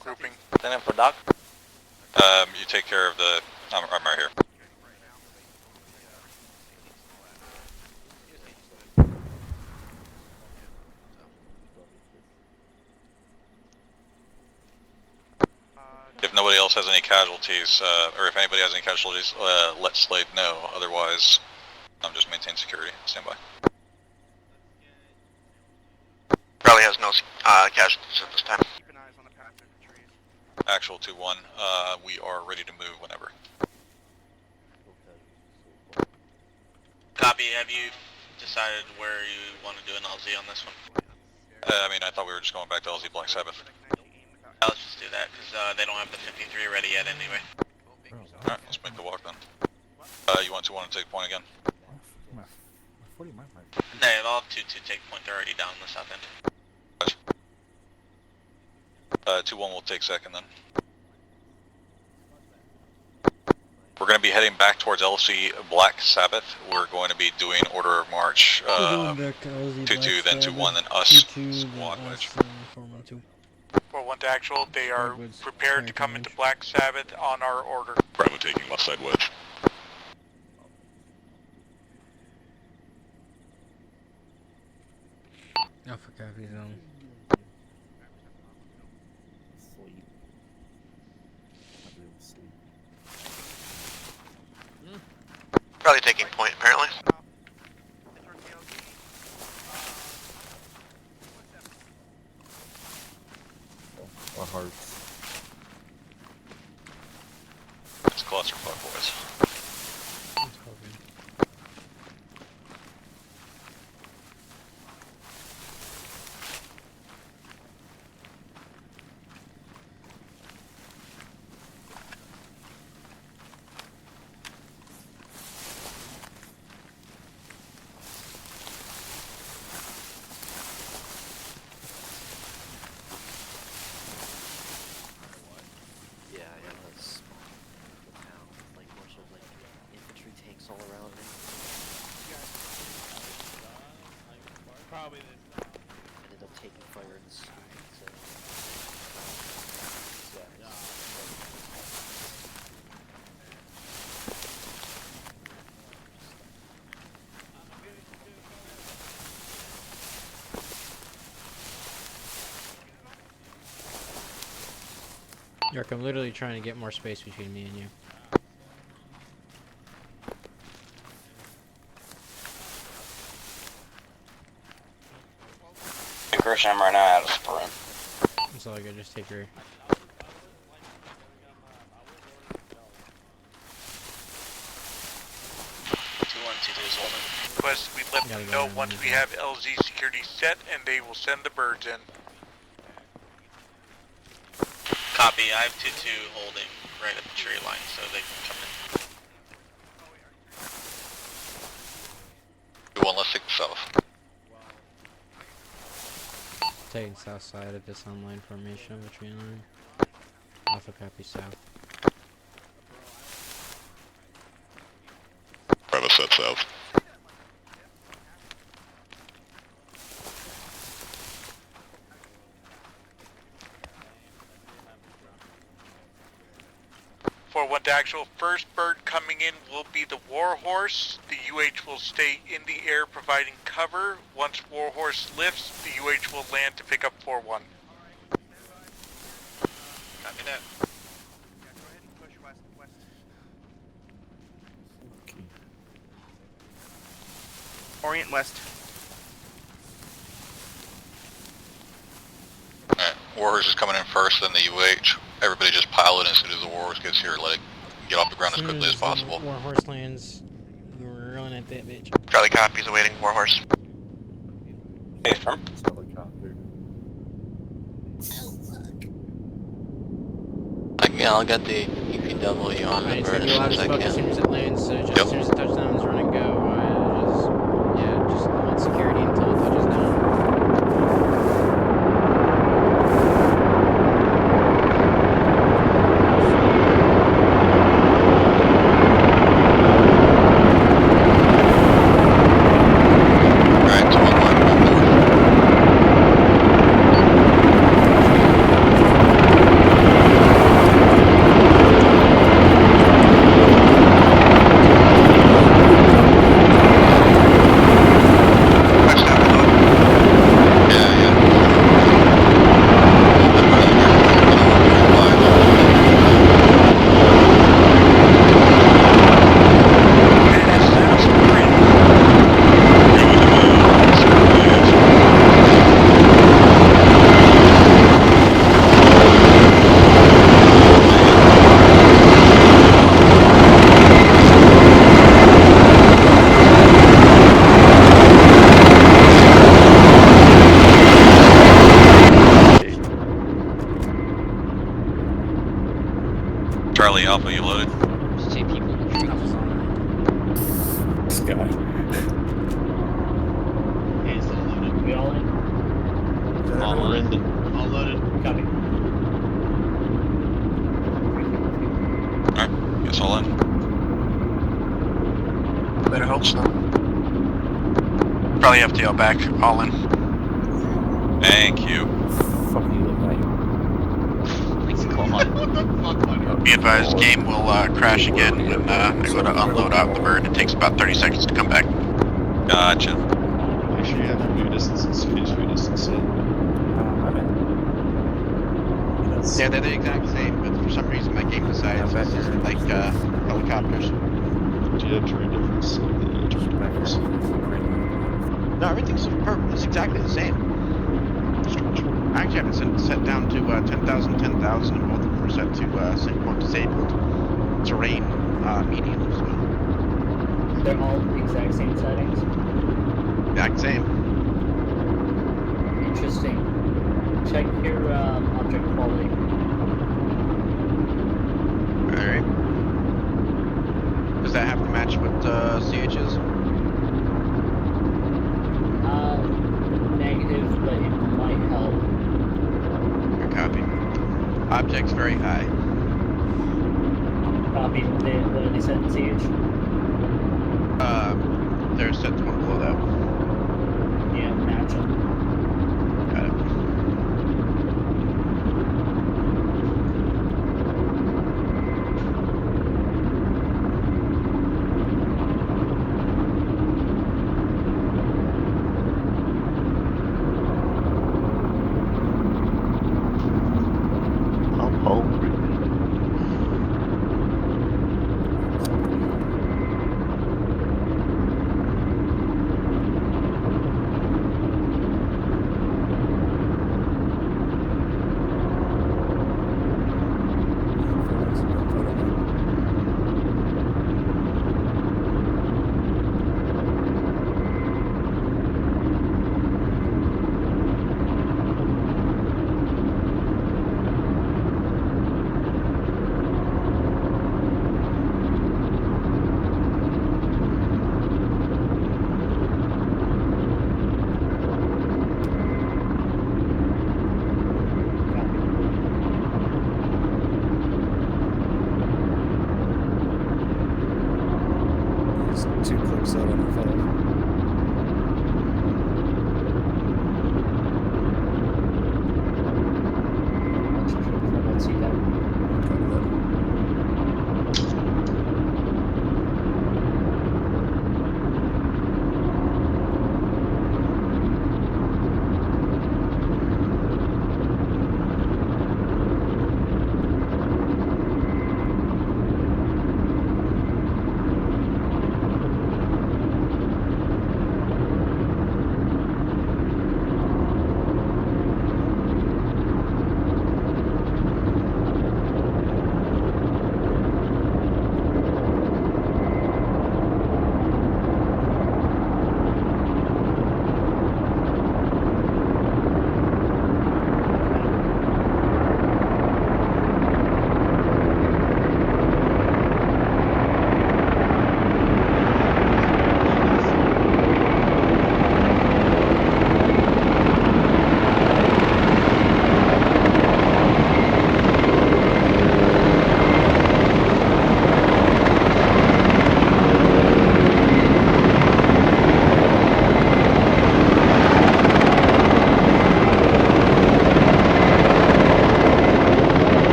R: grouping.
O: Stand in for doc.
N: You take care of the. I'm right here. If nobody else has any casualties, or if anybody has any casualties, let Slade know. Otherwise, just maintain security. Stand by.
I: Probably has no casualties at this time.
N: Actual 2-1, we are ready to move whenever.
M: Copy, have you decided where you want to do an LZ on this one?
N: I mean, I thought we were just going back to LZ Black Sabbath.
M: Let's just do that, because they don't have the 53 ready yet anyway.
N: Alright, let's make the walk then. You want 2-1 to take point again?
M: Hey, they'll have 2-2 take point, they're already down the south end.
N: 2-1 will take second then. We're going to be heading back towards LC Black Sabbath. We're going to be doing order of march 2-2, then 2-1, then us squad wedge.
R: 4-1 to actual, they are prepared to come into Black Sabbath on our order.
B: Bravo taking left side wedge.
C: Alpha copy zone.
I: Probably taking point, apparently.
X: Our hearts.
N: It's clusterfuck, boys.
Q: Ended up taking fire in the street.
C: York, I'm literally trying to get more space between me and you.
H: Christian, I'm right now out of sprint.
C: It's all good, just take your...
R: Request we let them know once we have LZ security set, and they will send the birds in.
M: Copy, I have 2-2 holding right at the tree line, so they can come in.
N: 2-1, let's take the south.
C: Taking south side of this online formation of the tree line. Alpha copy south.
B: Bravo set south.
R: For what the actual first bird coming in will be the Warhorse. The UH will stay in the air providing cover. Once Warhorse lifts, the UH will land to pick up 4-1.
M: Copy that.
K: Orient west.
J: Warhorse is coming in first, then the UH. Everybody just pile it as soon as the Warhorse gets here. Let it get off the ground as quickly as possible.
C: Warhorse lands. We're running at that bitch.
I: Charlie copies awaiting Warhorse.
H: Hey, firm.
O: Yeah, I'll get the EPW on it
C: It's
O: as
C: gonna be
O: soon
C: loud
O: as
C: as
O: I
C: fuck as soon
O: can.
C: as it lands, so just as soon as it touches down, run and go. Just hold security until it touches down.
J: Charlie Alpha, you loaded?
C: Just take people in the trees.
X: This guy.
K: Hey, it's all loaded.
Y: We all in?
K: All loaded. All loaded.
Y: Copy.
J: Alright, guess all in.
I: Better hope so. Probably FTL back, all in.
J: Thank you.
X: Fuck you, look like.
I: Thanks, Coleman. Be advised, game will crash again when I go to unload out the bird. It takes about 30 seconds to come back.
J: Gotcha.
G: Make sure you have food distance and speech food distance set.
A: Yeah, they're the exact same, but for some reason my game decides this is like helicopters.
G: Do you have terrain difference? Like the terrain difference?
A: No, everything's perfect. It's exactly the same. I actually have it set down to 10,000, 10,000, and both of them are set to quote disabled terrain medium. So.
Y: They're all the exact same settings.
A: Exact same.
Y: Interesting. Check your object quality.
A: Alright. Does that have to match what CH's?
Y: Negative, but it might help.
A: Good copy. Object's very high.
Y: Copy. What are they set in CH?
A: They're set to one below that.
Y: Yeah, match them.
A: Got it.
G: I'm hungry.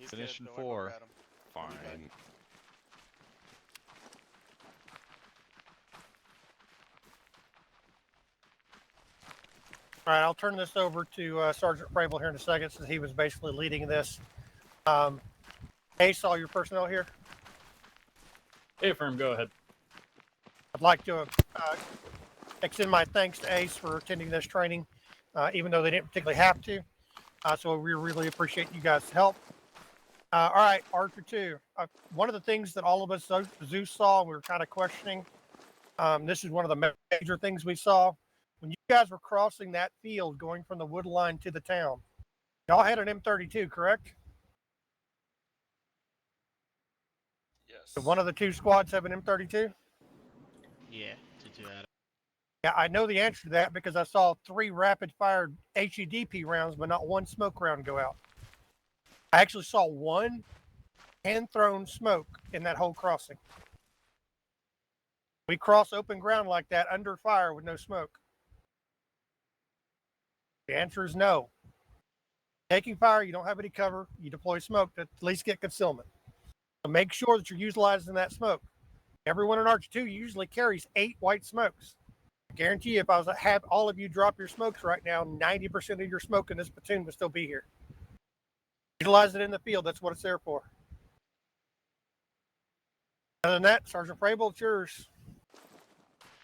N: Finish in 4.
B: Fine.
P: All right, I'll turn this over to Sergeant Frable here in a second, since he was basically leading this. Ace, all your personnel here.
T: Hey, firm, go ahead.
P: I'd like to extend my thanks to Ace for attending this training, even though they didn't particularly have to. So we really appreciate you guys' help. All right, Archer 2. One of the things that all of us Zeus saw, we were kind of questioning. This is one of the major things we saw. When you guys were crossing that field going from the wood line to the town, y'all had an M32, correct?
K: Yes.
P: Did one of the two squads have an M32?
K: Yeah, to do that.
P: Yeah, I know the answer to that because I saw 3 rapid-fire HEDP rounds, but not one smoke round go out. I actually saw 1 hand-thrown smoke in that whole crossing. We cross open ground like that under fire with no smoke. The answer is no. Taking fire, you don't have any cover. You deploy smoke to at least get concealment. So make sure that you're utilizing that smoke. Everyone in Archer 2 usually carries 8 white smokes. I guarantee you, if I was to have all of you drop your smokes right now, 90% of your smoke in this platoon would still be here. Utilize it in the field. That's what it's there for. Other than that, Sergeant Frable, it's yours.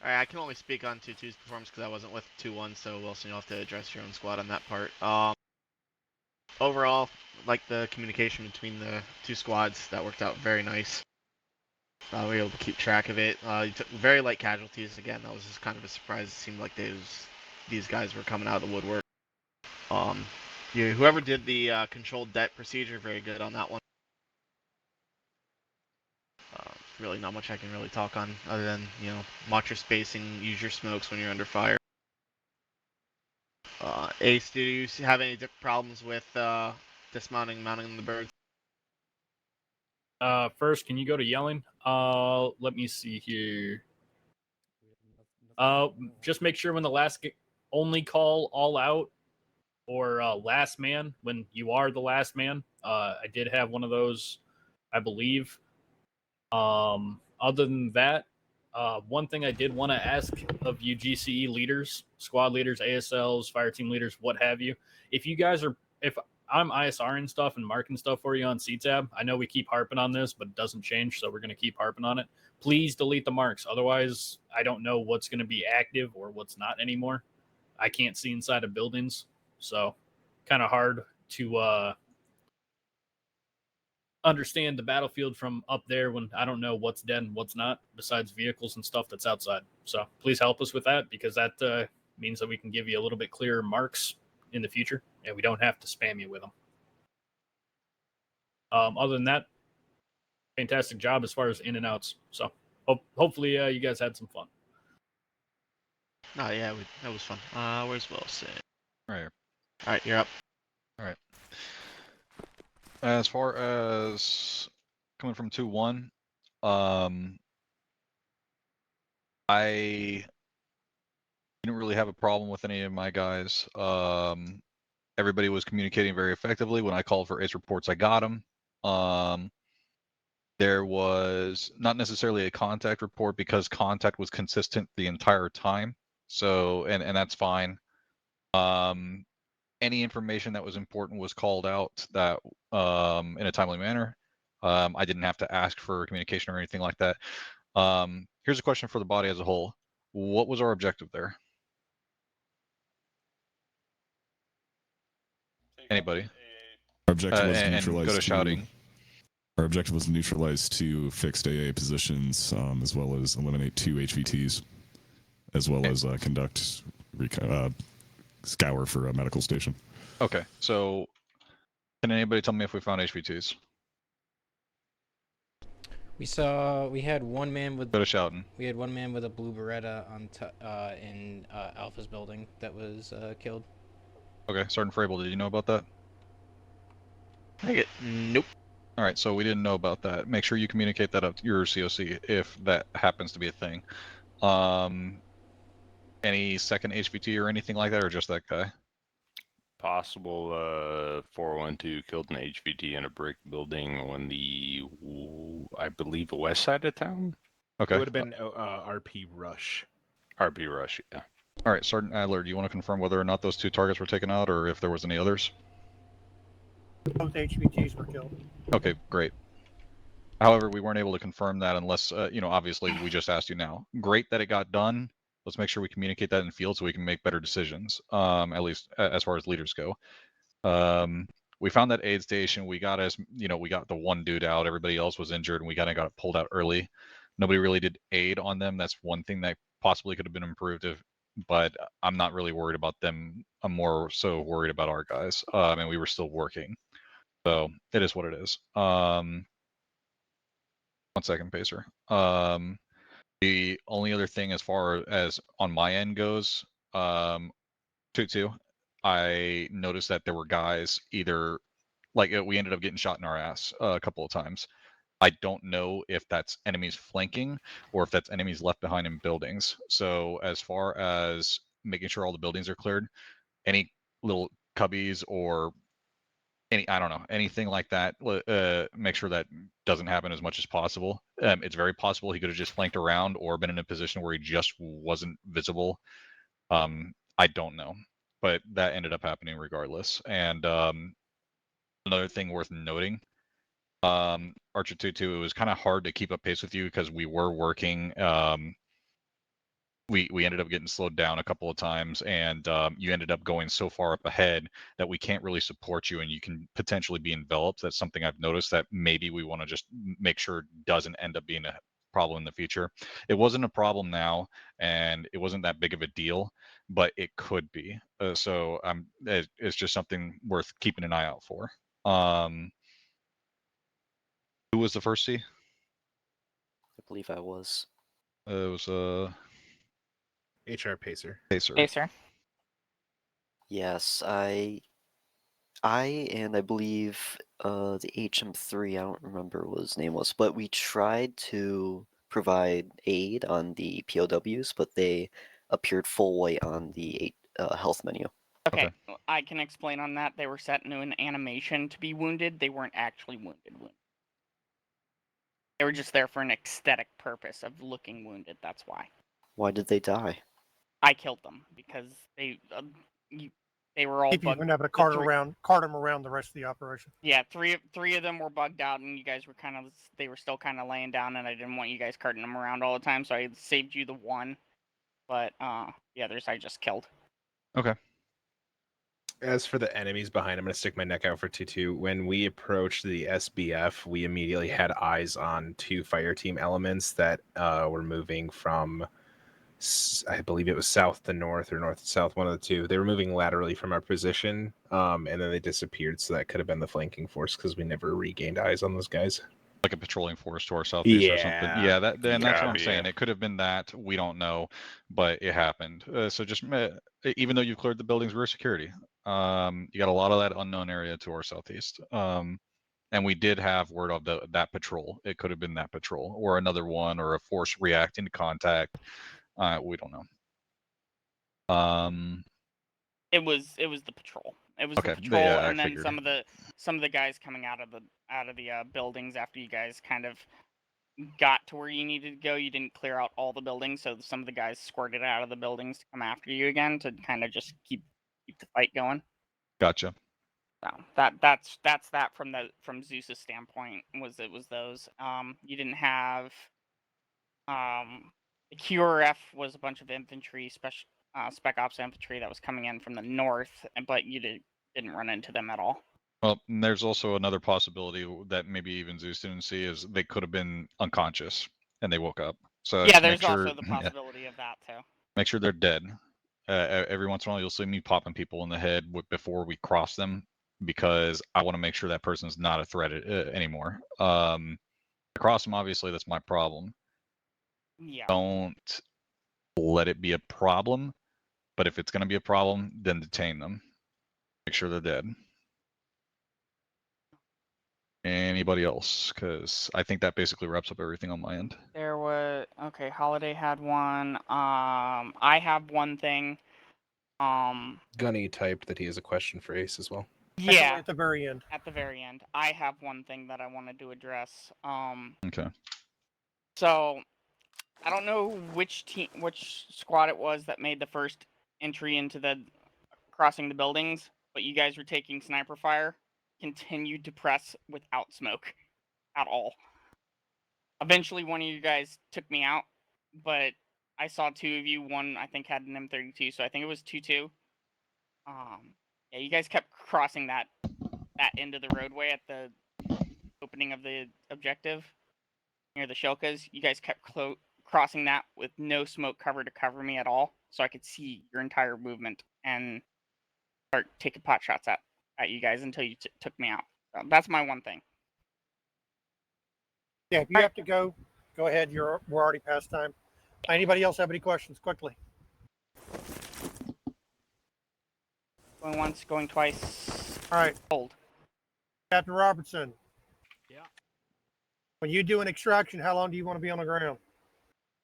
K: Alright, I can only speak on 2-2's performance because I wasn't with 2-1, so Wilson, you'll have to address your own squad on that part. Overall, like the communication between the two squads, that worked out very nice. We were able to keep track of it. You took very light casualties. Again, that was just kind of a surprise. It seemed like these guys were coming out of the woodwork. Whoever did the controlled det procedure, very good on that one. Really not much I can really talk on other than, watch your spacing, use your smokes when you're under fire. Ace, do you have any problems with dismounting and mounting the birds?
T: First, can you go to yelling? Let me see here. Just make sure when the last only call all out or last man, when you are the last man. I did have one of those, I believe. Other than that, one thing I did want to ask of you GCE leaders, squad leaders, ASLs, fire team leaders, what have you, if you guys are, if I'm ISRing stuff and marking stuff for you on CTAB, I know we keep harping on this, but it doesn't change, so we're going to keep harping on it. Please delete the marks. Otherwise, I don't know what's going to be active or what's not anymore. I can't see inside of buildings, so kind of hard to understand the battlefield from up there when I don't know what's dead and what's not, besides vehicles and stuff that's outside. So please help us with that, because that means that we can give you a little bit clearer marks in the future, and we don't have to spam you with them. Other than that, fantastic job as far as in and outs. So hopefully you guys had some fun.
K: Oh yeah, that was fun. Where's Wilson?
N: Right here.
K: All right, you're up.
N: All right. As far as coming from 2-1, I didn't really have a problem with any of my guys. Everybody was communicating very effectively. When I called for ace reports, I got them. There was not necessarily a contact report because contact was consistent the entire time. So, and that's fine. Any information that was important was called out that in a timely manner. I didn't have to ask for communication or anything like that. Here's a question for the body as a whole. What was our objective there? Anybody?
B: Our objective was to
N: and
B: neutralize
N: go to shouting.
B: Our objective was to neutralize 2 fixed AA positions, as well as eliminate 2 HVTs, as well as conduct scour for a medical station.
N: Okay, so can anybody tell me if we found HVTs?
C: We had one man with.
N: Go to shouting.
C: We had one man with a blue Beretta on in Alpha's building that was killed.
N: Okay, Sergeant Frable, did you know about that?
K: Nope.
N: All right, so we didn't know about that. Make sure you communicate that up to your COC if that happens to be a thing. Any second HVT or anything like that, or just that guy?
L: possible 412 killed an HVT in a brick building on the, I believe, west side of town?
N: Okay.
S: It would have been RP Rush.
L: RP Rush, yeah.
N: All right, Sergeant Adler, do you want to confirm whether or not those 2 targets were taken out, or if there was any others?
P: Both HVTs were killed.
N: Okay, great. However, we weren't able to confirm that unless, obviously we just asked you now. Great that it got done. Let's make sure we communicate that in the field so we can make better decisions, at least as far as leaders go. We found that aid station. We got we got the one dude out. Everybody else was injured, and we kind of got it pulled out early. Nobody really did aid on them. That's one thing that possibly could have been improved, but I'm not really worried about them. I'm more so worried about our guys, and we were still working. So it is what it is. 1 second, Pacer. The only other thing as far as on my end goes, 2-2, I noticed that there were guys either, like, we ended up getting shot in our ass a couple of times. I don't know if that's enemies flanking or if that's enemies left behind in buildings. So as far as making sure all the buildings are cleared, any little cubbies or I don't know, anything like that, make sure that doesn't happen as much as possible. It's very possible he could have just flanked around or been in a position where he just wasn't visible. I don't know, but that ended up happening regardless. And another thing worth noting, Archer 2-2, it was kind of hard to keep up pace with you because we were working. We ended up getting slowed down a couple of times, and you ended up going so far up ahead that we can't really support you, and you can potentially be enveloped. That's something I've noticed that maybe we want to just make sure doesn't end up being a problem in the future. It wasn't a problem now, and it wasn't that big of a deal, but it could be. So it's just something worth keeping an eye out for. Who was the first C?
Q: I believe I was.
N: It was
S: HR Pacer.
N: Pacer.
Q: Yes, I and I believe the HM3, I don't remember what his name was, but we tried to provide aid on the POWs, but they appeared full white on the health menu.
U: Okay, I can explain on that. They were set into an animation to be wounded. They weren't actually wounded. They were just there for an aesthetic purpose of looking wounded. That's why.
Q: Why did they die?
U: I killed them because they were all
P: Keep you
U: bugged.
P: from having to cart them around the rest of the operation.
U: Yeah, three of them were bugged out, and you guys were they were still kind of laying down, and I didn't want you guys carting them around all the time, so I saved you the one. But the others I just killed.
N: Okay.
S: As for the enemies behind, I'm going to stick my neck out for 2-2. When we approached the SBF, we immediately had eyes on 2 fire team elements that were moving from, I believe it was south to north or north to south, one of the two. They were moving laterally from our position, and then they disappeared, so that could have been the flanking force because we never regained eyes on those guys.
N: Like a patrolling force to our southeast or something. Yeah, that's what I'm
S: Yeah.
N: saying. It could have been that. We don't know, but it happened. So just, even though you've cleared the buildings, rear security. You got a lot of that unknown area to our southeast. And we did have word of that patrol. It could have been that patrol or another one or a force reacting to contact. We don't know.
U: It was the patrol. It was
N: Okay,
U: the patrol,
N: yeah,
U: and
N: I
U: then
N: figured.
U: some of the guys coming out of the buildings after you guys kind of got to where you needed to go. You didn't clear out all the buildings, so some of the guys squirted out of the buildings to come after you again to kind of just keep the fight going.
N: Gotcha.
U: So that's that from Zeus's standpoint was those. You didn't have the QRF was a bunch of infantry spec ops infantry that was coming in from the north, but you didn't run into them at all.
N: Well, there's also another possibility that maybe even Zeus didn't see is they could have been unconscious and they woke up. So
U: yeah,
N: just
U: there's
N: make sure,
U: also the possibility of that too.
N: make sure they're dead. Every once in a while, you'll see me popping people in the head before we cross them because I want to make sure that person's not a threat anymore. Cross them, obviously, that's my problem.
U: Yeah.
N: Don't let it be a problem, but if it's going to be a problem, then detain them. Make sure they're dead. Anybody else? Because I think that basically wraps up everything on my end.
U: There was Holiday had one. I have one thing.
C: Gunny typed that he has a question for Ace as well.
U: Yeah.
P: At the very end.
U: At the very end. I have one thing that I wanted to address.
N: Okay.
U: So, I don't know which squad it was that made the first entry into the crossing the buildings, but you guys were taking sniper fire, continued to press without smoke at all. Eventually, one of you guys took me out, but I saw two of you. One, I think, had an M32, so I think it was 2-2. Yeah, you guys kept crossing that end of the roadway at the opening of the objective near the Shilkas. You guys kept crossing that with no smoke cover to cover me at all, so I could see your entire movement and start taking pot shots at you guys until you took me out. So that's my one thing.
P: Yeah, if you have to go ahead. We're already past time. Anybody else have any questions? Quickly.
U: Going once, going twice.
P: All right.
U: Hold.
P: Captain Robertson.
T: Yeah.
P: When you do an extraction, how long do you want to be on the ground?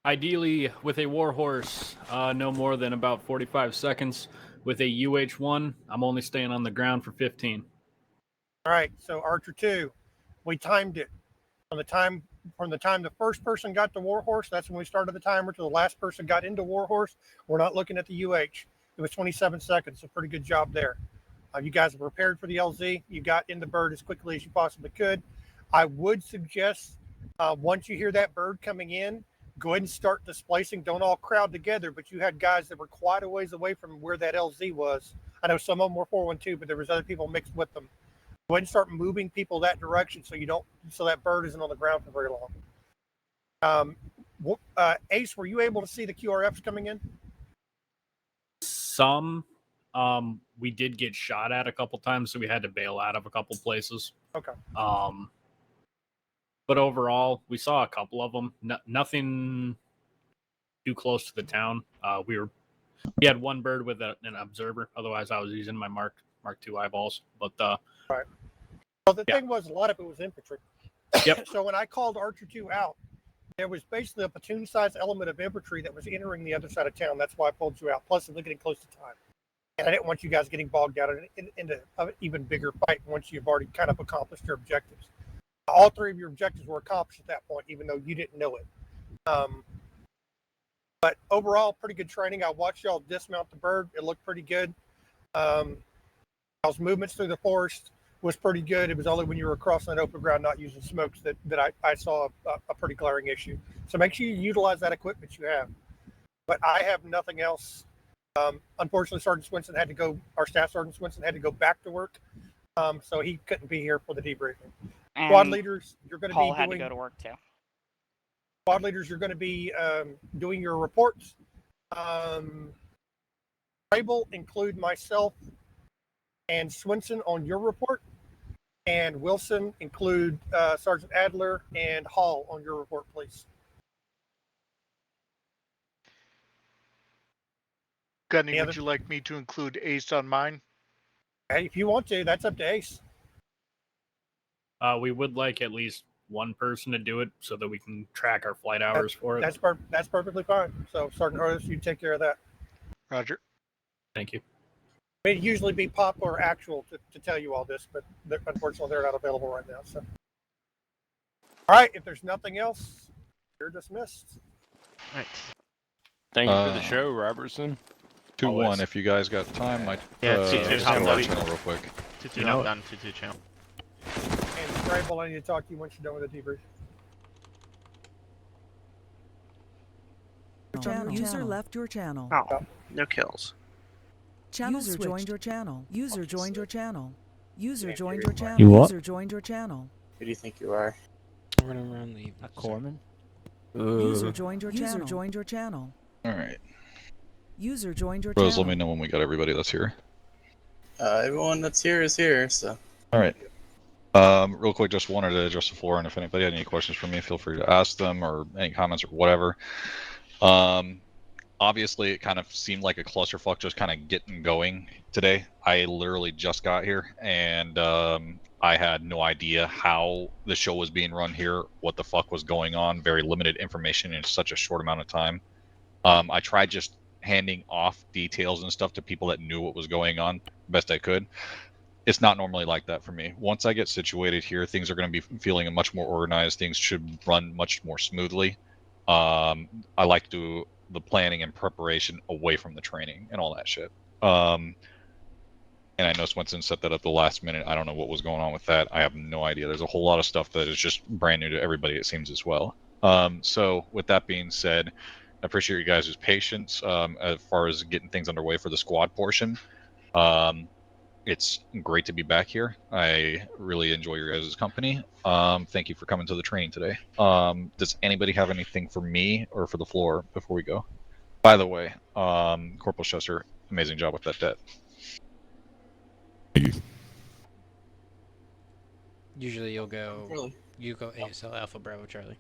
T: Ideally, with a warhorse, no more than about 45 seconds. With a UH-1, I'm only staying on the ground for 15.
P: All right. So Archer 2, we timed it from the time the first person got to warhorse. That's when we started the timer to the last person got into warhorse. We're not looking at the UH. It was 27 seconds. So pretty good job there. You guys are prepared for the LZ. You got in the bird as quickly as you possibly could. I would suggest once you hear that bird coming in, go ahead and start displacing. Don't all crowd together, but you had guys that were quite a ways away from where that LZ was. I know some of them were 412, but there was other people mixed with them. Go ahead and start moving people that direction so that bird isn't on the ground for very long. Ace, were you able to see the QRFs coming in?
T: Some. We did get shot at a couple times, so we had to bail out of a couple places.
P: Okay.
T: But overall, we saw a couple of them. nothing too close to the town. We had one bird with an observer. Otherwise, I was using my Mark II eyeballs. But
P: right. Well, the thing was, a lot of it was infantry.
T: Yep.
P: So when I called Archer 2 out, there was basically a platoon-sized element of infantry that was entering the other side of town. That's why I pulled you out. Plus, they're getting close to time. And I didn't want you guys getting bogged down into an even bigger fight once you've already kind of accomplished your objectives. All three of your objectives were accomplished at that point, even though you didn't know it. But overall, pretty good training. I watched y'all dismount the bird. It looked pretty good. Y'all's movements through the forest was pretty good. It was only when you were crossing that open ground, not using smokes, that I saw a pretty glaring issue. So make sure you utilize that equipment you have. But I have nothing else. Unfortunately, Sergeant Swinson our Staff Sergeant Swinson had to go back to work. So he couldn't be here for the debriefing.
U: And
P: Squad leaders, you're going to be
U: Paul had to go to work too.
P: Squad leaders, you're going to be doing your reports. Tribal, include myself and Swinson on your report. And Wilson, include Sergeant Adler and Hall on your report, please.
D: Gunny, would you like me to include Ace on mine?
P: Hey, if you want to, that's up to Ace.
T: We would like at least one person to do it so that we can track our flight hours for it.
P: That's perfectly fine. So, Sergeant Hurtis, you take care of that.
D: Roger.
T: Thank you.
P: It'd usually be Pop or Actual to tell you all this, but unfortunately they're not available right now. So, all right, if there's nothing else, you're dismissed.
K: All right.
L: Thank you for the show, Robertson.
N: 2-1, if you guys got time, might
K: hop
N: our channel real quick.
K: 2-2 hop down, 2-2 channel.
P: And Scramble, I need to talk to you once you're done with the debrief.
E: User left your channel.
F: Oh, no kills.
E: Channel User joined your channel. User joined your channel. User joined your channel.
F: You what?
E: User joined your channel.
F: Who do you think you are?
C: We're gonna run the
F: Corman.
E: User joined your channel. User joined your channel.
N: All right.
E: User joined your
N: Rose,
E: channel.
N: let me know when we got everybody that's here.
F: Everyone that's here is here, so.
N: All right. Real quick, just wanted to address the floor, and if anybody had any questions for me, feel free to ask them, or any comments or whatever. Obviously, it kind of seemed like a clusterfuck just kind of getting going today. I literally just got here, and I had no idea how the show was being run here, what the fuck was going on. Very limited information in such a short amount of time. I tried just handing off details and stuff to people that knew what was going on best I could. It's not normally like that for me. Once I get situated here, things are going to be feeling much more organized. Things should run much more smoothly. I like to do the planning and preparation away from the training and all that shit. And I know Swenson set that up the last minute. I don't know what was going on with that. I have no idea. There's a whole lot of stuff that is just brand new to everybody, it seems, as well. So with that being said, I appreciate you guys' patience as far as getting things underway for the squad portion. It's great to be back here. I really enjoy your guys' company. Thank you for coming to the training today. Does anybody have anything for me or for the floor before we go? By the way, Corporal Chester, amazing job with that debt.
B: Thank you.
C: Usually you'll go.
F: Really?
C: You go ASL Alpha Bravo Charlie.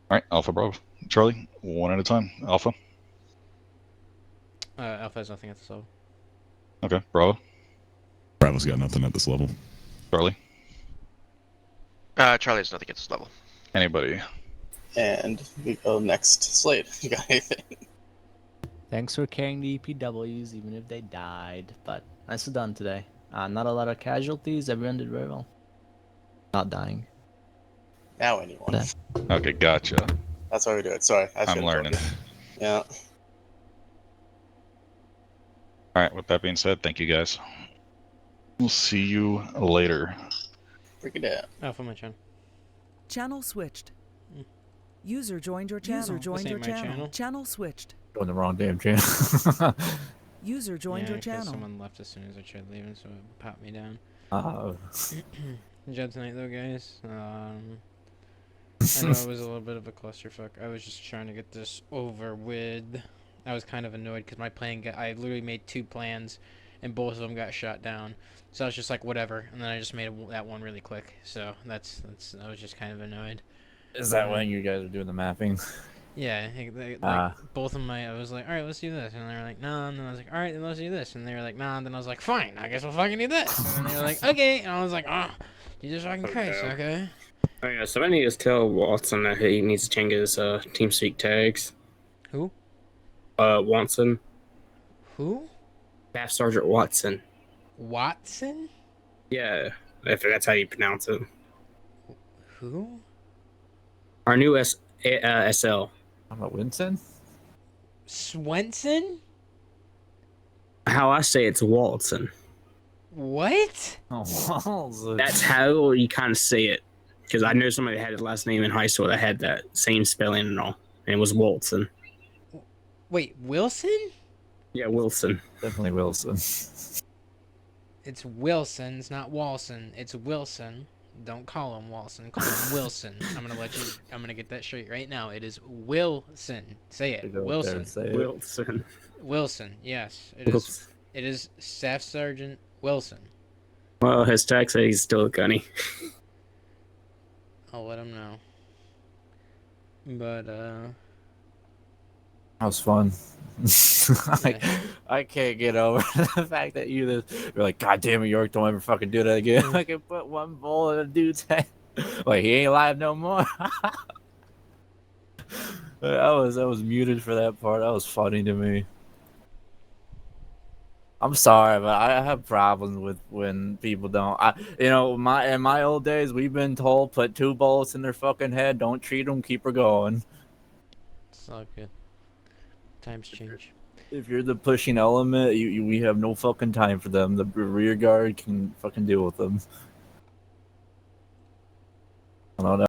N: All right, Alpha Bravo. Charlie, one at a time. Alpha.
C: Alpha has nothing at this level.
N: Okay, Bravo.
B: Bravo's got nothing at this level.
N: Charlie.
A: Charlie has nothing at this level.
N: Anybody?
F: And we go next. Slade, you got anything?
H: Thanks for carrying the EPWs, even if they died. But nicely done today. Not a lot of casualties. Everyone did very well. Not dying.
F: Now anyone.
H: Yeah.
N: Okay, gotcha.
F: That's why we do it. Sorry,
N: I'm learning.
F: Yeah.
N: All right, with that being said, thank you guys. We'll see you later.
F: Break it down.
C: Alpha my channel.
E: Channel switched. User joined your channel. User joined your channel. Channel switched.
X: On the wrong damn channel.
E: User joined your channel.
C: Someone left as soon as I tried leaving, so it popped me down.
X: Oh.
C: Good job tonight, though, guys. I know it was a little bit of a clusterfuck. I was just trying to get this over with. I was kind of annoyed because my plan I literally made 2 plans, and both of them got shot down. So I was just like, whatever, and then I just made that one really quick. So that's I was just kind of annoyed.
X: Is that when you guys are doing the mapping?
C: Yeah, both of I was like, all right, let's do this, and they were like, no, and then I was like, all right, then let's do this, and they were like, nah, and then I was like, fine, I guess we'll fucking do this, and then they were like, okay, and I was like, oh, Jesus fucking Christ, okay.
M: Oh yeah, somebody needs to tell Watson that he needs to change his TeamSpeak tags.
C: Who?
M: Watson.
C: Who?
M: Staff Sergeant Watson.
C: Watson?
M: Yeah, if that's how you pronounce it.
C: Who?
M: Our new SL.
X: I'm about Winston?
C: Swenson?
M: How I say it's Watson.
C: What?
X: Oh, Walson.
M: That's how you kind of say it. Because I know somebody that had his last name in high school that had that same spelling and all. And it was Watson.
C: Wait, Wilson?
M: Yeah, Wilson.
X: Definitely Wilson.
C: It's Wilson, it's not Walson. It's Wilson. Don't call him Walson. Call him Wilson. I'm gonna get that straight right now. It is Wilson. Say it. Wilson.
M: Wilson.
C: Wilson. Yes. It is Staff Sergeant Wilson.
M: Well, his tag says he's still a gunny.
C: I'll let him know. But
X: that was fun. I can't get over the fact that you're like, God damn it, York, don't ever fucking do that again. I can put one bullet in a dude's head. Like, he ain't alive no more. I was muted for that part. That was funny to me. I'm sorry, but I have problems with when people don't. In my old days, we've been told put 2 bullets in their fucking head. Don't treat them. Keep her going.
C: it's all good. Times change.
X: If you're the pushing element, we have no fucking time for them. The rear guard can fucking deal with them. I don't know.